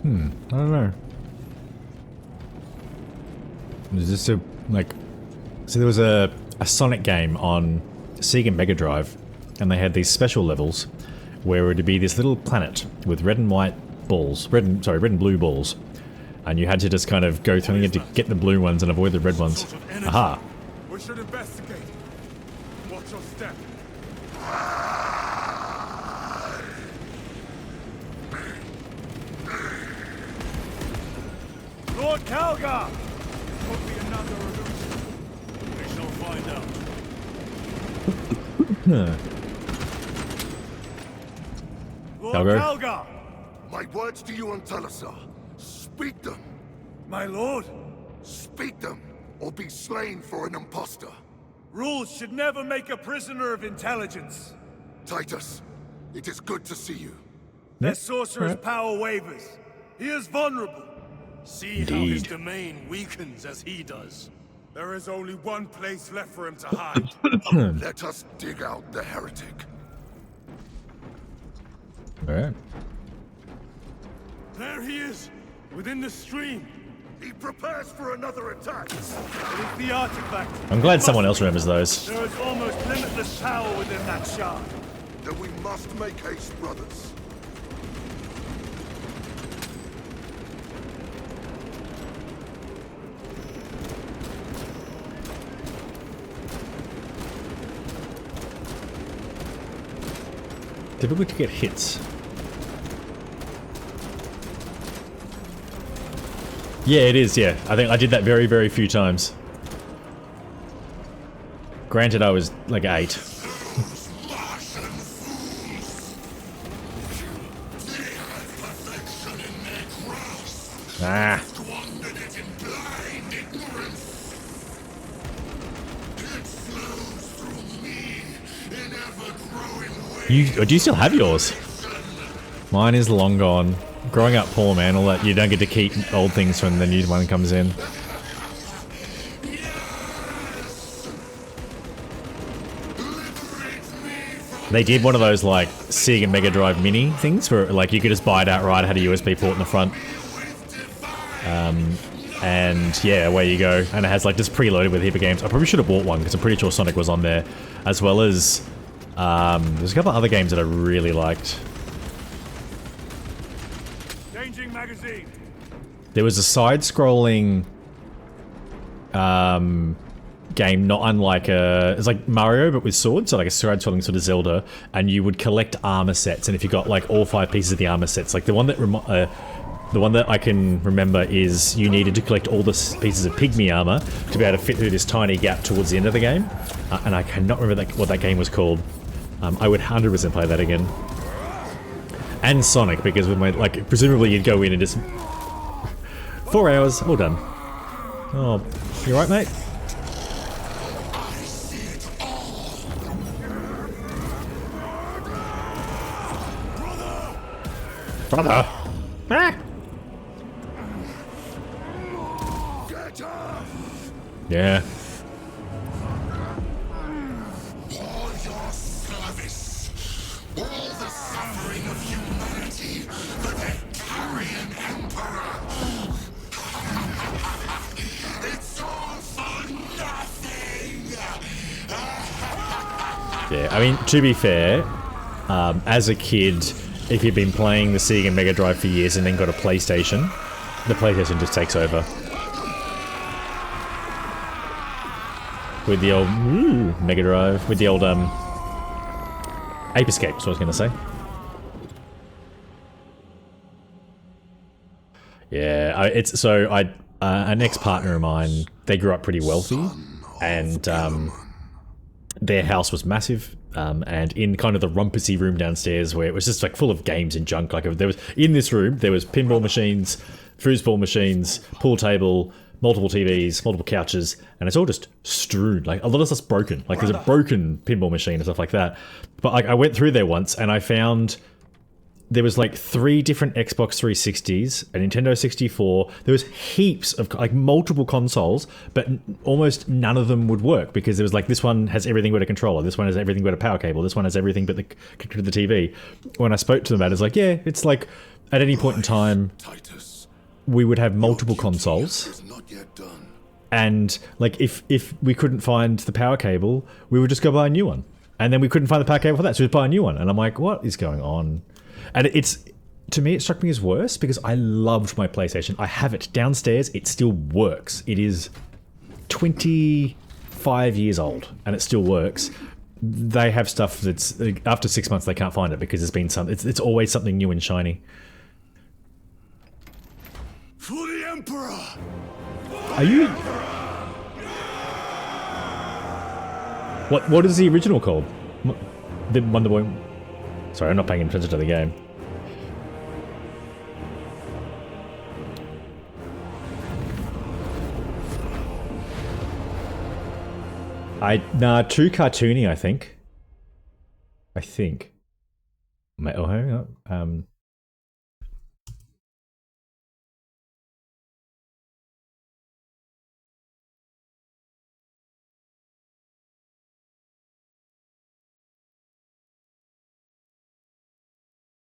I don't know. Is this a, like... So there was a Sonic game on Sega Mega Drive, and they had these special levels where it would be this little planet with red and white balls, red and blue balls, and you had to just kind of go through and to get the blue ones and avoid the red ones. Aha! We should investigate. Watch your step. Lord Calgar! Could be another illusion. We shall find out. Lord Calgar! My words to you on Talasar. Speak them. My lord! Speak them. or be slain for an impostor. Rules should never make a prisoner of intelligence. Titus, it is good to see you. Their sorcerer's power wavers. He is vulnerable. See how his domain weakens as he does. There is only one place left for him to hide. Let us dig out the heretic. Alright. There he is, within the stream. He prepares for another attack. It is the artifact. I'm glad someone else remembers those. There is almost limitless power within that shard. Then we must make haste, brothers. Difficult to get hits. Yeah, it is, yeah. I think I did that very, very few times. Granted, I was like 8. Ah. Do you still have yours? Mine is long gone. Growing up poor, man, all that, you don't get to keep old things when the new one comes in. They did one of those like Sega Mega Drive Mini things where like you could just buy it outright, it had a USB port in the front. And yeah, away you go. And it has like just preloaded with a heap of games. I probably should have bought one because I'm pretty sure Sonic was on there, as well as there's a couple of other games that I really liked. Changing magazine. There was a side-scrolling game, not unlike it's like Mario but with swords, so like a side-scrolling sort of Zelda, and you would collect armor sets. And if you got like all 5 pieces of the armor sets, like the one that I can remember is you needed to collect all the pieces of pygmy armor to be able to fit through this tiny gap towards the end of the game, and I cannot remember what that game was called. I would 100% play that again. And Sonic, because with my, like, presumably you'd go in and just 4 hours, all done. Oh, you alright, mate? Brother! Ah! Yeah. Yeah, I mean, to be fair, as a kid, if you've been playing the Sega Mega Drive for years and then got a PlayStation, the PlayStation just takes over. With the old Mega Drive, with the old Ape Escape, is what I was going to say. Yeah, an ex-partner of mine, they grew up pretty wealthy, and their house was massive, and in kind of the rumpusy room downstairs where it was just like full of games and junk. Like there was in this room there was pinball machines, foosball machines, pool table, multiple TVs, multiple couches, and it's all just strewn. Like a lot of stuff's broken. Like there's a broken pinball machine and stuff like that. But like I went through there once and I found there was like 3 different Xbox 360s, a Nintendo 64. There was heaps of like multiple consoles, but almost none of them would work because there was like this one has everything but a controller, this one has everything but a power cable, this one has everything but the connected to the TV. When I spoke to them about it, it's like, yeah, it's like at any point in time, we would have multiple consoles, and like if we couldn't find the power cable, we would just go buy a new one, and then we couldn't find the power cable for that, so we'd buy a new one. And I'm like, what is going on? And to me, it struck me as worse because I loved my PlayStation. I have it downstairs. It still works. It is 25 years old and it still works. They have stuff that's after 6 months they can't find it because there's been it's always something new and shiny. For the Emperor. Are you? What is the original called? The Wonder Boy. Sorry, I'm not paying attention to the game. Nah, too cartoony, I think. Oh, hang on.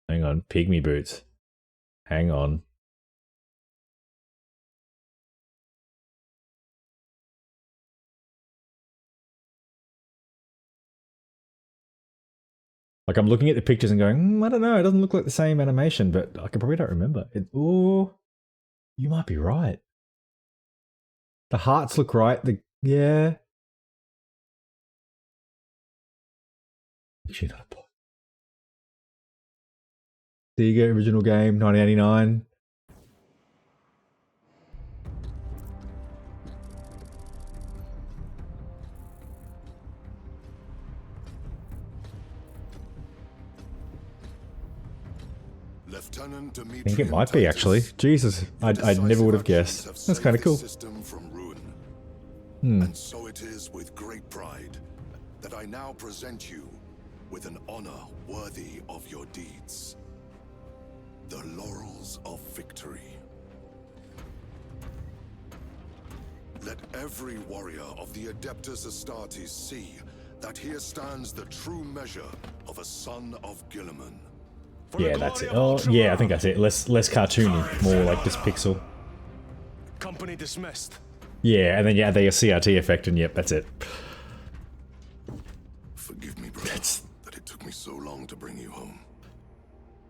Hang on, pygmy boots. Hang on. Like, I'm looking at the pictures and going, I don't know, it doesn't look like the same animation, but I probably don't remember. Oh, you might be right. The hearts look right. Yeah. There you go, original game, 1989. Lieutenant I think it might be, actually. Jesus, I never would have guessed. That's kind of cool. And so it is with great pride that I now present you with an honor worthy of your deeds. The laurels of victory. Let every warrior of the Adeptus Astartes see that here stands the true measure of a son of Gilliman. Yeah, that's it. Oh, yeah, I think that's it. Less cartoony, more like just pixel. Company dismissed. Yeah, and then yeah, the CRT effect, and yep, that's it. Forgive me, brother, that it took me so long to bring you home.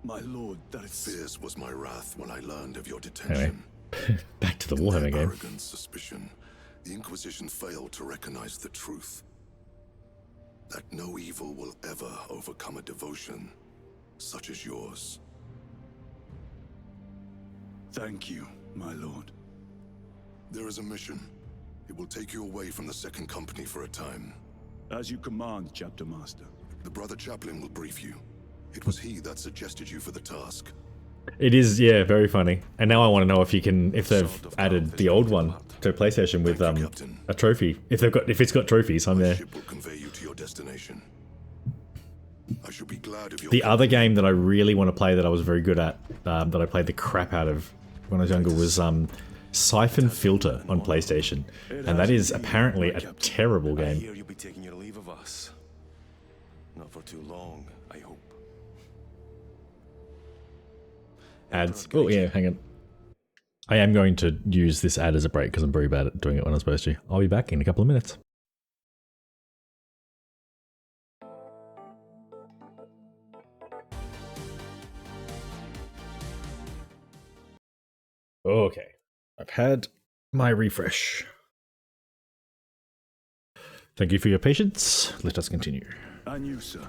My lord, that is... Fierce was my wrath when I learned of your detention. Anyway, back to the Warhammer game. Arrogant suspicion, the Inquisition failed to recognize the truth. That no evil will ever overcome a devotion such as yours. Thank you, my lord. There is a mission. It will take you away from the Second Company for a time. As you command, Chapter Master. The Brother Chaplain will brief you. It was he that suggested you for the task. It is, yeah, very funny. And now I want to know if they've added the old one to PlayStation with a trophy. If it's got trophies, I'm there. Ship will convey you to your destination. I should be glad of your The other game that I really want to play that I was very good at, that I played the crap out of when I was younger, was Siphon Filter on PlayStation, and that is apparently a terrible game. I hear you'll be taking your leave of us. Not for too long, I hope. Ads. Oh yeah, hang on. I am going to use this ad as a break because I'm very bad at doing it when I'm supposed to. I'll be back in a couple of minutes. Okay, I've had my refresh. Thank you for your patience. Let us continue. And you, sir.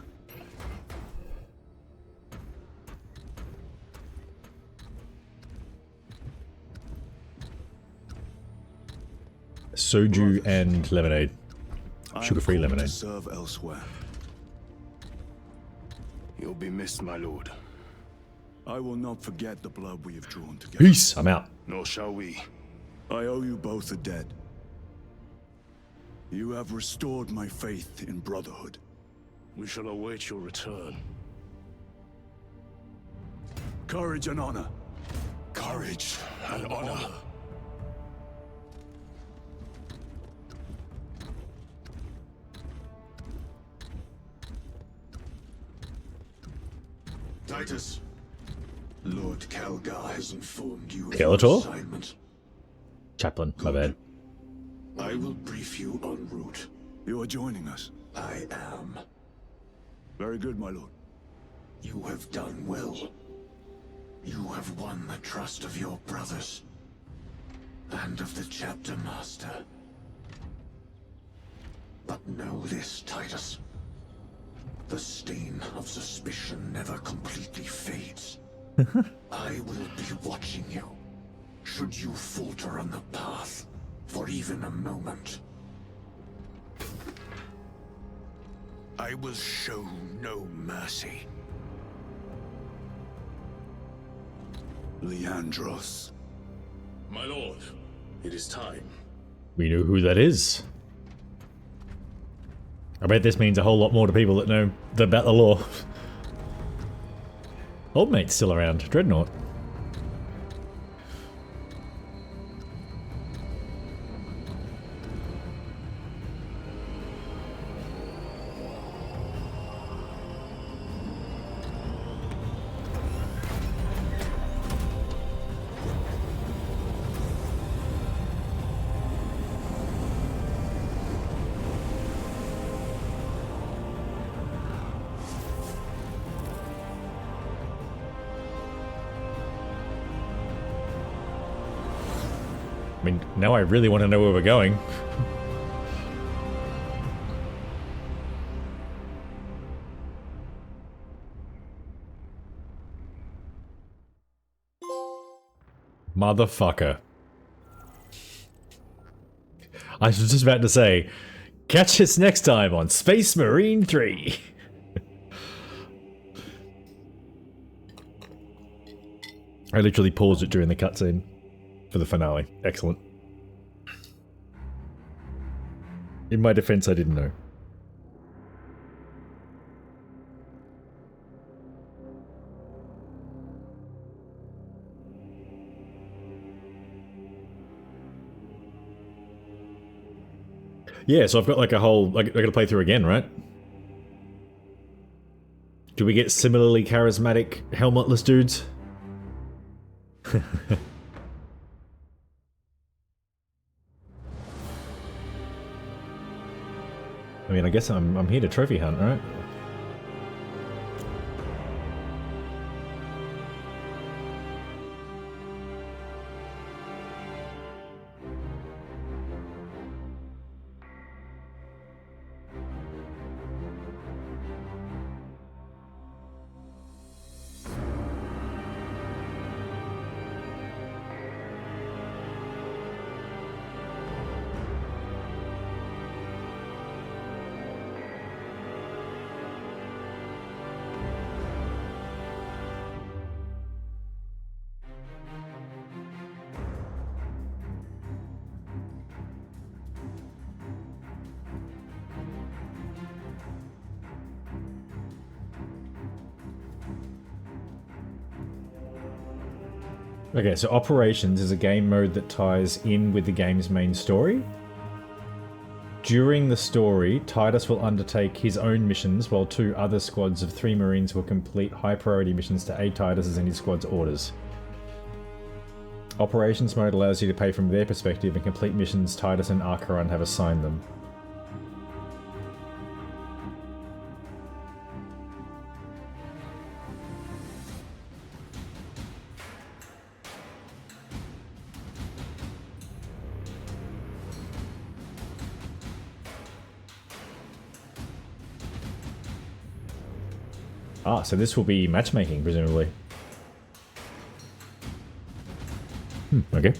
Soju and lemonade. Sugar-free lemonade. To serve elsewhere. You'll be missed, my lord. I will not forget the blood we have drawn together. Peace. I'm out. Nor shall we. I owe you both a debt. You have restored my faith in brotherhood. We shall await your return. Courage and honor. Courage and honor. Titus, Lord Kelgar has informed you of your assignment. Chaplain, my bad. I will brief you en route. You are joining us. I am. Very good, my lord. You have done well. You have won the trust of your brothers. And of the Chapter Master. But know this, Titus. The stain of suspicion never completely fades. I will be watching you. Should you falter on the path for even a moment. I will show no mercy. Leandros. My lord, it is time. We know who that is. I bet this means a whole lot more to people that know about the lore. Old mate's still around. Dreadnought. I mean, now I really want to know where we're going. Motherfucker. I was just about to say, catch us next time on Space Marine 3. I literally paused it during the cutscene for the finale. Excellent. In my defense, I didn't know. Yeah, so I've got like a whole... I gotta play through again, right? Do we get similarly charismatic helmetless dudes? I mean, I guess I'm here to trophy hunt, right? Okay, so Operations is a game mode that ties in with the game's main story. During the story, Titus will undertake his own missions while 2 other squads of 3 Marines will complete high-priority missions to aid Titus and his squad's orders. Operations mode allows you to play from their perspective and complete missions Titus and Archeron have assigned them. Ah, so this will be matchmaking, presumably. Okay.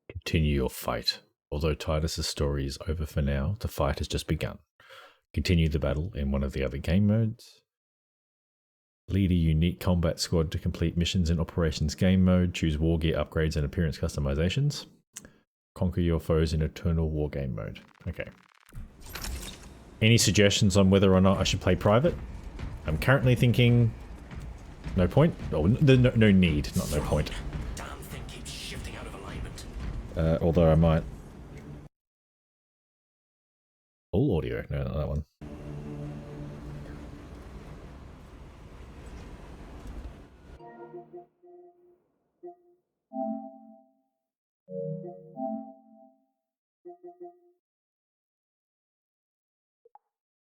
Continue your fight. Although Titus's story is over for now, the fight has just begun. Continue the battle in one of the other game modes. Lead a unique combat squad to complete missions in Operations game mode. Choose war gear upgrades and appearance customizations. Conquer your foes in Eternal War game mode. Okay. Any suggestions on whether or not I should play private? I'm currently thinking no point. Oh, no need, not no point. Damn thing keeps shifting out of alignment. Although I might. All audio. No, not that one.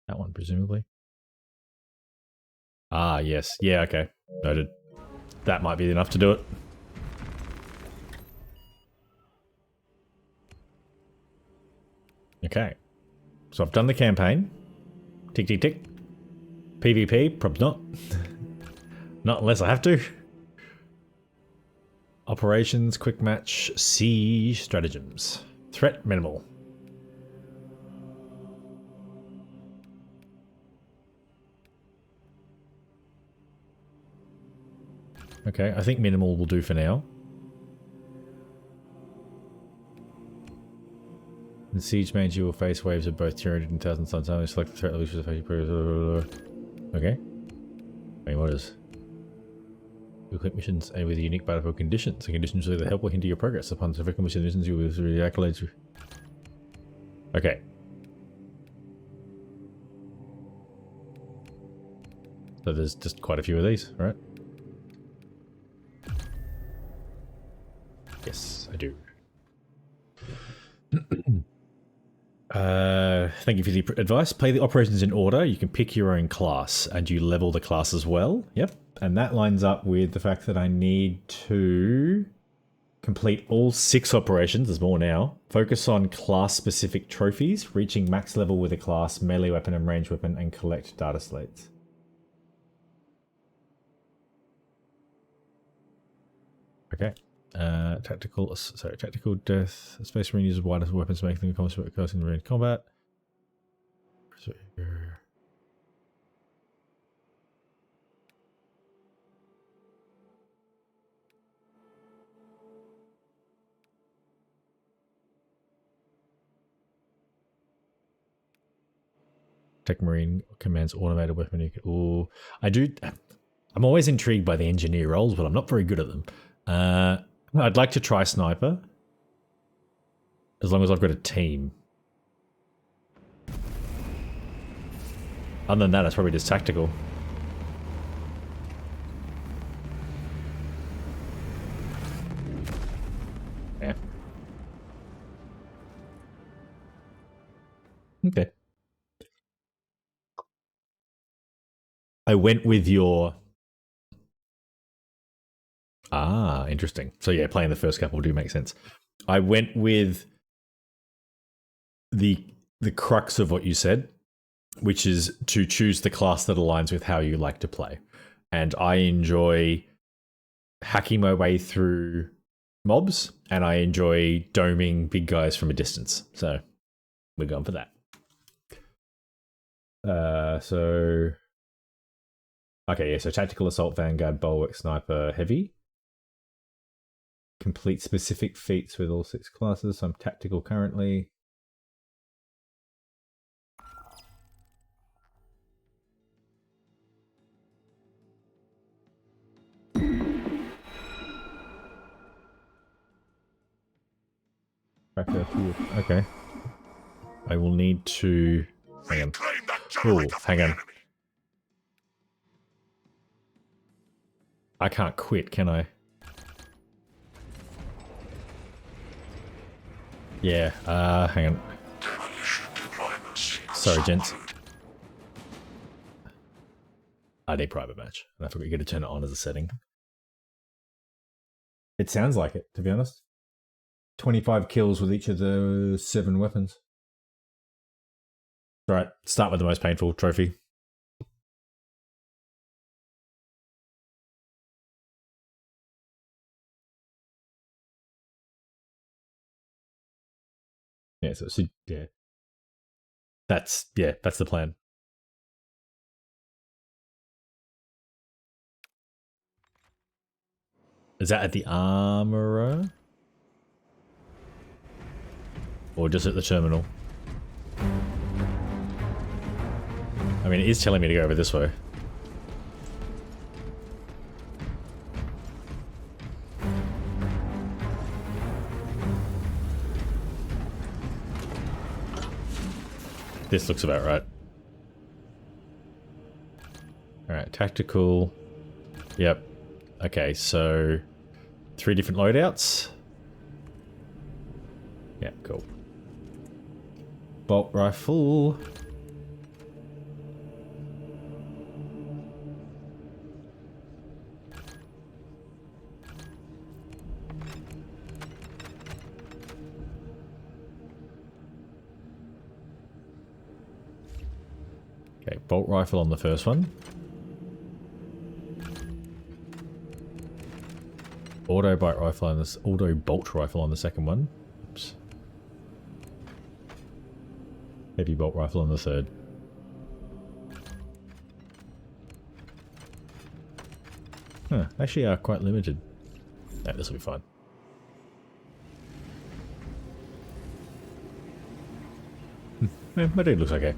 That one, presumably. Ah, yes. Yeah, okay. Noted. That might be enough to do it. Okay. So I've done the campaign. Tick, tick, tick. PvP? Probably not. Not unless I have to. Operations, quick match, siege, stratagems. Threat minimal. Okay, I think minimal will do for now. In Siege Mage, you will face waves of both 200 and 1,000 suns. Only select the threat level for okay. Wait, what is? You click missions and with unique battlefield conditions. The conditions will either help or hinder your progress. Upon successful missions, you will receive accolades. Okay. So there's just quite a few of these, right? Yes, I do. Thank you for the advice. Play the operations in order. You can pick your own class and you level the class as well. Yep. And that lines up with the fact that I need to complete all 6 operations. There's more now. Focus on class-specific trophies, reaching max level with a class, melee weapon and ranged weapon, and collect data slates. Okay. Tactical death. Space Marine uses widest weapons to make them occurs in range combat. Tech Marine commands automated weapon. Ooh, I'm always intrigued by the engineer roles, but I'm not very good at them. I'd like to try sniper, as long as I've got a team. Other than that, it's probably just tactical. Yeah. Okay. I went with your... Ah, interesting. So yeah, playing the first couple do make sense. I went with the crux of what you said, which is to choose the class that aligns with how you like to play. And I enjoy hacking my way through mobs, and I enjoy doming big guys from a distance. So we're going for that. Okay, yeah, so Tactical Assault, Vanguard, Bulwark, Sniper, Heavy. Complete specific feats with all 6 classes. So I'm Tactical currently. Okay. I will need to... Hang on. Oh, hang on. I can't quit, can I? Yeah, hang on. Sorry, gents. I need private match. And I forgot you got to turn it on as a setting. It sounds like it, to be honest. 25 kills with each of the 7 weapons. Right, start with the most painful trophy. Yeah, so yeah. That's the plan. Is that at the armorer? Or just at the terminal? I mean, it is telling me to go over this way. This looks about right. Alright, tactical. Yep. Okay, so 3 different loadouts. Yeah, cool. Bolt rifle. Okay, bolt rifle on the first one. Auto bolt rifle on this. Auto bolt rifle on the second one. Oops. Heavy bolt rifle on the third. Huh, actually are quite limited. No, this will be fine. Yeah, my dude looks okay.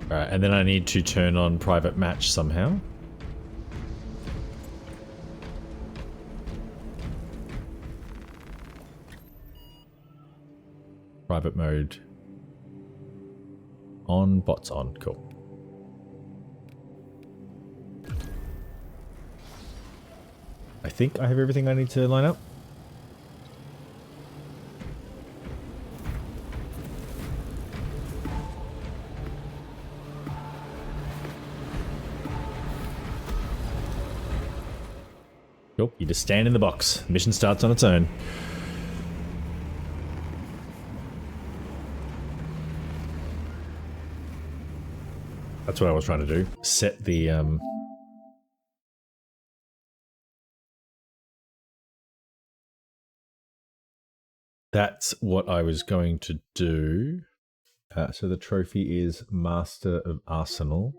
Alright, and then I need to turn on private match somehow. Private mode. On, bots on, cool. I think I have everything I need to line up. Cool, you just stand in the box. Mission starts on its own. That's what I was trying to do. Set the That's what I was going to do. So the trophy is Master of Arsenal.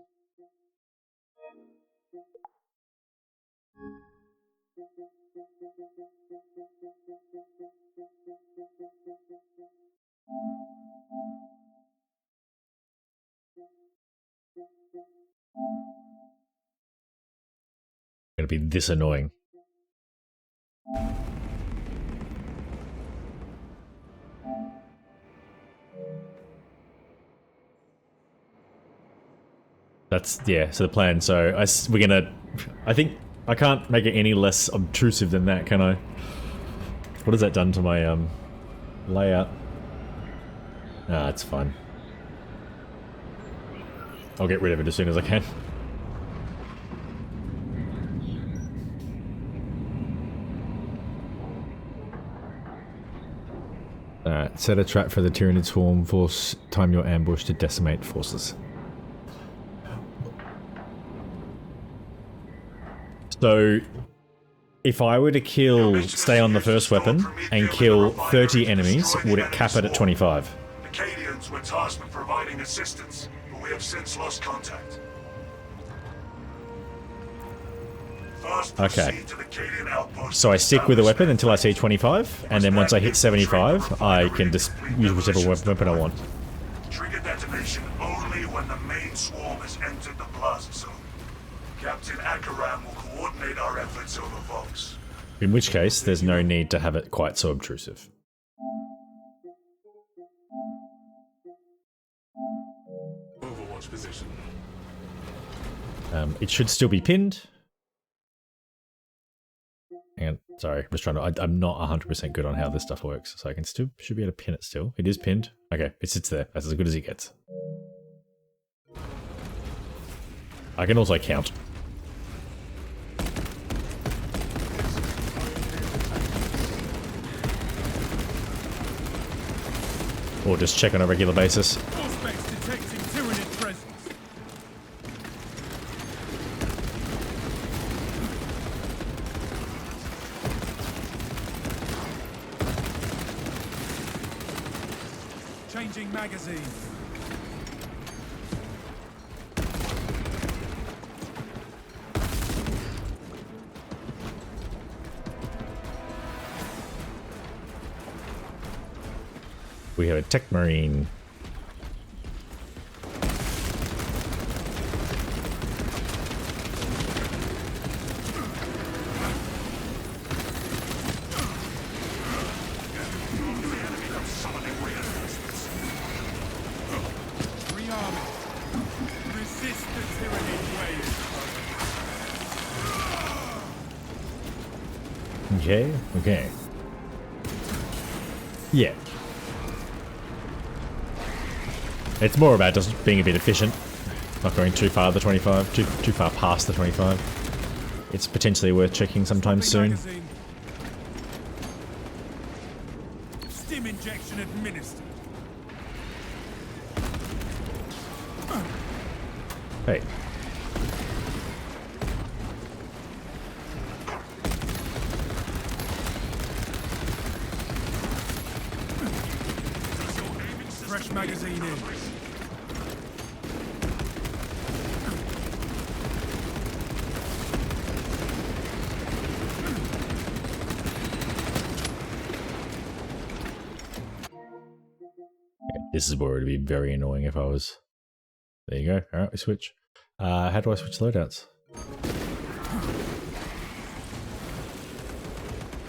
Gonna be this annoying. That's, yeah, so the plan. So we're gonna, I think I can't make it any less obtrusive than that, can I? What has that done to my layout? Ah, it's fine. I'll get rid of it as soon as I can. Alright, set a trap for the Tyranid swarm, force time your ambush to decimate forces. So, if I were to kill, stay on the first weapon, and kill 30 enemies, would it cap it at 25? The Cadians were tasked with providing assistance, but we have since lost contact. Okay. So I stick with the weapon until I see 25, and then once I hit 75, I can just use whichever weapon I want. Trigger detonation only when the main swarm has entered the blast zone. Captain Akaram will coordinate our efforts over Vox. In which case, there's no need to have it quite so obtrusive. Overwatch position. It should still be pinned. And sorry, I was trying to. I'm not 100% good on how this stuff works, so I can still should be able to pin it still. It is pinned. Okay, it sits there. That's as good as it gets. I can also count. Or just check on a regular basis. Suspects detecting Tyranid presence. Changing magazine. We have a Tech Marine. Resist the Tyranid wave. Okay, okay. Yeah. It's more about just being a bit efficient, not going too far the 25, too far past the 25. It's potentially worth checking sometime soon. Stim injection administered. Hey. Fresh magazine in. This is where it would be very annoying if I was... There you go. Alright, we switch. How do I switch loadouts?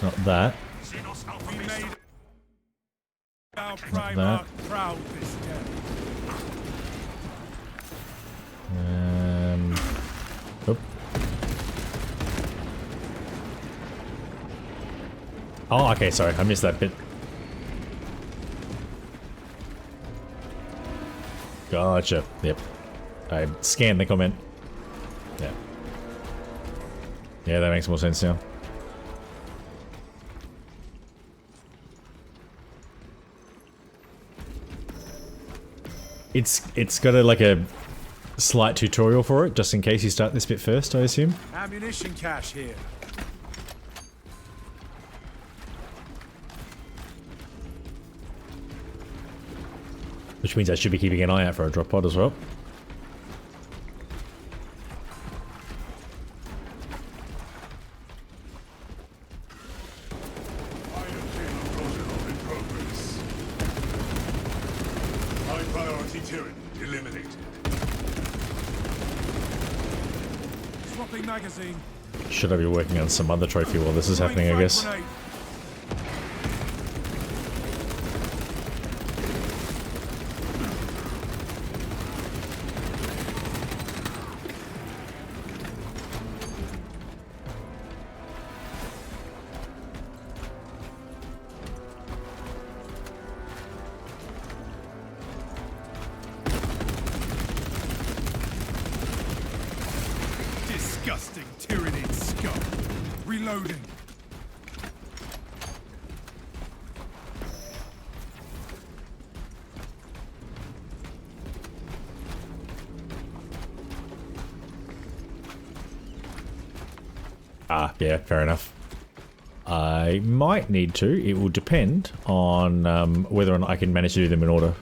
Not that. Not that. Oop. Oh, okay, sorry, I missed that bit. Gotcha. Yep. I scanned the comment. Yeah. Yeah, that makes more sense now. It's got like a slight tutorial for it, just in case you start this bit first, I assume. Ammunition cache here. Which means I should be keeping an eye out for a drop pod as well. High priority turret eliminated. Swapping magazine. Should I be working on some other trophy while this is happening, I guess? Disgusting Tyranid scum. Reloading. Ah, yeah, fair enough. I might need to. It will depend on whether or not I can manage to do them in order.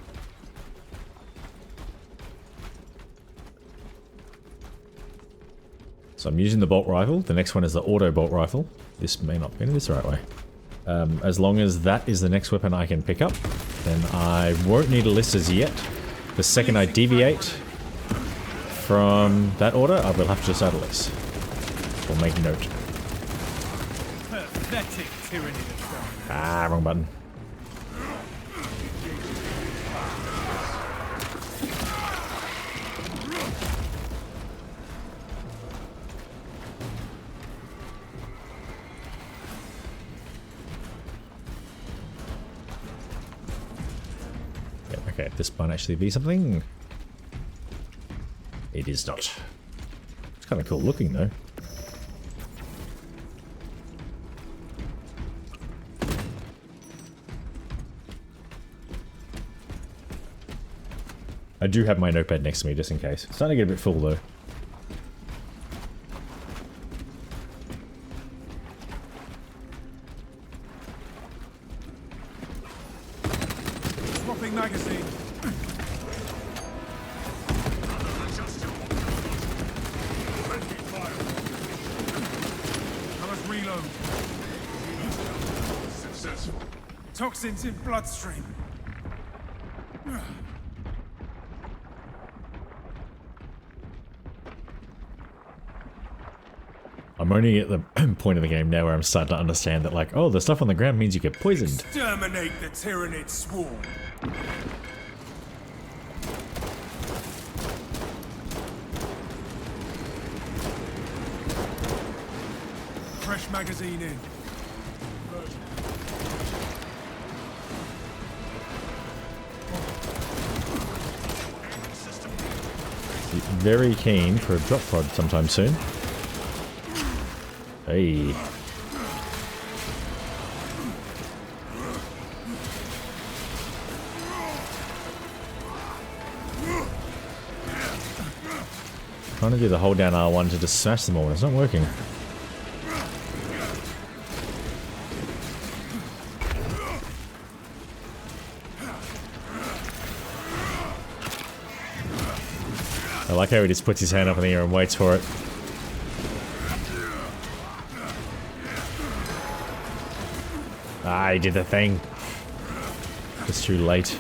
So I'm using the bolt rifle. The next one is the auto bolt rifle. This may not be this the right way. As long as that is the next weapon I can pick up, then I won't need a list as yet. The second I deviate from that order, I will have to just add a list. Or make note. Pathetic tyranny. Ah, wrong button. Okay, this might actually be something. It is not. It's kind of cool looking though. I do have my notepad next to me just in case. It's starting to get a bit full though. Swapping magazine. I must reload. Successful. Toxins in bloodstream. I'm only at the point of the game now where I'm starting to understand that, like, oh, the stuff on the ground means you get poisoned. Exterminate the Tyranid swarm. Fresh magazine in. Very keen for a drop pod sometime soon. Hey. Trying to do the hold down R1 to just smash them all and it's not working. I like how he just puts his hand up in the air and waits for it. Ah, he did the thing. It's too late.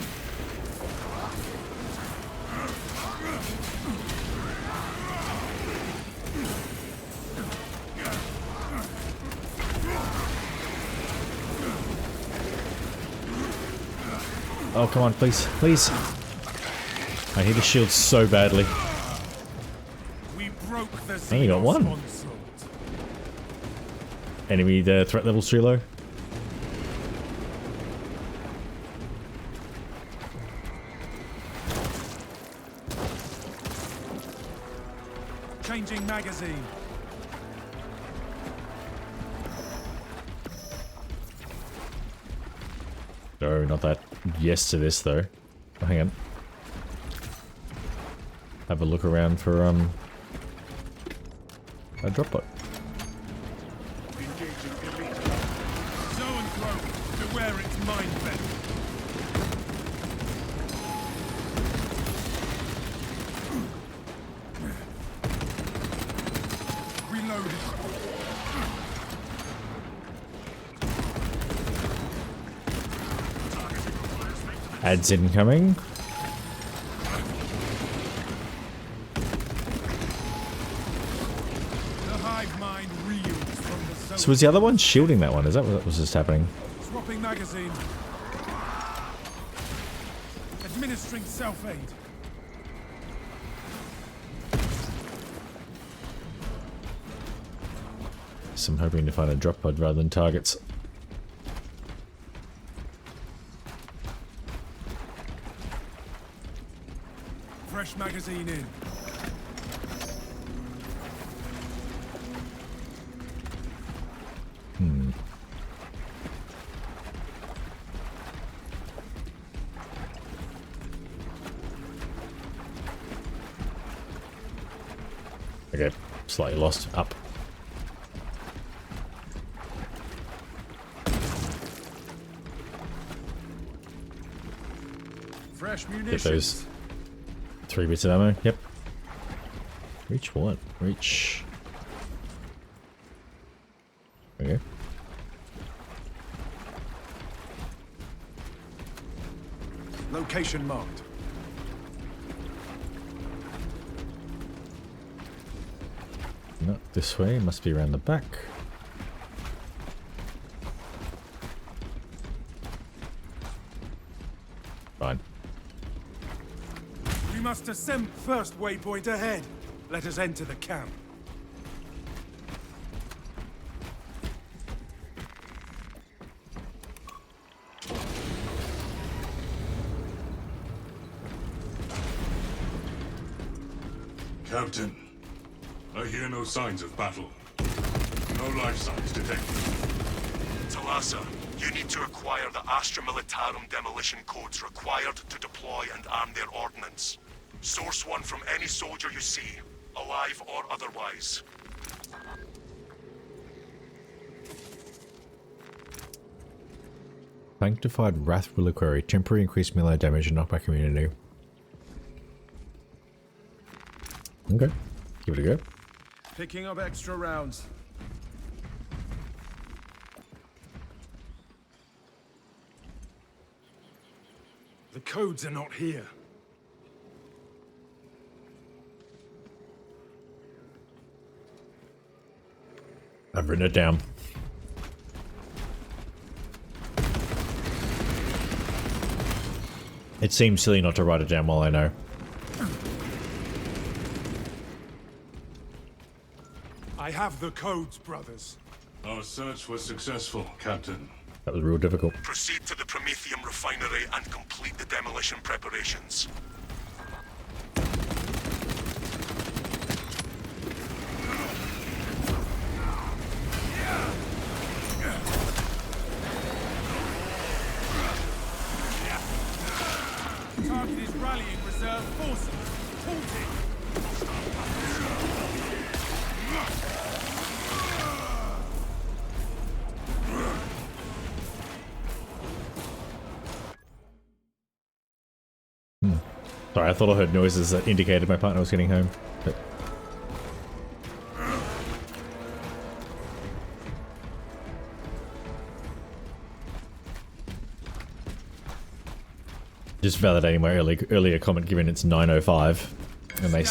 Oh, come on, please. Please. I need a shield so badly. We broke the I only got one. onslaught. Enemy, the threat level's too low. Changing magazine. No, not that. Yes to this though. Oh, hang on. Have a look around for a drop bot. Engaging elite. Zone throw. Beware its mine vent. Reloaded. Ads incoming. The hive mind reels from the zone. So was the other one shielding that one? Is that what was just happening? Swapping magazine. Administering self-aid. So I'm hoping to find a drop pod rather than targets. Fresh magazine in. Okay, slightly lost. Up. Fresh Get munitions. those 3 bits of ammo. Yep. Reach what? Reach. Okay. Location marked. Not this way. Must be around the back. Fine. We must ascend first waypoint ahead. Let us enter the camp. Captain, I hear no signs of battle. No life signs detected. Talassa, you need to acquire the Astra Militarum demolition codes required to deploy and arm their ordnance. Source one from any soldier you see, alive or otherwise. Sanctified Wrath Reliquary. Temporary increased melee damage and knockback immunity. Okay. Give it a go. Picking up extra rounds. The codes are not here. I've written it down. It seems silly not to write it down while I know. I have the codes, brothers. Our search was successful, Captain. That was real difficult. Proceed to the Prometheum refinery and complete the demolition preparations. Target is rallying reserve forces. Halting. Sorry, I thought I heard noises that indicated my partner was getting home. But just validating my earlier comment, given it's 9:05, and they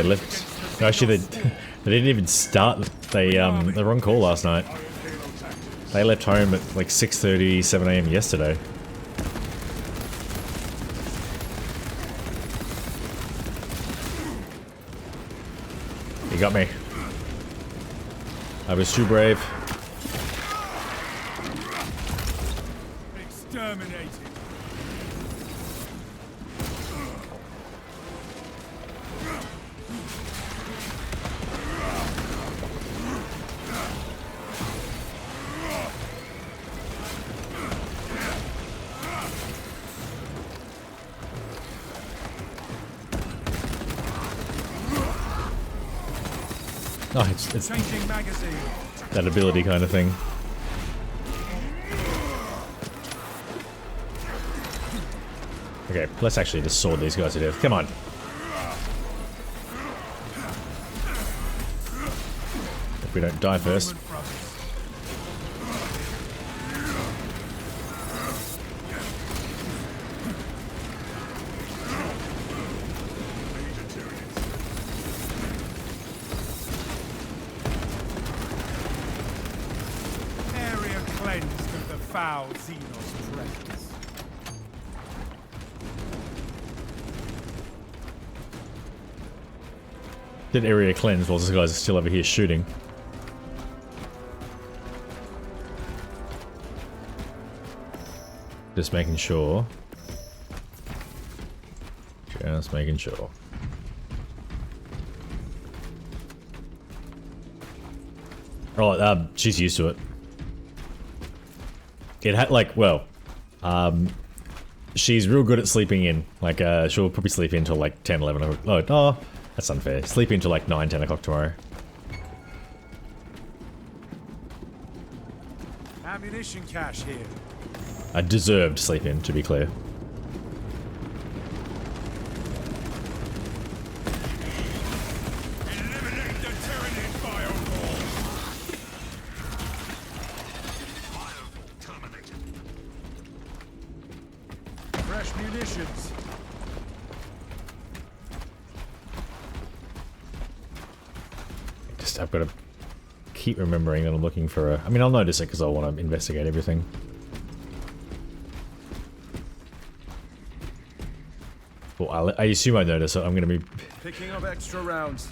left. No, actually, they didn't even start. They were on call last night. They left home at like 6:30, 7 AM yesterday. You got me. I was too brave. Exterminated. Oh, it's Changing magazine. that ability kind of thing. Okay, let's actually just sword these guys to death. Come on. If we don't die first. Area cleansed of the foul Xenos presence. Did area cleanse while these guys are still over here shooting. Just making sure. Just making sure. Oh, she's used to it. It had like, well, she's real good at sleeping in. Like, she'll probably sleep in till like 10, 11 o'clock. Oh, that's unfair. Sleep in till like 9, 10 o'clock tomorrow. Ammunition cache here. A deserved sleep in, to be clear. Eliminate the Tyranid firewall. Fresh munitions. Just, I've got to keep remembering that I'm looking for a... I mean, I'll notice it because I want to investigate everything. Well, I assume I notice it. I'm going to be... Picking up extra rounds.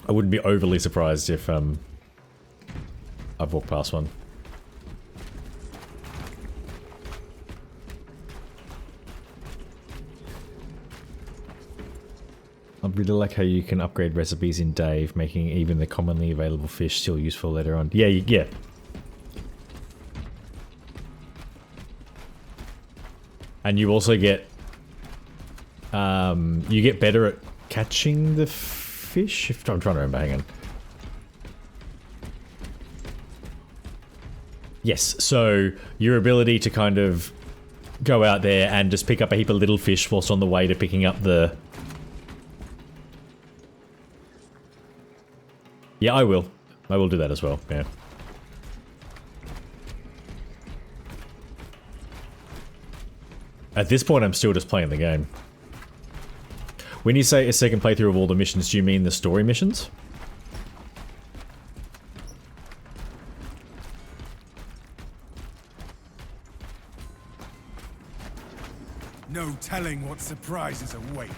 I wouldn't be overly surprised if, I've walked past one. I really like how you can upgrade recipes in Dave, making even the commonly available fish still useful later on. Yeah, yeah. And you also get... you get better at catching the fish? I'm trying to remember, hang on. Yes, so your ability to kind of go out there and just pick up a heap of little fish whilst on the way to picking up the... Yeah, I will. I will do that as well, yeah. At this point, I'm still just playing the game. When you say a second playthrough of all the missions, do you mean the story missions? No telling what surprises await.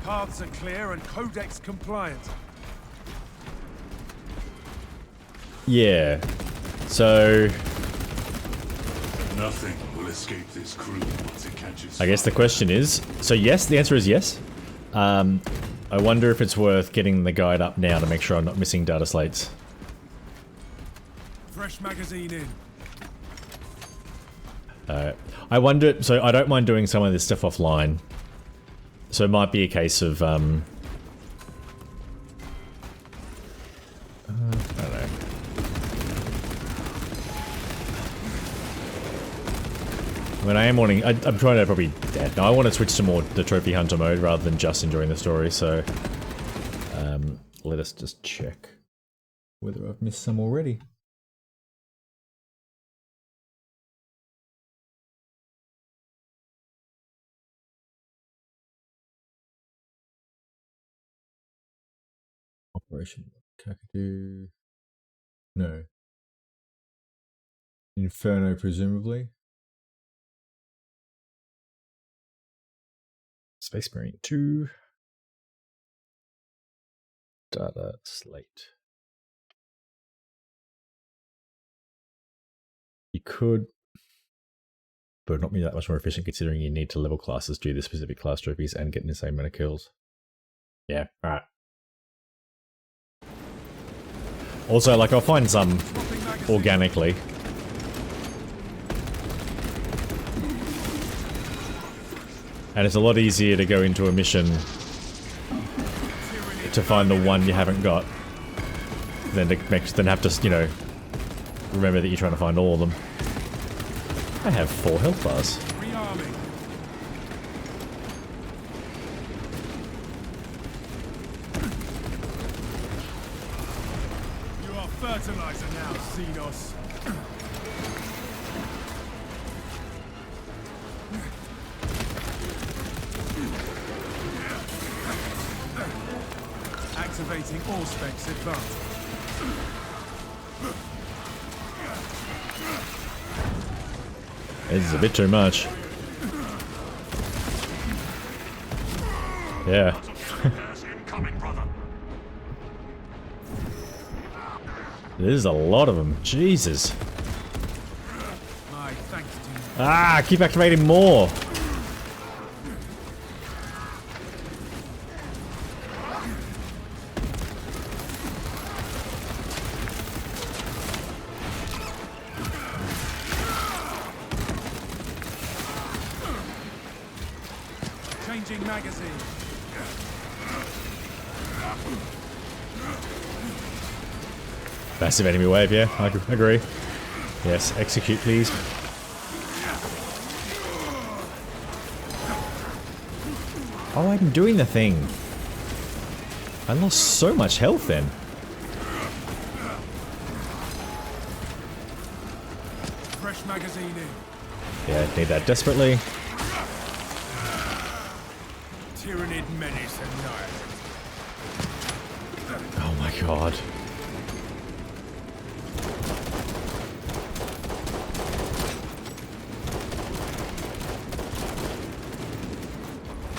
Paths are clear and codex compliant. Yeah. So... Nothing will escape this crew once it catches I guess the question is... So yes, the answer is yes. I wonder if it's worth getting the guide up now to make sure I'm not missing data slates. Fresh magazine in. I wonder... So I don't mind doing some of this stuff offline. So it might be a case of, I don't know. When I am wanting... I'm trying to probably... Yeah, no, I want to switch to more the trophy hunter mode rather than just enjoying the story, so... let us just check whether I've missed some already. Operation Kakadu... No. Inferno, presumably. Space Marine 2. Data slate. You could, but not be that much more efficient considering you need to level classes, do the specific class trophies, and get in the same amount of kills. Yeah, alright. Also, like, I'll find some organically. And it's a lot easier to go into a mission to find the one you haven't got than have to, you know, remember that you're trying to find all of them. I have 4 health bars. You are fertilizer now, Xenos. Activating all specs advanced. This is a bit too much. Yeah. There's a lot of them. Jesus. Ah, keep activating more. Changing magazine. Massive enemy wave, yeah, I agree. Yes, execute please. Oh, I'm doing the thing. I lost so much health then. Fresh magazine in. Yeah, I need that desperately. Tyrannid menace annihilated. Oh my god.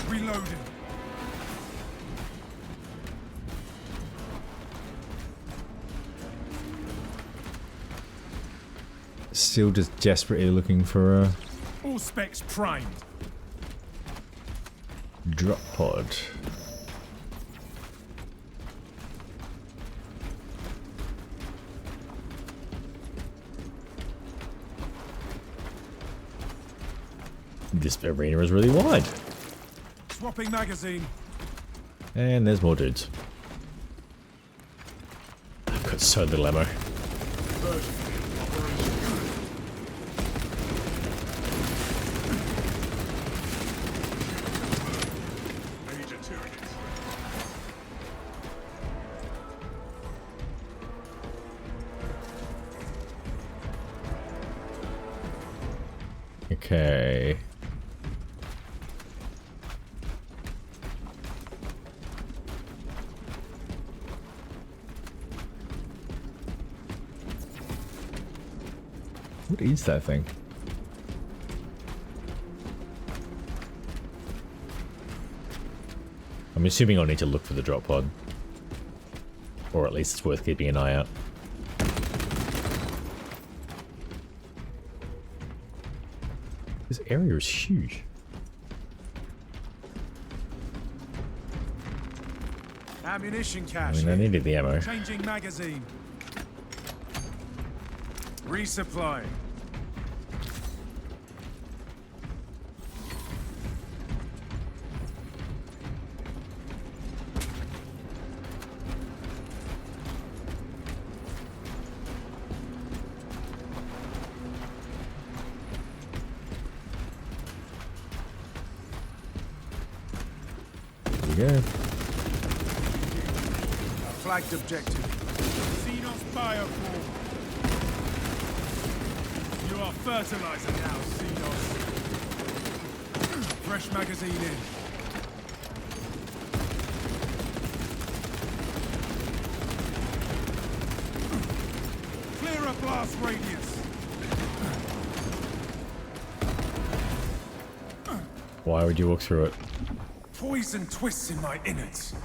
Reloading. Still just desperately looking for a All specs primed. drop pod. This arena is really wide. Swapping magazine. And there's more dudes. I've got so little ammo. Okay. What is that thing? I'm assuming I'll need to look for the drop pod. Or at least it's worth keeping an eye out. This area is huge. Ammunition cache. I mean, I needed the ammo. Changing magazine. Resupply. There we go. Flagged objective. Xenos bioform. You are fertilizer now, Xenos. Fresh magazine in. Clear a blast radius. Why would you walk through it? Poison twists in my innards.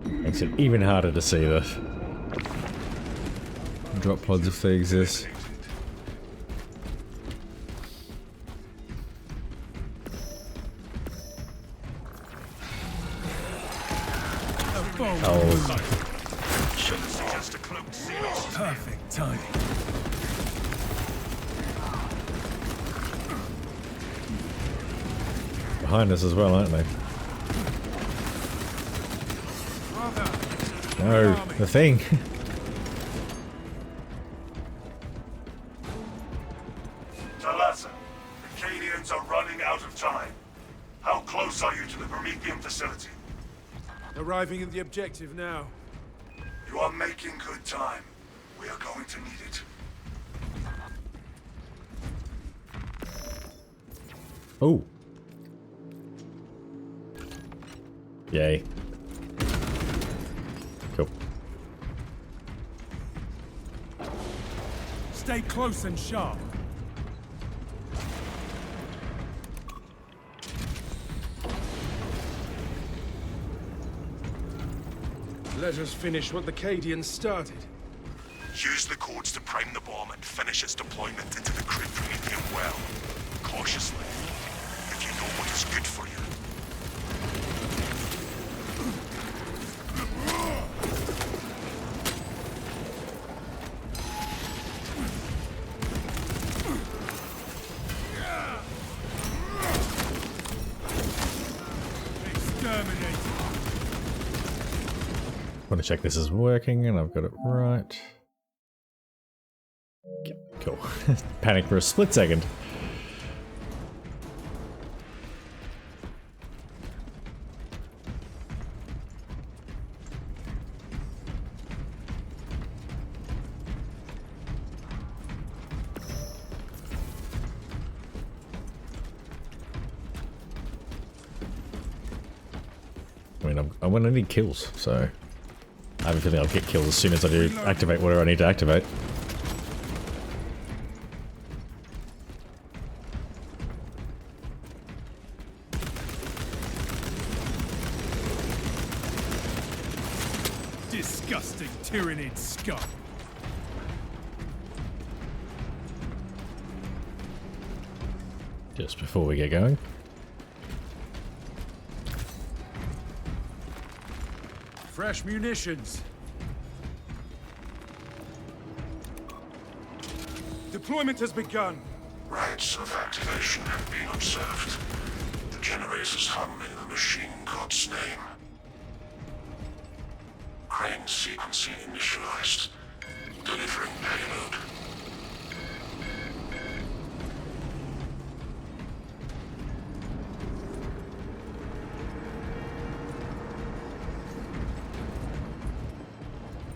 Makes it even harder to see this. Drop pods if they exist. Oh. Perfect timing. Behind us as well, aren't they? No, the thing. Talassa, the Cadians are running out of time. How close are you to the Promethean facility? Arriving at the objective now. You are making good time. We are going to need it. Oh. Yay. Cool. Stay close and sharp. Let us finish what the Cadians started. Use the codes to prime the bomb and finish its deployment into the crude Promethean well. Cautiously. If you know what is good for you. I want to check this is working and I've got it right. Yep, cool. Panic for a split second. I mean, I'm gonna need kills, so I have a feeling I'll get killed as soon as I do activate whatever I need to activate. Disgusting tyrannid scum. Just before we get going. Fresh munitions. Deployment has begun. Rites of activation have been observed. The generators hum in the machine god's name. Crane sequencing initialized. Delivering payload.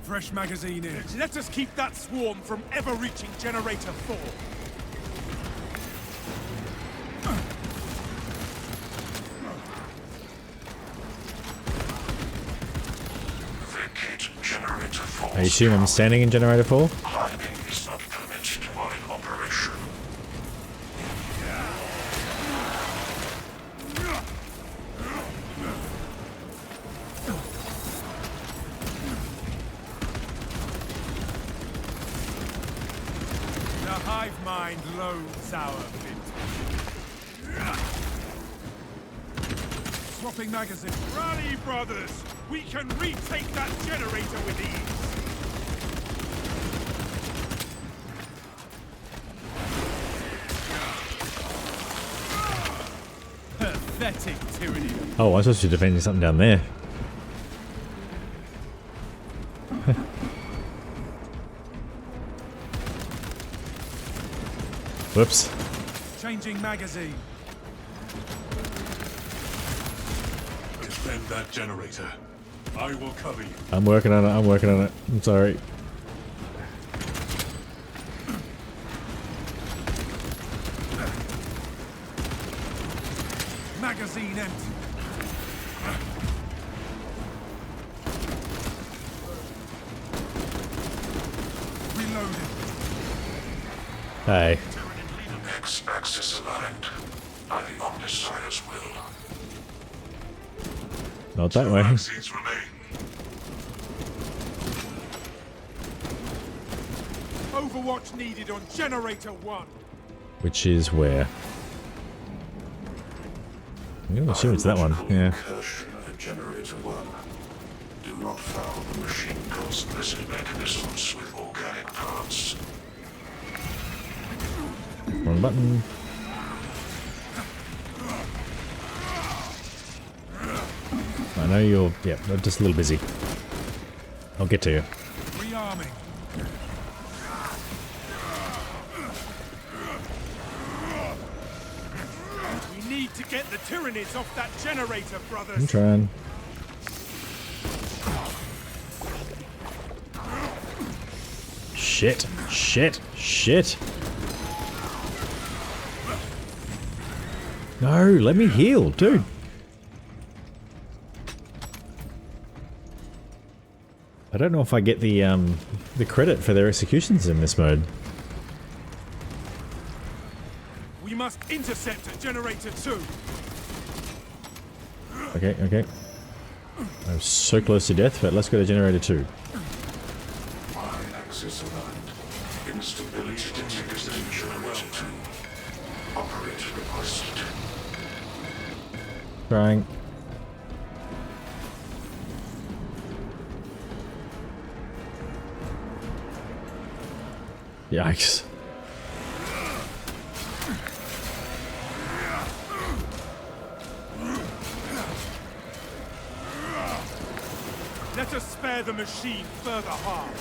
Fresh magazine in. Let us keep that swarm from ever reaching Generator 4. Vacate Generator 4. I assume I'm standing in Generator 4? Climbing is not commenced while in operation. The hive mind loathes our vintage. Swapping magazine. Rally, brothers! We can retake that generator with ease! Pathetic tyranny. Oh, I was supposed to be defending something down there. Whoops. Changing magazine. Defend that generator. I will cover you. I'm working on it, I'm working on it. I'm sorry. Magazine empty. Hey. X-axis aligned. By the Omnissiah's will. Not that way. Vaccines remain. Overwatch needed on Generator 1. Which is where? I'm gonna assume it's that one. Yeah. Incursion at Generator 1. Do not foul the machine transmission mechanisms with organic parts. Wrong button. I know you're, yeah, just a little busy. I'll get to you. Rearming. We need to get the Tyranids off that generator, brothers. I'm trying. Shit, shit, shit. No, let me heal, dude. I don't know if I get the credit for their executions in this mode. We must intercept Generator 2. Okay, okay. I'm so close to death, but let's go to Generator 2. Y-axis aligned. Instability detected in Generator 2. Operator requested. Trying. Yikes. Let us spare the machine further harm.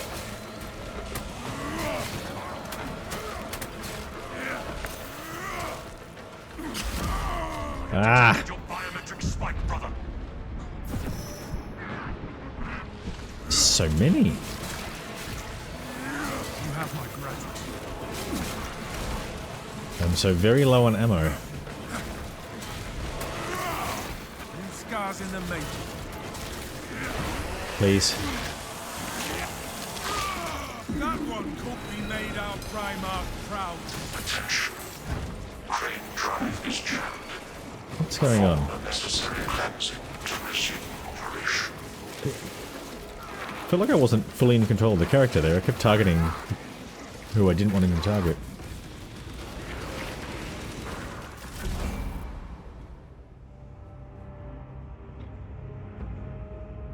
Ah! Your biometric spike, brother. So many. You have my gratitude. I'm so very low on ammo. New scars in the making. Please. That one could be made our Primarch proud. Attention. Crane drive is jammed. What's going on? The necessary cleansing to resume operation. I felt like I wasn't fully in control of the character there. I kept targeting who I didn't want him to target.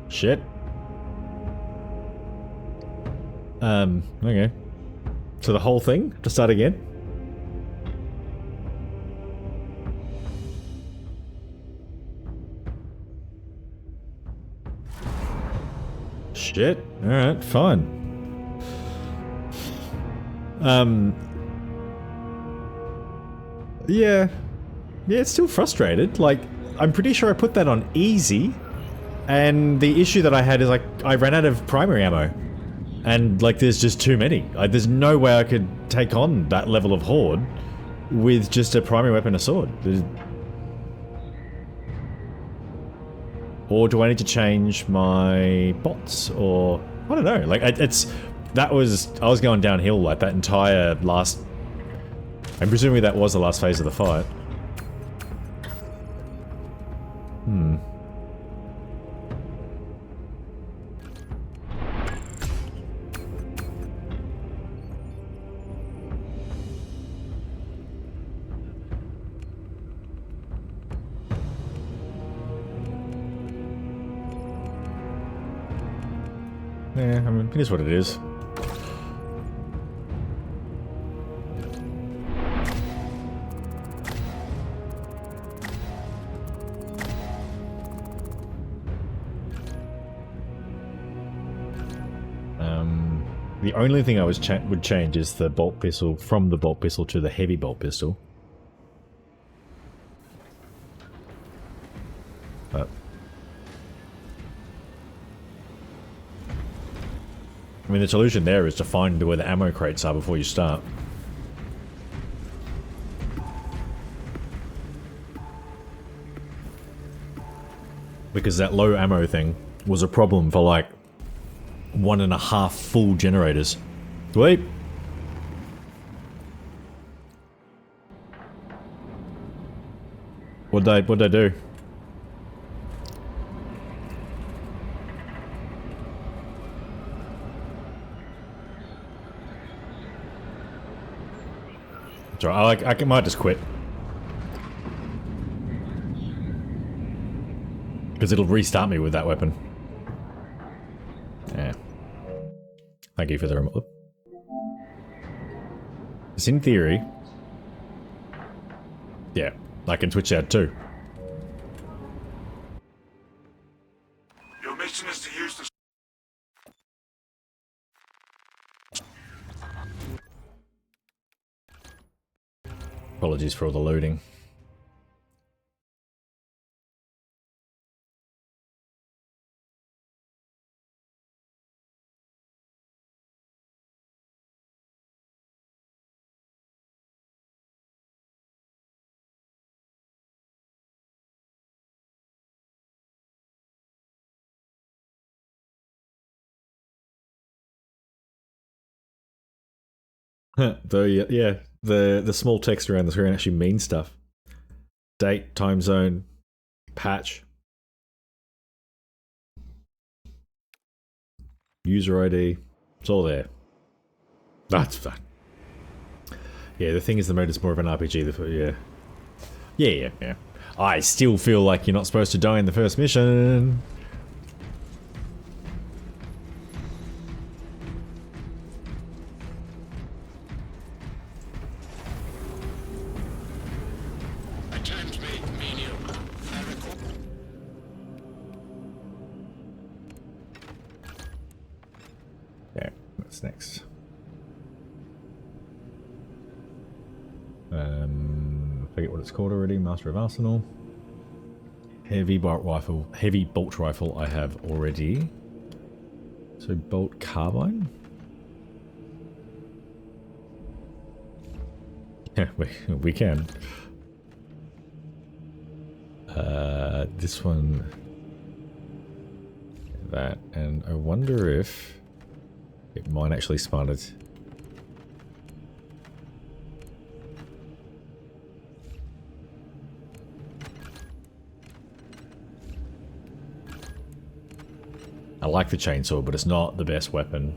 Shit. Okay. So the whole thing? To start again? Shit. Alright, fine. Yeah. Yeah, it's still frustrated. Like, I'm pretty sure I put that on easy. And the issue that I had is, like, I ran out of primary ammo. And, like, there's just too many. There's no way I could take on that level of horde with just a primary weapon, a sword. Or do I need to change my bots? Or, I don't know. Like, I was going downhill, like, that entire last... I'm presuming that was the last phase of the fight. Yeah, I mean, it is what it is. The only thing I would change is the bolt pistol from the bolt pistol to the heavy bolt pistol. But I mean, the solution there is to find where the ammo crates are before you start. Because that low ammo thing was a problem for like 1.5 full generators. Wait. What'd I do? It's alright, I might just quit. Because it'll restart me with that weapon. Yeah. Thank you for the remote. It's in theory. Yeah, I can switch out too. Your mission is to use the... Apologies for all the loading. The small text around the screen actually means stuff. Date, time zone, patch, user ID. It's all there. That's fun. Yeah, the thing is, the mode is more of an RPG. Yeah. I still feel like you're not supposed to die in the first mission. What's next? Forget what it's called already. Master of Arsenal. Heavy bolt rifle I have already. So bolt carbine? Yeah, we can. This one. That, and I wonder if it might actually spawn it. I like the chainsaw, but it's not the best weapon.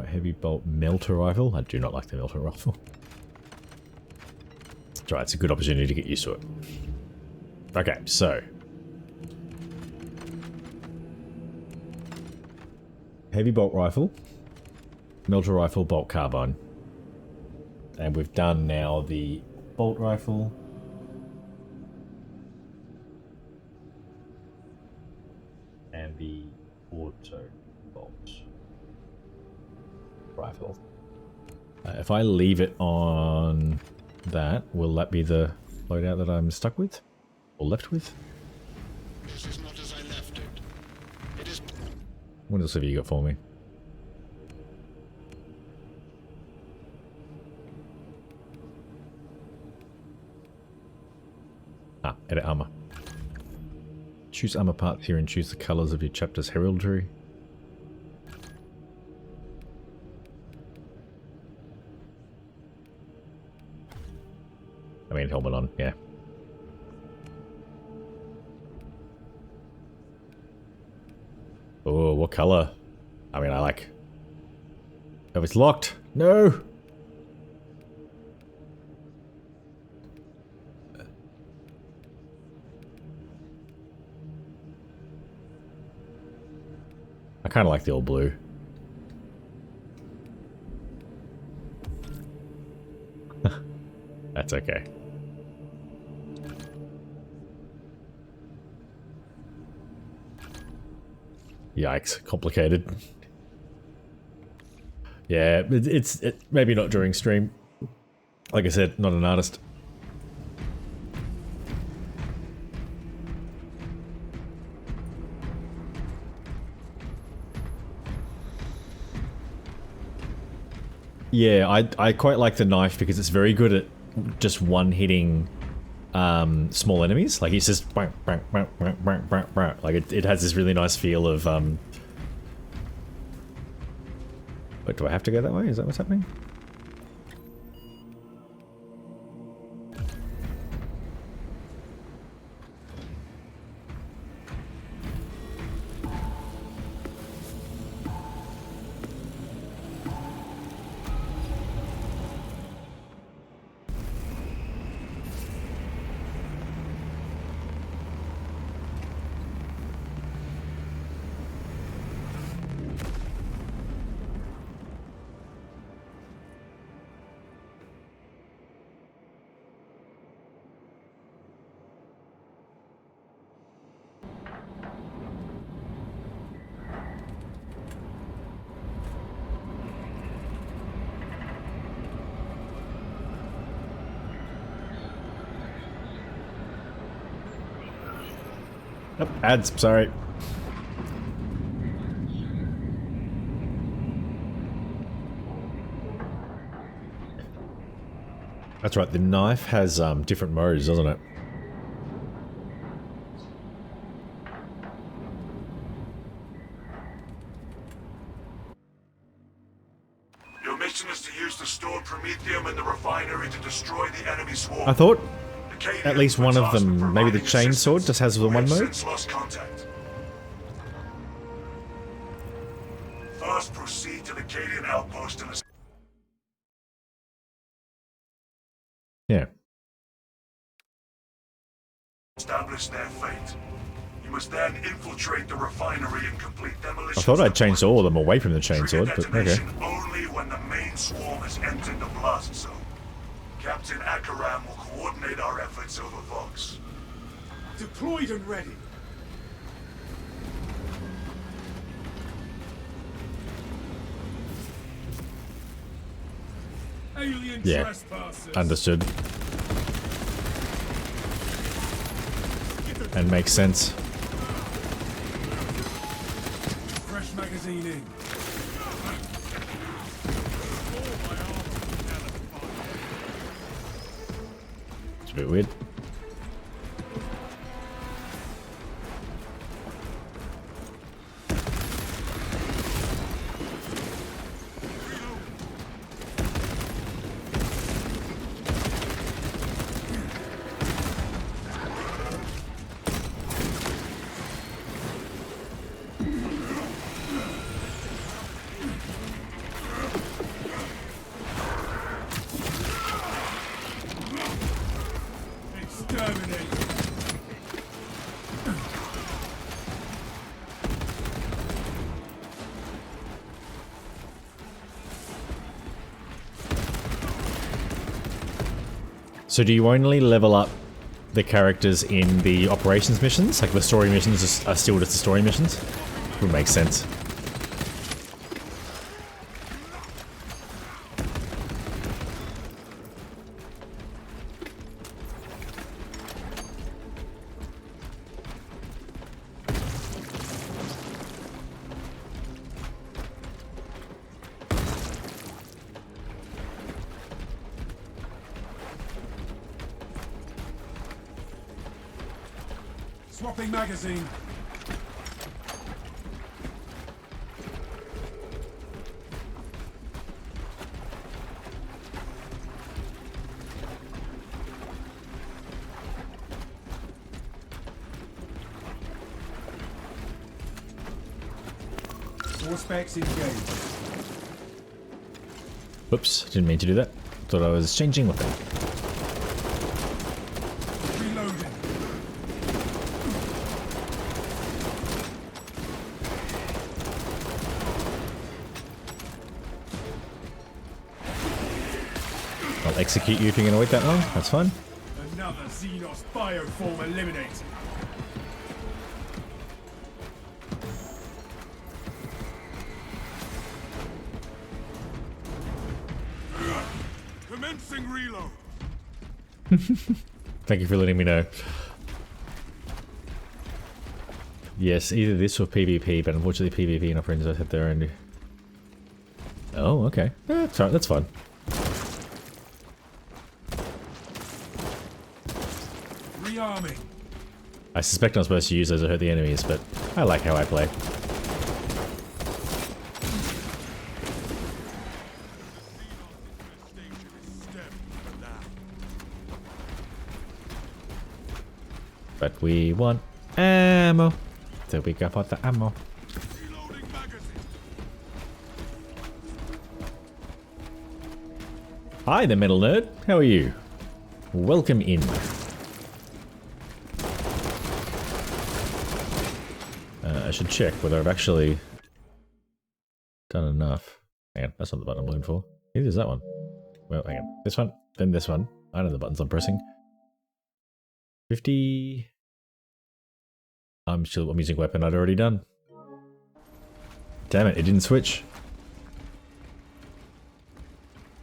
Heavy bolt melter rifle. I do not like the melter rifle. It's right, it's a good opportunity to get used to it. Okay, so heavy bolt rifle, melter rifle, bolt carbine. And we've done now the bolt rifle. And the auto bolt rifle. If I leave it on that, will that be the loadout that I'm stuck with? Or left with? This is not as I left it. It is... What else have you got for me? Edit armor. Choose armor parts here and choose the colors of your chapter's heraldry. I mean, helmet on, yeah. Oh, what color? I mean, I like... Oh, it's locked! No! I kind of like the old blue. That's okay. Yikes, complicated. Yeah, it's maybe not during stream. Like I said, not an artist. Yeah, I quite like the knife because it's very good at just one-hitting small enemies. Like it's just like it has this really nice feel of Wait, do I have to go that way? Is that what's happening? Oh, ads, sorry. That's right, the knife has different modes, doesn't it? Your mission is to use the stored promethium in the refinery to destroy the enemy swarm. I thought at least one of them, maybe the chainsaw, just has the one mode. Lost contact. First, proceed to the Cadian outpost and Yeah. establish their fate. You must then infiltrate the refinery and complete demolition. I thought I'd changed all of them away from the chainsaw, but okay. Only when the main swarm has entered the blast zone. Captain Akaram will coordinate our efforts over Vox. Deployed and ready. Alien trespassers. Understood. And makes sense. Fresh magazine in. It's a bit weird. So do you only level up the characters in the operations missions? Like the story missions are still just the story missions? Would make sense. Swapping magazine. Four specs engaged. Whoops, didn't mean to do that. Thought I was changing with it. Execute you if you're going to wait that long. That's fine. Another Xenos bioform eliminated. Commencing reload. Thank you for letting me know. Yes, either this or PvP, but unfortunately PvP and our friends have their own. Oh, okay. Sorry, that's fine. Rearming. I suspect I'm supposed to use those to hurt the enemies, but I like how I play. But we want ammo, so we go for the ammo. Hi there, Metal Nerd. How are you? Welcome in. I should check whether I've actually done enough. Hang on, that's not the button I'm looking for. Either is that one. Well, hang on. This one, then this one. I know the buttons I'm pressing. 50. I'm using weapon I'd already done. Damn it, it didn't switch.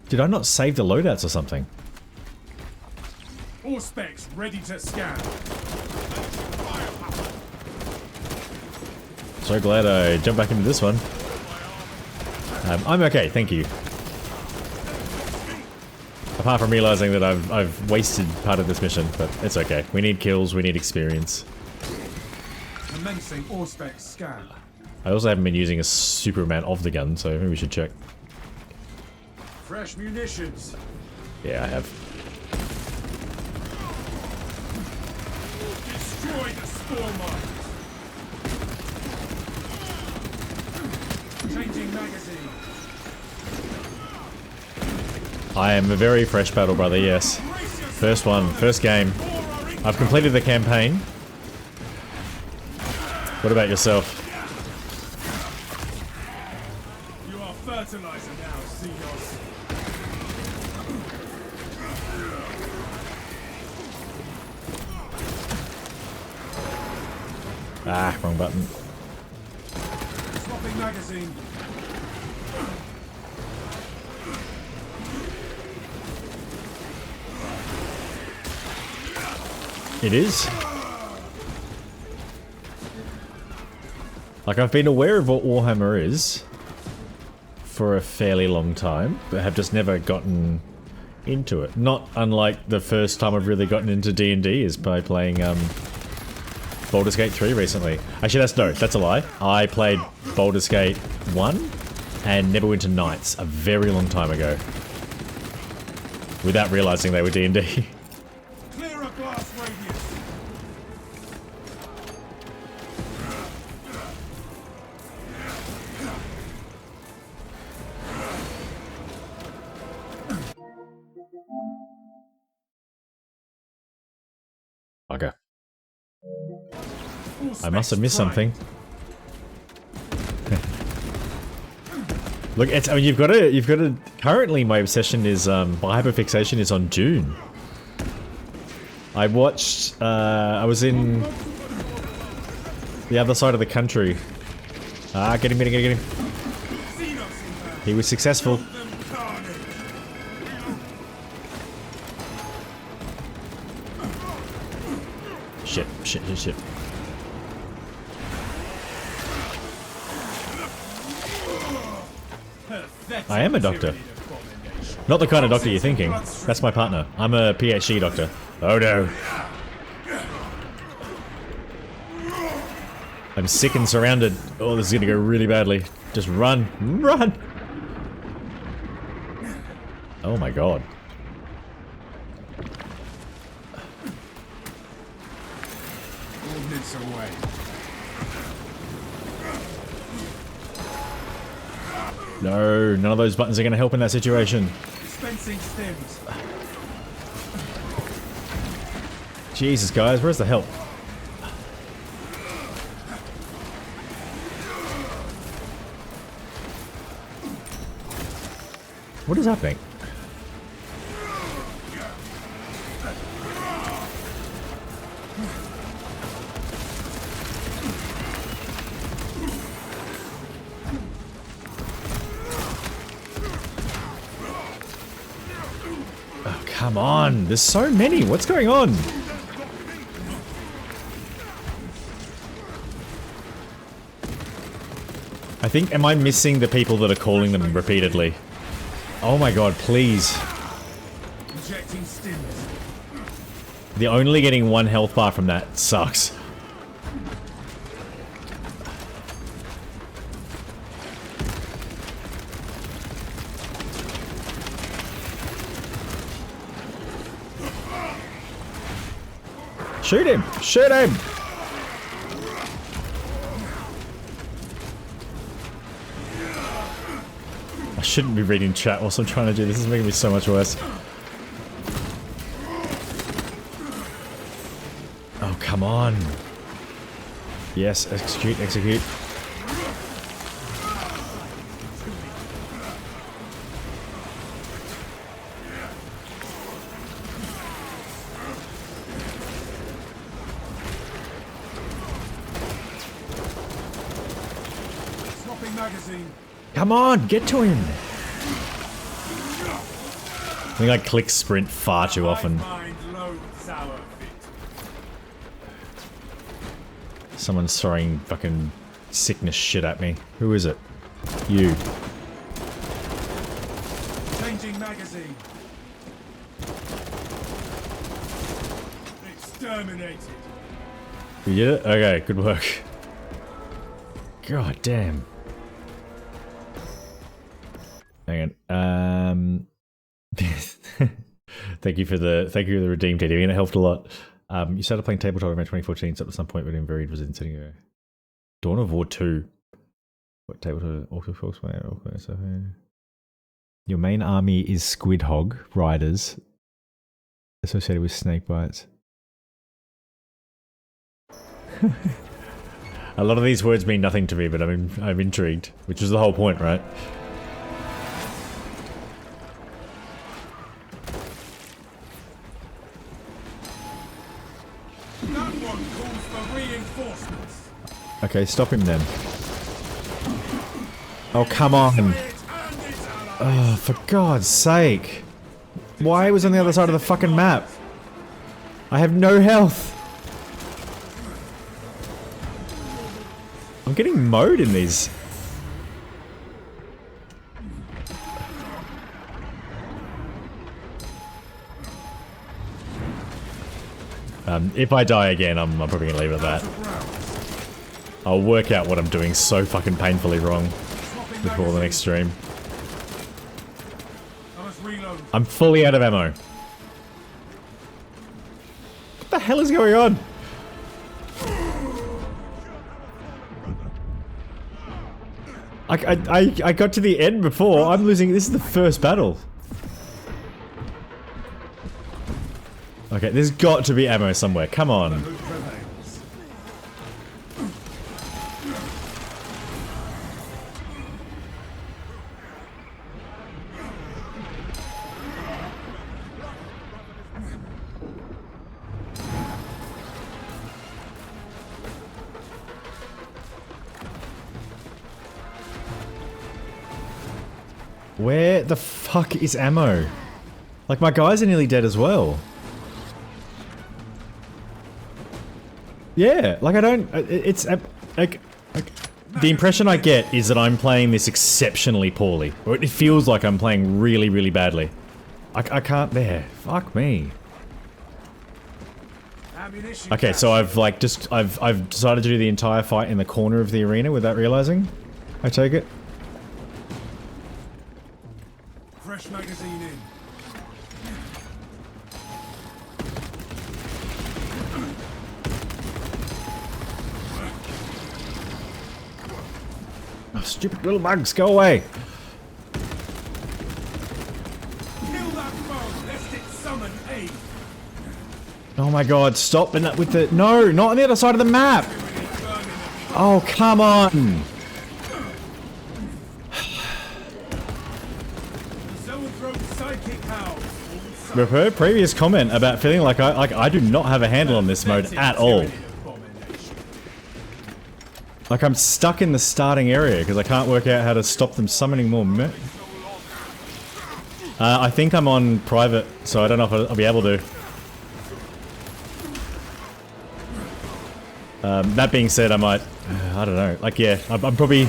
Did I not save the loadouts or something? All specs ready to scan. So glad I jumped back into this one. I'm okay, thank you. Apart from realizing that I've wasted part of this mission, but it's okay. We need kills, we need experience. Commencing Auspex scan. I also haven't been using a super amount of the gun, so maybe we should check. Fresh munitions. Yeah, I have. Destroy the spore mines. Changing magazine. I am a very fresh battle brother, yes. First one, first game. I've completed the campaign. What about yourself? You are fertilizer now, Xenos. Ah, wrong button. Swapping magazine. It is. Like, I've been aware of what Warhammer is for a fairly long time, but have just never gotten into it. Not unlike the first time I've really gotten into D&D is by playing Baldur's Gate 3 recently. Actually, that's a lie. I played Baldur's Gate 1 and Neverwinter Nights a very long time ago, without realizing they were D&D. Clear a blast radius. Okay. I must have missed something. Look, it's, I mean, you've got to, currently my obsession is, my hyperfixation is on Dune. I watched, I was in the other side of the country. Ah, get him. He was successful. Shit. I am a doctor. Not the kind of doctor you're thinking. That's my partner. I'm a PhD doctor. Oh no. I'm sick and surrounded. Oh, this is gonna go really badly. Just run. Run! Oh my god. Ordnance away. No, none of those buttons are gonna help in that situation. Dispensing stems. Jesus, guys, where's the help? What is happening? Oh, come on. There's so many. What's going on? I think, am I missing the people that are calling them repeatedly? Oh my god, please. Injecting stims. They're only getting one health bar from that. Sucks. Shoot him! Shoot him! I shouldn't be reading chat whilst I'm trying to do this. This is making me so much worse. Oh, come on. Yes, execute, execute. Swapping magazine. Come on, get to him! I think I click sprint far too often. Someone's throwing fucking sickness shit at me. Who is it? You. Changing magazine. Exterminated. You did it? Okay, good work. God damn. Hang on. Thank you for the redeem, TD. It helped a lot. You started playing tabletop in 2014, so at some point when Varied was in sitting there. Dawn of War 2. What tabletop? Your main army is Squidhog riders associated with snake bites. A lot of these words mean nothing to me, but I'm intrigued, which is the whole point, right? That one calls for reinforcements. Okay, stop him then. Oh, come on. Oh, for God's sake. Why was on the other side of the fucking map? I have no health. I'm getting mowed in these. If I die again, I'm probably gonna leave it at that. I'll work out what I'm doing so fucking painfully wrong before the next stream. I'm fully out of ammo. What the hell is going on? I got to the end before. I'm losing. This is the first battle. Okay, there's got to be ammo somewhere. Come on. Where the fuck is ammo? Like, my guys are nearly dead as well. Yeah, like I don't, it's, like, the impression I get is that I'm playing this exceptionally poorly. Or it feels like I'm playing really, really badly. I can't, there, fuck me. Okay, so I've like I've decided to do the entire fight in the corner of the arena without realizing, I take it. Fresh magazine in. Oh, stupid little bugs, go away! Kill that foe, lest it summon aid. Oh my god, stop with the- no, not on the other side of the map! Oh, come on! We've heard previous comment about feeling like I do not have a handle on this mode at all. Like I'm stuck in the starting area because I can't work out how to stop them summoning more I think I'm on private, so I don't know if I'll be able to. That being said, I might, I don't know, like yeah, I'm probably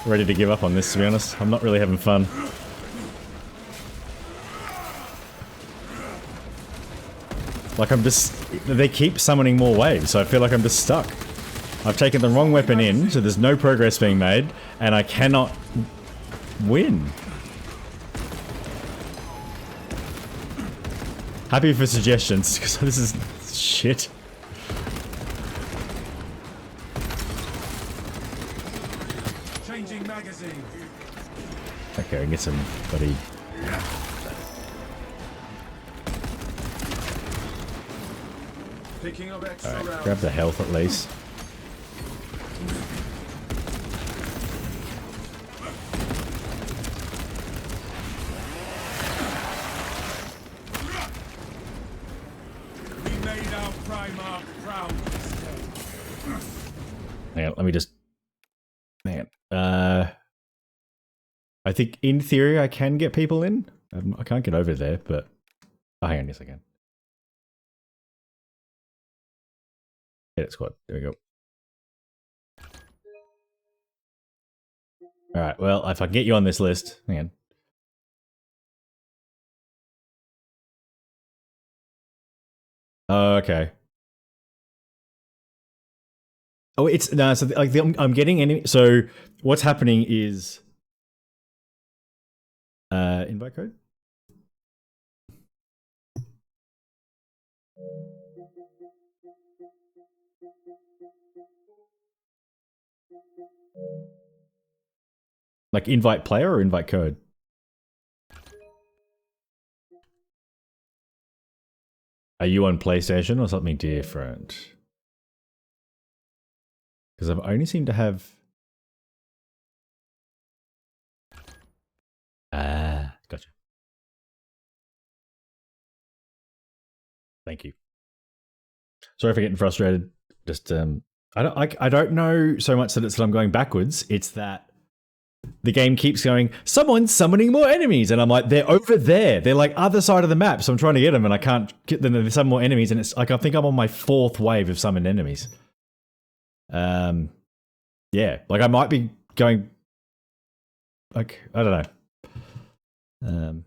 ready to give up on this, to be honest. I'm not really having fun. Like I'm just, they keep summoning more waves, so I feel like I'm just stuck. I've taken the wrong weapon in, so there's no progress being made, and I cannot win. Happy for suggestions, because this is shit. Changing magazine. Okay, I can get some bloody... Picking up extra Alright, grab the health at least. We made our Primarch proud. Hang on, let me just... Hang on. I think in theory I can get people in. I can't get over there, but... Oh, hang on a second. Edit squad. There we go. Alright, well, if I can get you on this list. Hang on. Oh, okay. Oh, it's no. So like I'm getting any. So what's happening is invite code. Like invite player or invite code? Are you on PlayStation or something different? Because I've only seemed to have... Ah, gotcha. Thank you. Sorry for getting frustrated. Just I don't know so much that it's that I'm going backwards. It's that the game keeps going, someone's summoning more enemies, and I'm like, they're over there. They're like other side of the map, so I'm trying to get them, and I can't get them. There's some more enemies, and it's like I think I'm on my 4th wave of summoned enemies. Yeah, like I might be going. Like I don't know.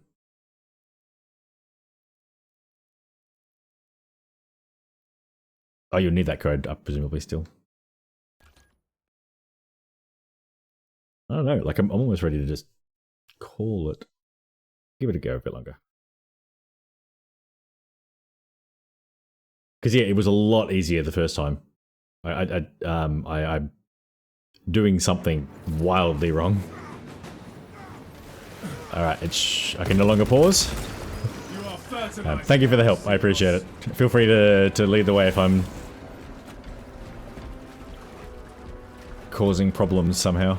Oh, you'll need that code up presumably still. I don't know. Like I'm almost ready to just call it. Give it a go a bit longer. Because yeah, it was a lot easier the first time. I'm doing something wildly wrong. All right, I can no longer pause. Thank you for the help. I appreciate it. Feel free to lead the way if I'm causing problems somehow.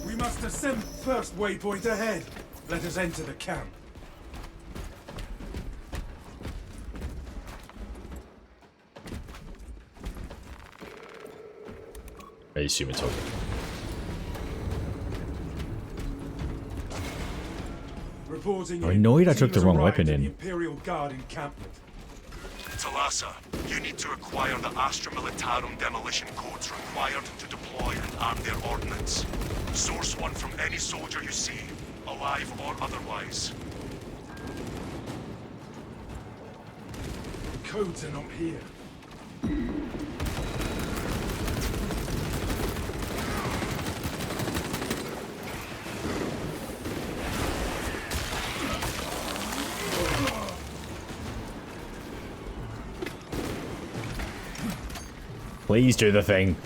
We must ascend first waypoint ahead. Let us enter the camp. I assume it's okay. Reporting I'm annoyed I took the wrong arrived weapon at in. the Imperial Guard encampment. Talassa, you need to acquire the Astra Militarum demolition codes required to deploy and arm their ordnance. Source one from any soldier you see, alive or otherwise. Codes are not here. Please do the thing.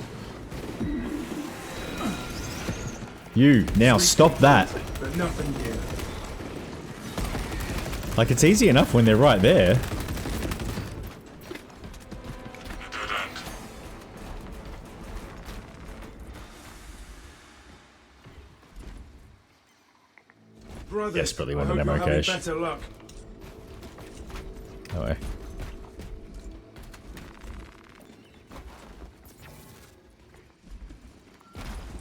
You, now stop that. But nothing here. Like, it's easy enough when they're right there. Brothers, Desperately I want hope an you're ammo having cache. better luck. No way.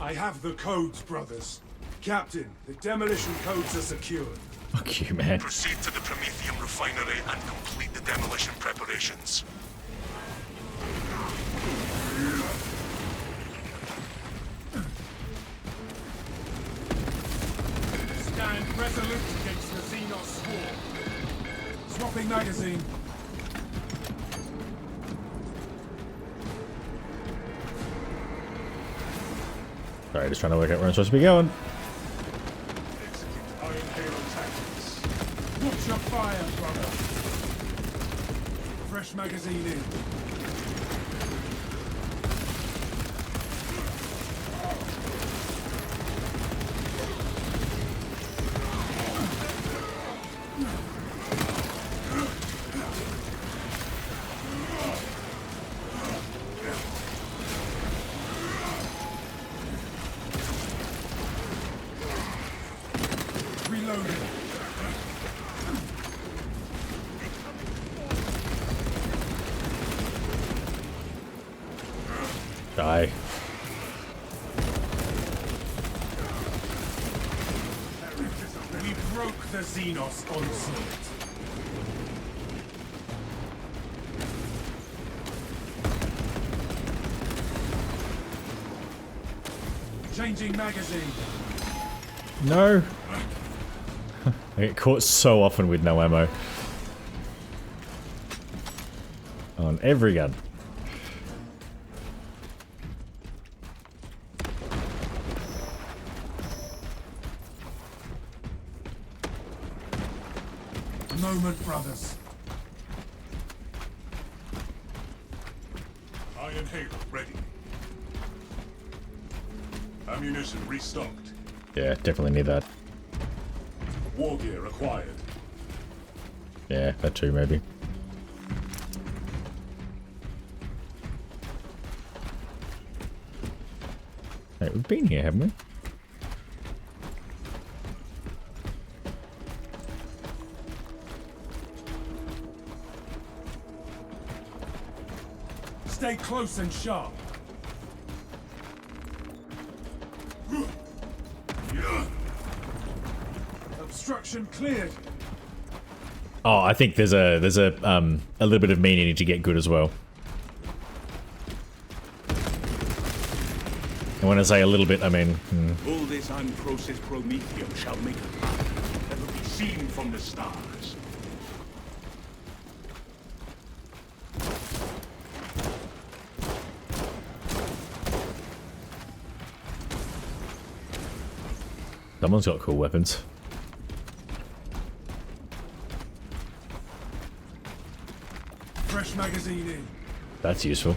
I have the codes, brothers. Captain, the demolition codes are secured. Fuck you, man. Proceed to the Prometheum refinery and complete the demolition preparations. Stand resolute against the Xenos swarm. Swapping magazine. Sorry, just trying to work out where I'm supposed to be going. Execute Iron Halo tactics. Watch your fire, brother. Fresh magazine in. Reloading. Die. broke the Xenos onslaught. Changing magazine. No. I get caught so often with no ammo. On every gun. Moment, brothers. Iron Halo ready. Ammunition restocked. Yeah, definitely need that. War gear acquired. Yeah, that too, maybe. Hey, we've been here, haven't we? Stay close and sharp. Obstruction cleared. Oh, I think there's a little bit of me needing to get good as well. And when I say a little bit, I mean... All this unprocessed promethium shall make a path that will be seen from the stars. Someone's got cool weapons. Fresh magazine in. That's useful.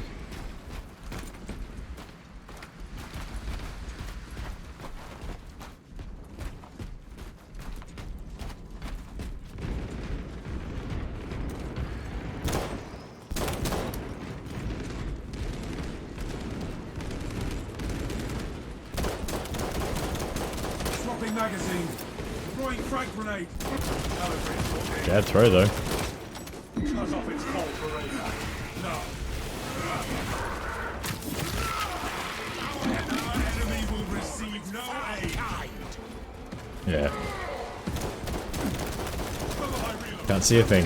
Swapping magazine. Throwing frag grenade. Bad throw though. Cut off its whole parade. No. Our enemy will receive no aid. Yeah. Can't see a thing.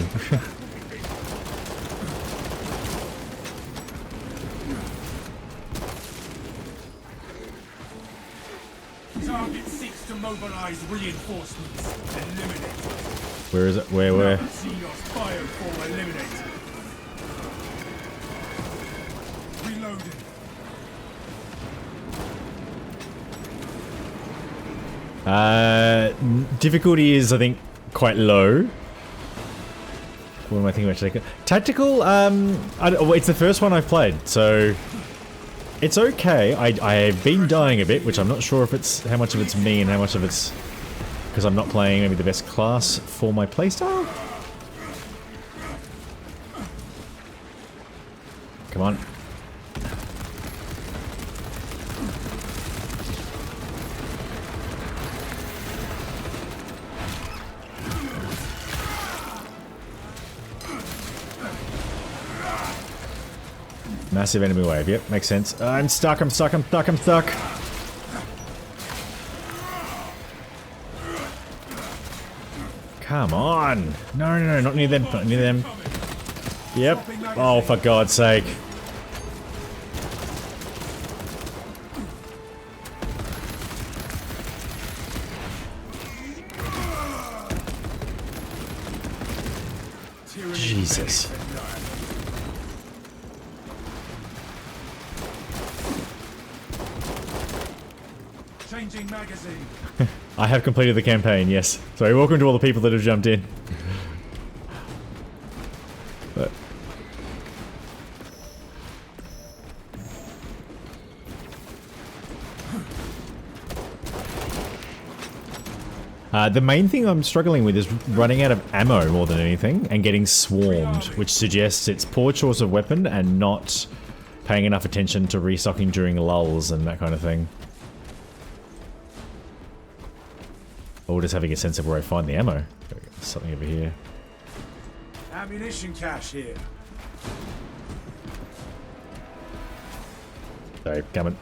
Target seeks to mobilize reinforcements. Eliminate. Where is it? Where? Xenos bioform eliminated. Reloading. Difficulty is, I think, quite low. What am I thinking about? Tactical, it's the first one I've played, so it's okay. I have been dying a bit, which I'm not sure if it's how much of it's me and how much of it's because I'm not playing maybe the best class for my playstyle. Come on. Massive enemy wave. Yep, makes sense. I'm stuck. I'm stuck. I'm stuck. I'm stuck. Come on. No, no, no. Not near them. Not near them. Yep. Oh, for God's sake. Jesus. Changing magazine. I have completed the campaign, yes. Sorry, welcome to all the people that have jumped in. But the main thing I'm struggling with is running out of ammo more than anything and getting swarmed, which suggests it's poor choice of weapon and not paying enough attention to restocking during lulls and that kind of thing. Or just having a sense of where I find the ammo. Something over here. Ammunition cache here. Sorry, coming.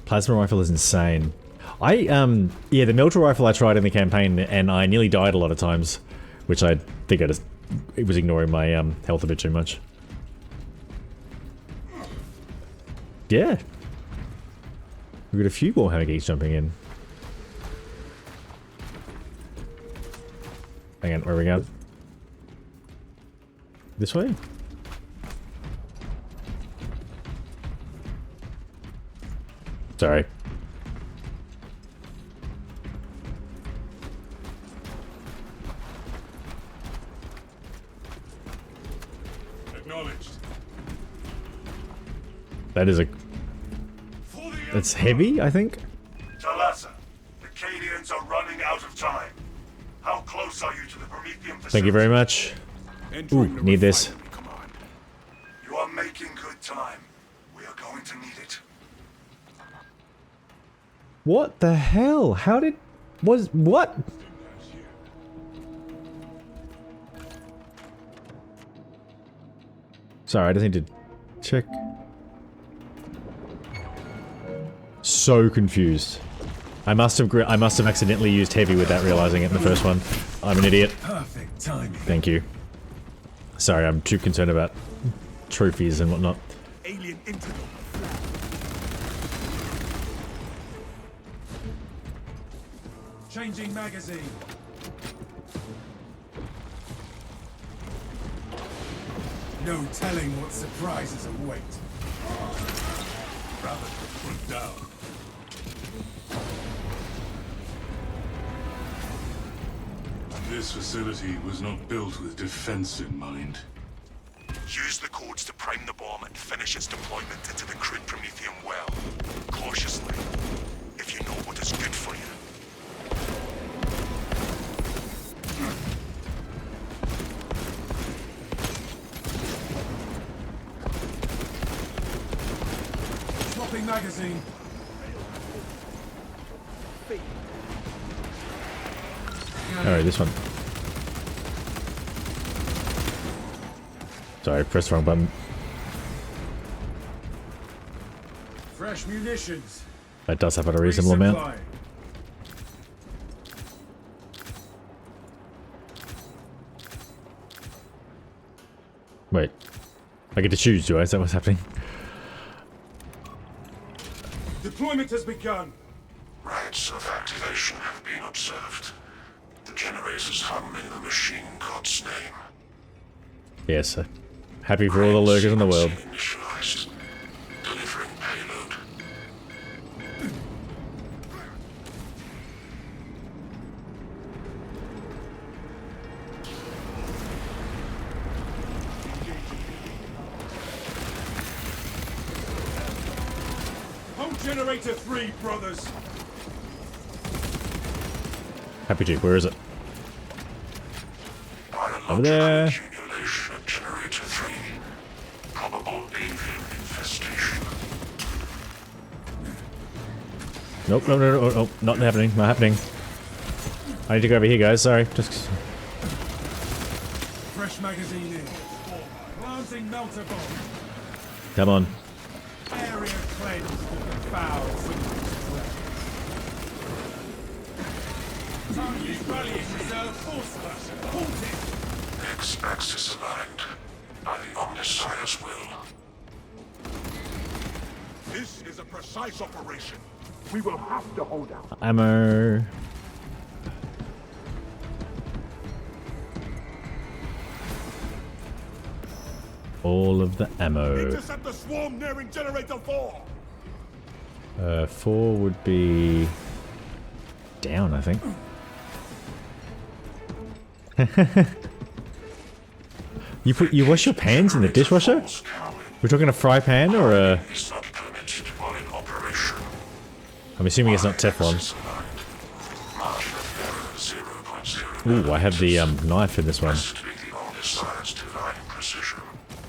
Plasma rifle is insane. Yeah, the military rifle I tried in the campaign, and I nearly died a lot of times, which I think it was ignoring my health a bit too much. Yeah. We've got a few Warhammer geeks jumping in. Hang on, where are we going? This way? Sorry. Acknowledged. That is that's heavy, I think. Talassa, the Cadians are running out of time. How close are you to the Promethean facility? Thank you very much. Ooh, need this. You are making good time. We are going to need it. What the hell? How did... what? Sorry, I just need to check. So confused. I must have accidentally used heavy without realizing it in the first one. I'm an idiot. Perfect timing. Thank you. Sorry, I'm too concerned about trophies and whatnot. Alien integral. Changing magazine. No telling what surprises await. Rather put down. This facility was not built with defense in mind. Use the codes to prime the bomb and finish its deployment into the crude Promethean well. Cautiously, if you know what is good for you. Swapping magazine. Alright, this one. Sorry, I pressed the wrong button. Fresh munitions. That does happen a reasonable amount. Resupply. Wait. I get to choose, do I? Is that what's happening? Deployment has begun. Rites of activation have been observed. The generators hum in the machine god's name. Yes, sir. Happy for all the lurkers in the world. Initialized. Delivering payload. Home generator 3, brothers. Happy to. Where is it? Over there. Accumulation of generator 3. Probable avian infestation. Nope, no, not happening, not happening. I need to go over here, guys, sorry. Just... Fresh magazine in. Planting melter bomb. Come on. Area cleansed of the foul Target rallying reserve force clash. Halted. X-axis aligned by the Omnissiah's will. This is a precise operation. We will have to hold out. Ammo. All of the ammo. Intercept the swarm nearing generator 4. 4 would be down, I think. You wash your pans in the dishwasher? We're talking a fry pan or a... I'm assuming it's not Teflon. Ooh, I have the knife in this one.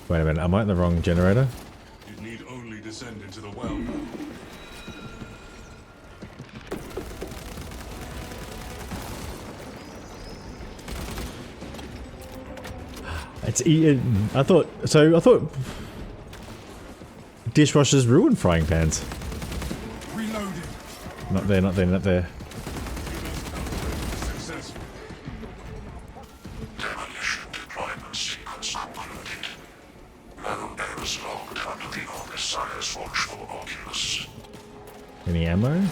Wait a minute, am I in the wrong generator? You need only descend into the well. It's I thought Dishwashers ruin frying pans. Reloading. Not there, not there, not there. Successful. Demolition deployment sequence concluded. No errors logged under the Omnissiah's watchful oculus. Any ammo?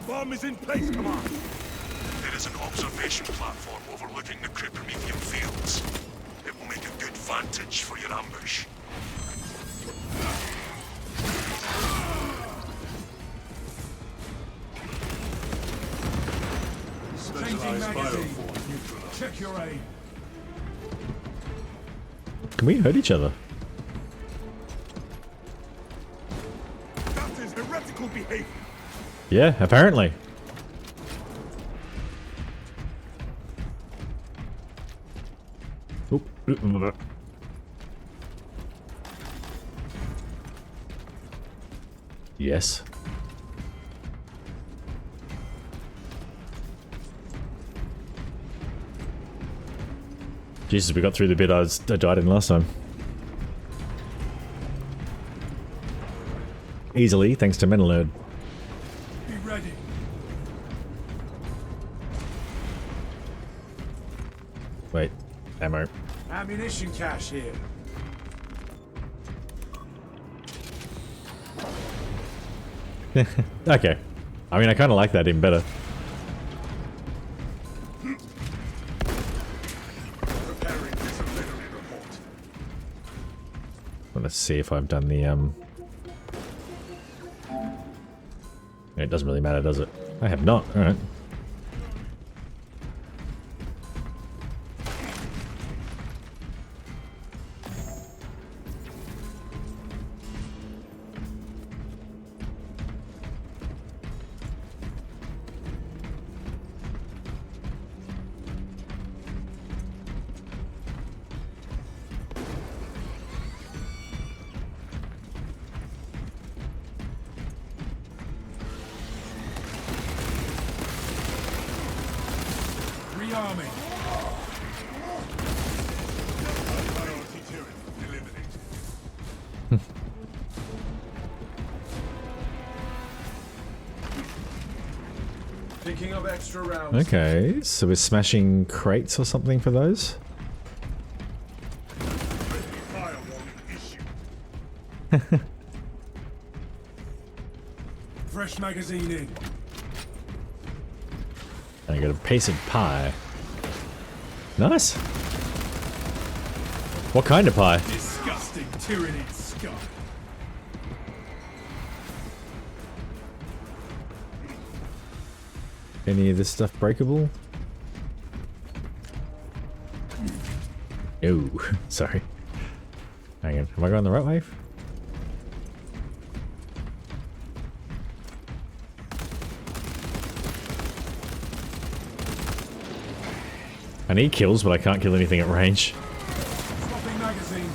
Bomb is in place, Command. There is an observation platform overlooking the Promethean fields. It will make a good vantage for your ambush. Changing magazine. Check your aim. Can we hurt each other? That is heretical behavior. Yeah, apparently. Oop, oop, oop, oop. Yes. Jesus, we got through the bit I died in last time. Easily, thanks to Menalerd. Be ready. Wait, ammo. Ammunition cache here. Okay. I mean, I kind of like that even better. Preparing disciplinary report. Well, let's see if I've done the, It doesn't really matter, does it? I have not. Alright. Rearming. Priority turret eliminated. Picking up extra rounds. Okay, so we're smashing crates or something for those? Fire warning issue. Fresh magazine in. I got a piece of pie. Nice. What kind of pie? Disgusting Tyranid scum. Any of this stuff breakable? No. Sorry. Hang on. Am I going the right way? I need kills, but I can't kill anything at range. Swapping magazine.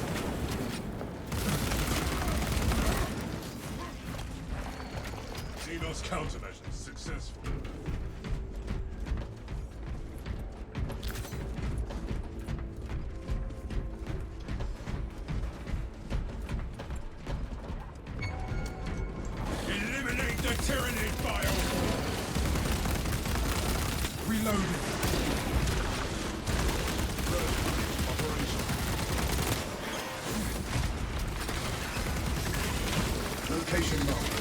Xenos countermeasures successful. Eliminate the Tyranid bio. Reloading. Location marked.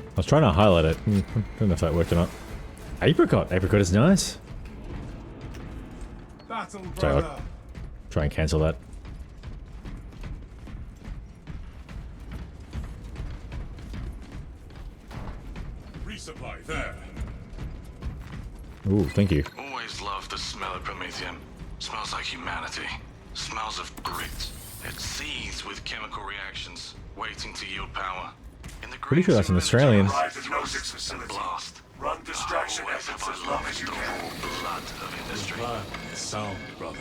I was trying to highlight it. Don't know if that worked or not. Apricot. Apricot is nice. Battle Sorry, brother. I'll try and cancel that. Resupply there. Ooh, thank you. Always loved the smell of Promethean. Smells like humanity. Smells of grit. It seethes with chemical reactions, waiting to yield power. In the Pretty sure that's an Australian. Arrive at Nozick's facility. Blast. Run distraction Always efforts have as I long loved as you the can. raw blood of industry. Plan is sound, brother.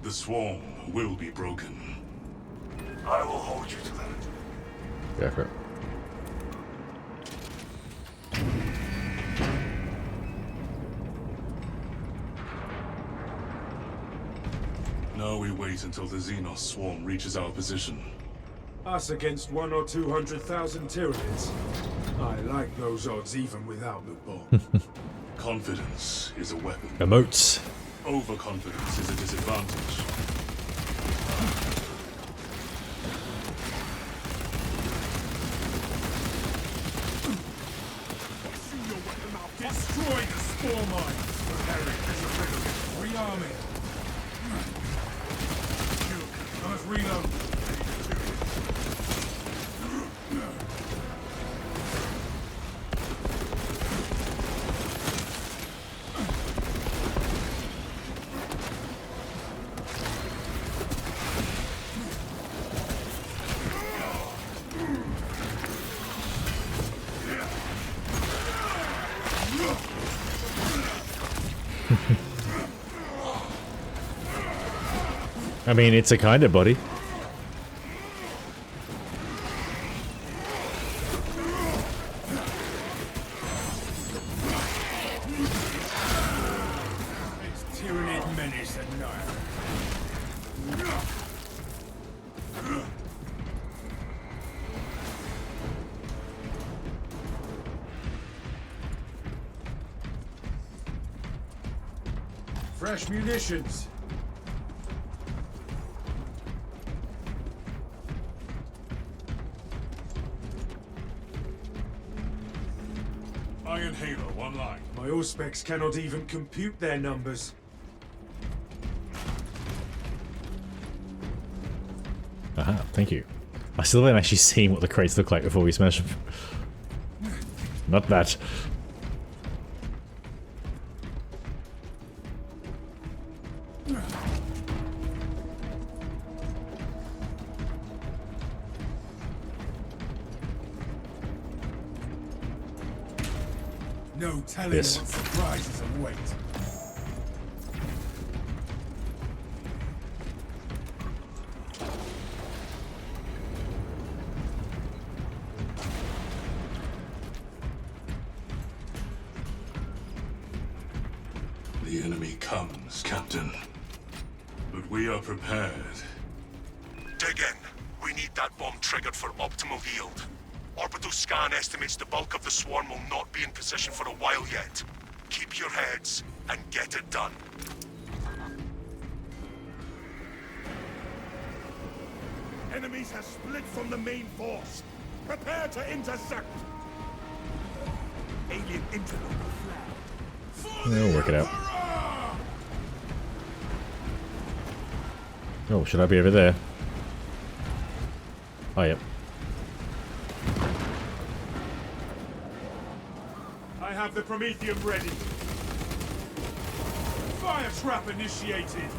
The swarm will be broken. I will hold you to that. Go for it. Now we wait until the Xenos swarm reaches our position. Us against 100,000 or 200,000 Tyranids. I like those odds even without the bomb. Confidence is a weapon. Emotes. Overconfidence is a disadvantage. Destroy the spore mines! Eric, there's a riddle. Rearm it. I must reload. I mean, it's a kind of body. It's Tyranid menace annihilated. Fresh munitions. Iron Halo, one line. My Auspex cannot even compute their numbers. Aha, thank you. I still haven't actually seen what the crates look like before we smash them. Not that. No telling Yes. what surprises await. The enemy comes, Captain. But we are prepared. Dig in. We need that bomb triggered for optimal yield. Orbital scan estimates the bulk of the swarm will not be in position for a while yet. Keep your heads and get it done. Enemies have split from the main force. Prepare to intercept. Alien interloper flag. We'll work it out. Oh, should I be over there? Oh, yep. I have the Prometheum ready. Fire trap initiated.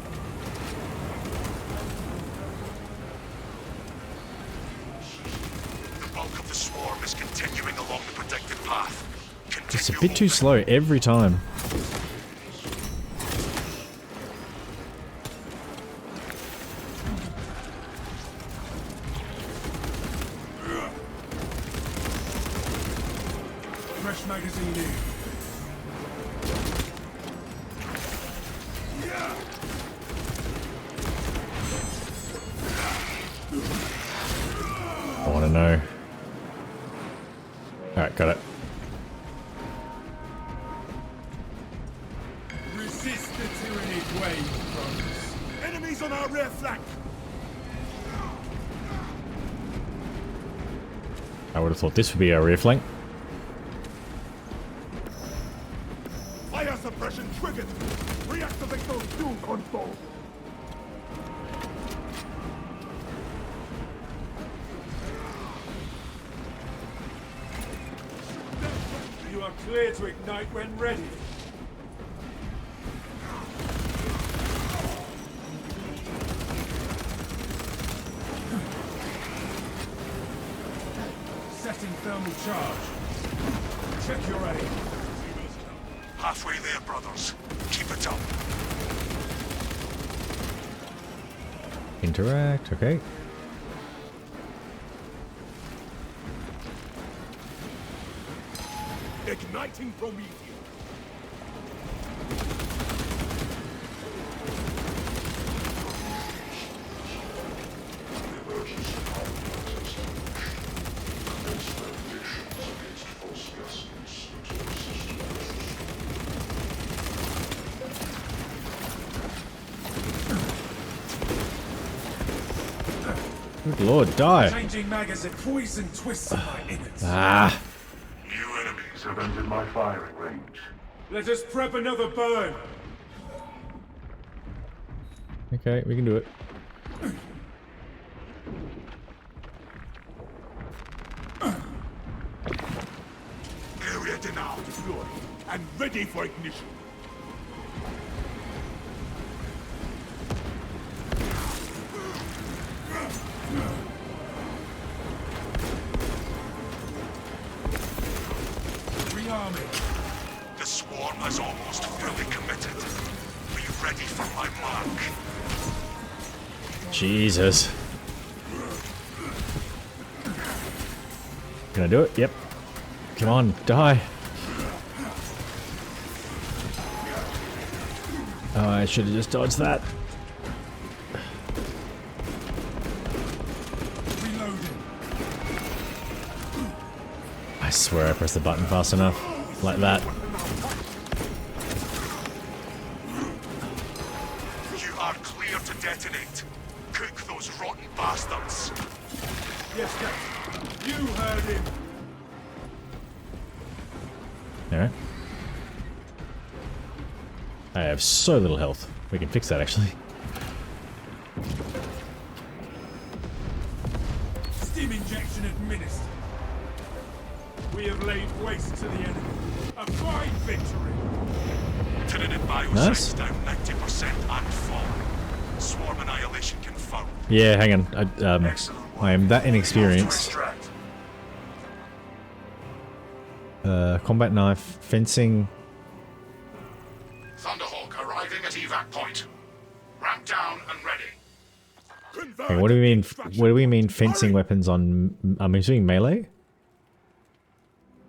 The bulk of the swarm is continuing along the predicted path. It's a bit too slow every time. Fresh magazine in. I want to know. Alright, got it. Resist the Tyranid wave, brothers. Enemies on our rear flank. I would have thought this would be our rear flank. Fire suppression triggered. Reactivate those doom controls. You are clear to ignite when ready. Setting thermal charge. Check your aim. Halfway there, brothers. Keep it up. Interact, okay. Igniting Prometheum. Good lord, die. Changing magazine poison twists in my innards. Ah. New enemies have entered my firing range. Let us prep another burn. Okay, we can do it. Area denied. Deployed and ready for ignition. Rearming. The swarm is almost fully committed. Be ready for my mark. Jesus. Can I do it? Yep. Come on, die. Oh, I should have just dodged that. Reloading. I swear I pressed the button fast enough. Like that. You are clear to detonate. Cook those rotten bastards. Yes, Captain. You heard him. Alright. I have so little health. We can fix that actually. Stim injection administered. We have laid waste to the enemy. A fine victory. Turreted biosites Nice. down 90% and fall. Swarm annihilation confirmed. Yeah, hang on. Excellent work. I am that inexperienced. Extract. Combat knife, fencing. Thunderhawk arriving at evac point. Ramp down and ready. Hang on, what do we mean? What do we mean fencing weapons on? I'm assuming melee.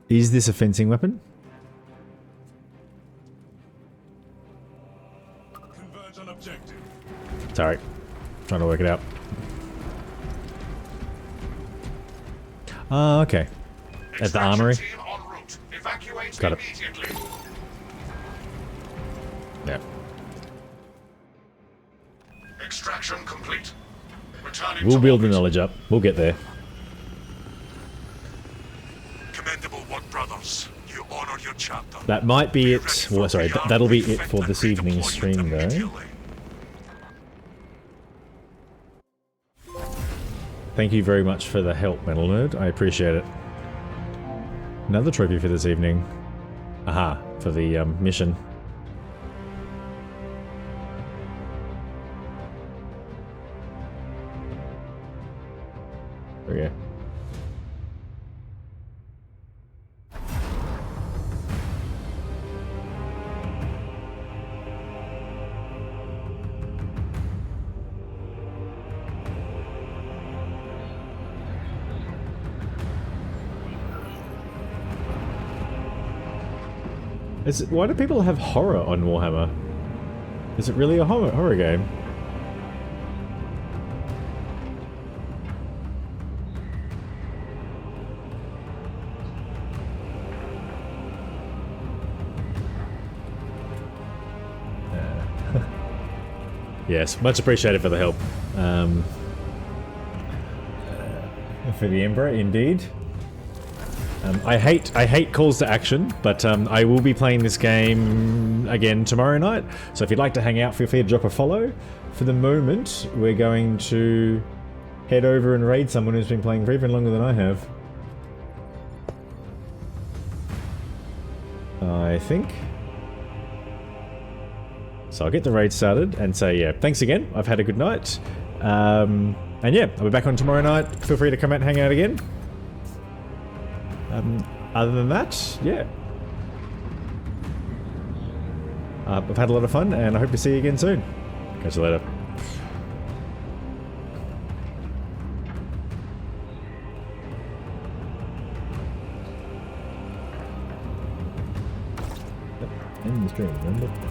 Is this a fencing weapon? Converge on objective. Sorry, trying to work it out. Ah, okay. At the armory. Team en route. Evacuate Got it. immediately. Yeah. Extraction complete. Returning We'll to build the orbit. knowledge up. We'll get there. Commendable work, brothers. You honor your chapter. That might be Be it. ready for Well, sorry, rearming, that'll be it refit, for and this evening's redeployment stream, though. immediately. Thank you very much for the help, Metal Nerd. I appreciate it. Another trophy for this evening. Aha, for the mission. Okay. Why do people have horror on Warhammer? Is it really a horror game? Yes, much appreciated for the help. For the Emperor, indeed. I hate calls to action, but I will be playing this game again tomorrow night. So if you'd like to hang out, feel free to drop a follow. For the moment, we're going to head over and raid someone who's been playing for even longer than I have. I think. So I'll get the raid started and say, yeah, thanks again. I've had a good night. And yeah, I'll be back on tomorrow night. Feel free to come out and hang out again. Other than that, yeah. I've had a lot of fun and I hope to see you again soon. Catch you later. End the stream, remember?